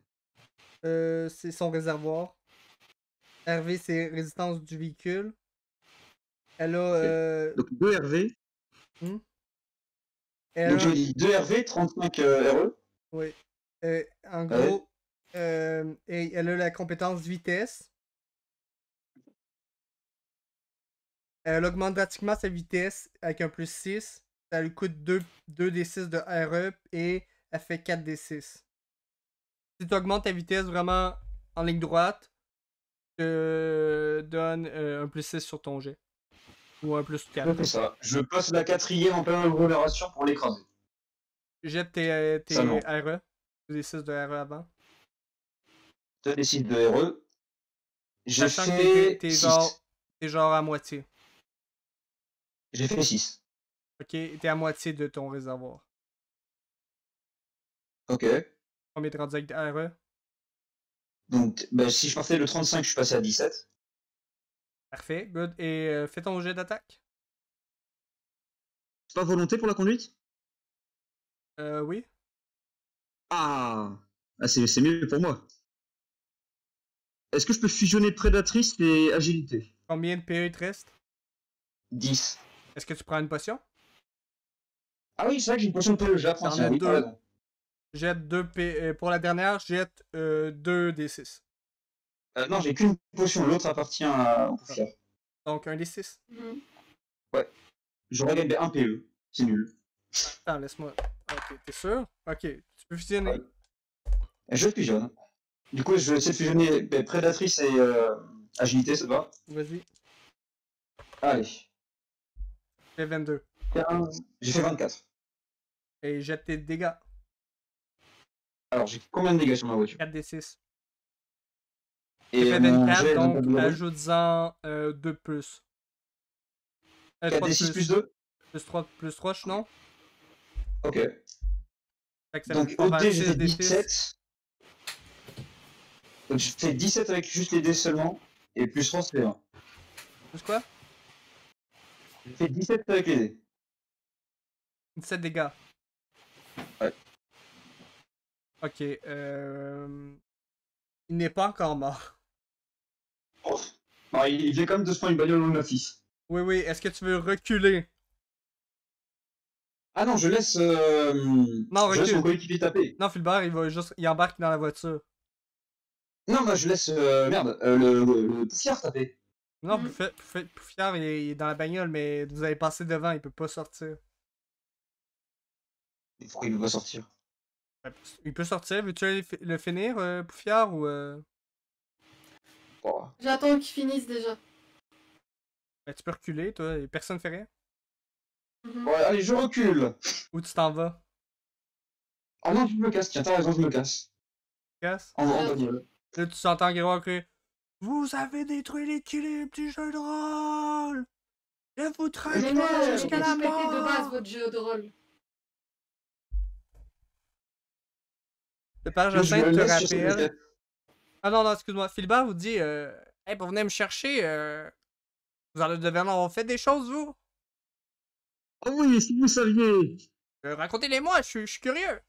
C'est son réservoir. RV, c'est résistance du véhicule. Elle a... Donc 2 RV. elle Donc a- je dis 2 RV, 35 RE. Oui. En gros, et elle a la compétence vitesse. Elle augmente drastiquement sa vitesse avec un plus 6. Ça lui coûte 2d6 de RE et elle fait 4d6. Si tu augmentes ta vitesse vraiment en ligne droite, te donne un plus 6 sur ton jet. Ou un plus 4. Je fais ça. Je passe la 4ème en pleine agglomération pour l'écraser. Jette tes Ça, non. RE. 2d6 de RE avant. Tu décides de RE. J'ai Sachant que fait t'es 6. genre à moitié. J'ai fait 6. Ok, t'es à moitié de ton réservoir. Ok. Combien t'es rendu avec RE? Donc, bah, si je partais le 35, je suis passé à 17. Parfait, good. Et fais ton jet d'attaque. C'est pas volonté pour la conduite? Oui. Ah, c'est mieux pour moi. Est-ce que je peux fusionner prédatrice et agilité? Combien de PE il te reste? 10. Est-ce que tu prends une potion? Ah oui, c'est vrai que j'ai une potion de PE, j'apprends. T'en as Oui, deux. t'as raison. Jette 2 PE. Pour la dernière, jette 2 D6. Non, j'ai qu'une potion, l'autre appartient au poufière. Donc un D6. Je regagne 1 PE, c'est nul. Attends, laisse-moi. Ok, t'es sûr? Ok, tu peux fusionner. Ouais. Et je fusionne. Du coup, je vais essayer de fusionner prédatrice et agilité, ça te va? Vas-y. Allez. Fais 22. 15. J'ai fait 24. Et jette tes dégâts. Alors, j'ai combien de dégâts sur ma voiture? 4 D6. Et Tu fais mon 24, jet donc de ajoute-en 2 plus. 4 3 d 6 plus 2? Plus 3, non? Ok. Fait que ça Donc, fait au pas dé, mal j'ai 6 fait D6. 17. Donc, je fais 17 avec juste les dés seulement. Et plus 3, c'est 1. Plus quoi? J'ai fait 17 avec les dés. 17 dégâts. Ouais. Ok, il n'est pas encore mort. Oh. Non, il vient quand même de se prendre une bagnole dans le fils. Oui, oui, est-ce que tu veux reculer? Ah non, je laisse, Non, je laisse recule. mon coéquipier taper. Non, Fulbert, il embarque dans la voiture. Non, bah je laisse, le poufiard taper. Non, Poufiard, il est dans la bagnole, mais vous avez passé devant, il peut pas sortir. Pourquoi il veut pas sortir? Il peut sortir, veux-tu aller le finir, Poufiard, ou... Oh. J'attends qu'ils finissent déjà. Ben, tu peux reculer, toi, et personne fait rien. Ouais, allez, je recule. Ou tu t'en vas? Ah non, je me casse, tiens, t'as raison, je me casse. Casse. En bagnole. Là, tu t'entends Grégoire crier « Vous avez détruit l'équilibre du jeu de rôle! Je vous Mais traquerai non, jusqu'à la j'ai pété de base mort! votre jeu de rôle. Le père Je Jacinthe me te laisse sur cette rappelle. enquête. Ah non, non, excuse-moi. Philibert vous dit Hey, pour venir me chercher, vous en devez en avoir fait des choses, vous? Oh oui, si vous saviez. Racontez-les-moi, je suis curieux.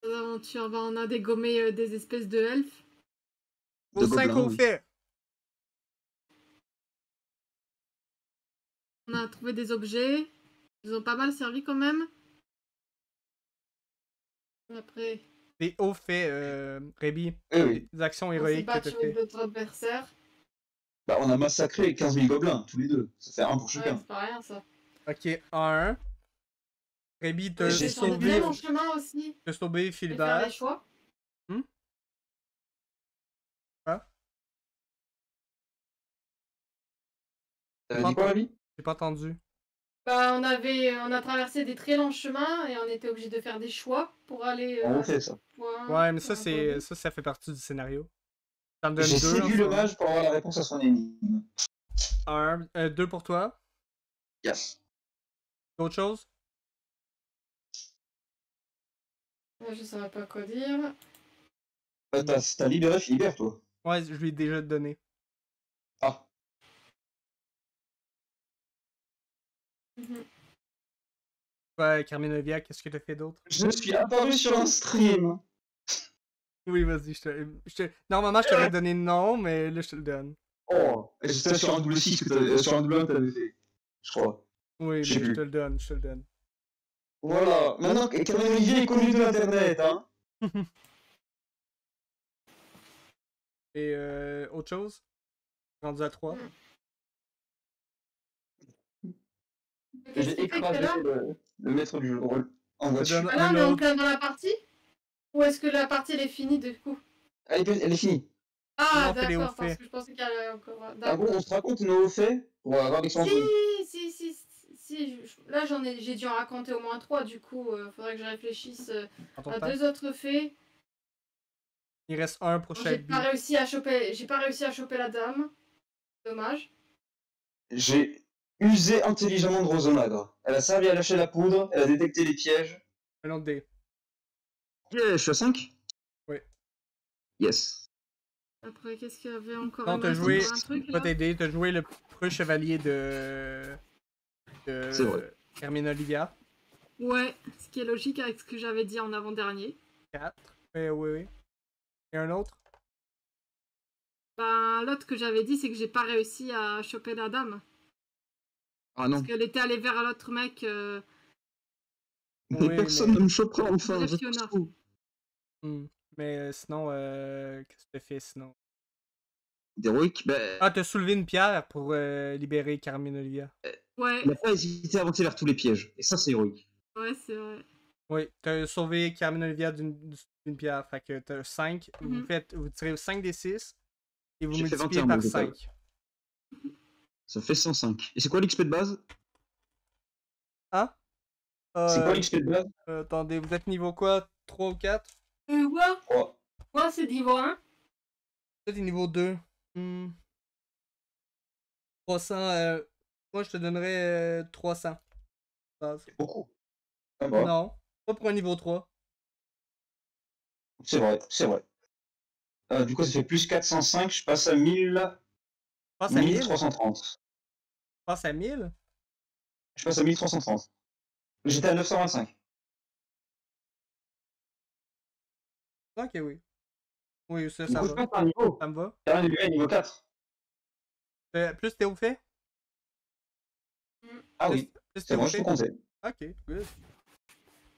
L'aventure, on a dégommé des espèces de elfes. Vos De 5 gobelins, au oui. fait. On a trouvé des objets. Ils ont pas mal servi quand même. Après, Des hauts faits, Rébi. Oui, oui. Des actions on s'est héroïques que battu t'as avec fait. d'autres adversaires. Bah, on a massacré 15 000 gobelins, tous les deux. Ça fait un pour Ouais, chacun. c'est pas rien ça. Ok, 1. Rébi te J'ai J'étais sur le très sauvé, long chemin aussi. te sauvé Je vais faire Philibert. les choix. T'avais dit quoi, la vie? J'ai pas entendu. Bah, on a traversé des très longs chemins et on était obligé de faire des choix pour aller On à refait ce ça. point. Ouais, mais ça, point B. ça fait partie du scénario. T'en donnes J'ai 2 en séduit ce le moment. mage pour avoir la réponse à son énigme. 2 pour toi. Yes. D'autres choses? Je saurais pas quoi dire. T'as libéré Philibert, toi. Ouais, je lui ai déjà donné. Ah. Mhm. Ouais, Carmine Olivia, qu'est-ce que t'as fait d'autre? Je suis apparu sur un stream. Oui, vas-y, Normalement, je t'aurais donné non, mais là, je te le donne. Oh. Et c'était sur un double 6 que t'avais... Sur un double 1 que t'avais fait. Je crois. Oui, Je sais mais je plus. te le donne, je te le donne. Voilà. Maintenant, Camille Olivier est connu de l'internet, hein. Et autre chose? Rendu à 3. Qu'est-ce J'ai qui fait que écrasé là le maître du jeu de rôle en voiture. donne Ah là, un on est autre. encore dans la partie? Ou est-ce que la partie elle est finie du coup? Elle est finie. Ah, Non, fais les hauts d'accord, parce faits. que je pensais qu'elle allait encore. En D'accord. gros, on se raconte nos faits pour avoir des Si, là j'ai dû en raconter au moins 3, du coup, faudrait que je réfléchisse En ton à temps. 2 autres faits. Il reste un pour J'ai chaque pas bille. réussi à choper la dame. Dommage. J'ai usé intelligemment de Rosonagre. Elle a servi à lâcher la poudre, elle a détecté les pièges. Un autre dé. Yeah, je suis à 5. Oui. Yes. Après, qu'est-ce qu'il y avait encore? Non, Il me t'as reste joué. encore un truc Pas là. t'aider, t'as joué le preux chevalier de. C'est vrai. Carmine Olivia. Ouais, ce qui est logique avec ce que j'avais dit en avant-dernier. 4. Oui, oui. Et un autre? Ben, l'autre que j'avais dit, c'est que j'ai pas réussi à choper la dame. Ah non. Parce qu'elle était allée vers l'autre mec. Mais Oui, personne mais- ne me chopera enfin. Bref, je Fiona. pense tout. Mais sinon, qu'est-ce que t'as fait sinon? D'héroïque, ben, Ah, t'as soulevé une pierre pour libérer Carmine Olivia. Ouais, il n'a pas hésité à avancer vers tous les pièges. Et ça, c'est héroïque. ouais, c'est vrai. Oui, t'as sauvé Carmine Olivia d'une pierre. Fait que t'as 5. Mhm. Vous tirez 5 des 6 et vous J'ai fait multipliez 21 par au total. 5. Ça fait 105. Et c'est quoi l'XP de base? Hein? C'est quoi l'XP de base? Attendez, vous êtes niveau quoi? 3 ou 4? Quoi? 3. Moi, c'est niveau 1. Toi, t'es niveau 2. 300. Moi, je te donnerais 300. Base. C'est beaucoup. Ça va. Non, pas pour un niveau 3. C'est vrai, c'est vrai. Du coup, ça fait plus 405, je passe à 1000... Passe à 1000? 1330. Passe à 1000? Je passe à 1330. J'étais à 925. Ok, oui. Oui, ça Du coup, je va. passe un niveau. Ça me va. Terrain de niveau 4. Plus t'es au fait? Ah oui, Plus c'est t'es bon, au je fait? peux compter. Ok, good.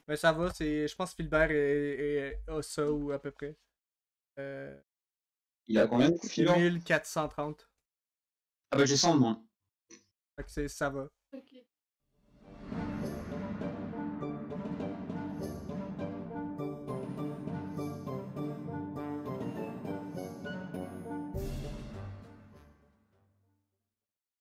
Mais ça va, je pense que Philbert a ça ou à peu près. Il a combien de coups filants? 1430. Ah bah j'ai 100 de moins. Fait que ça va.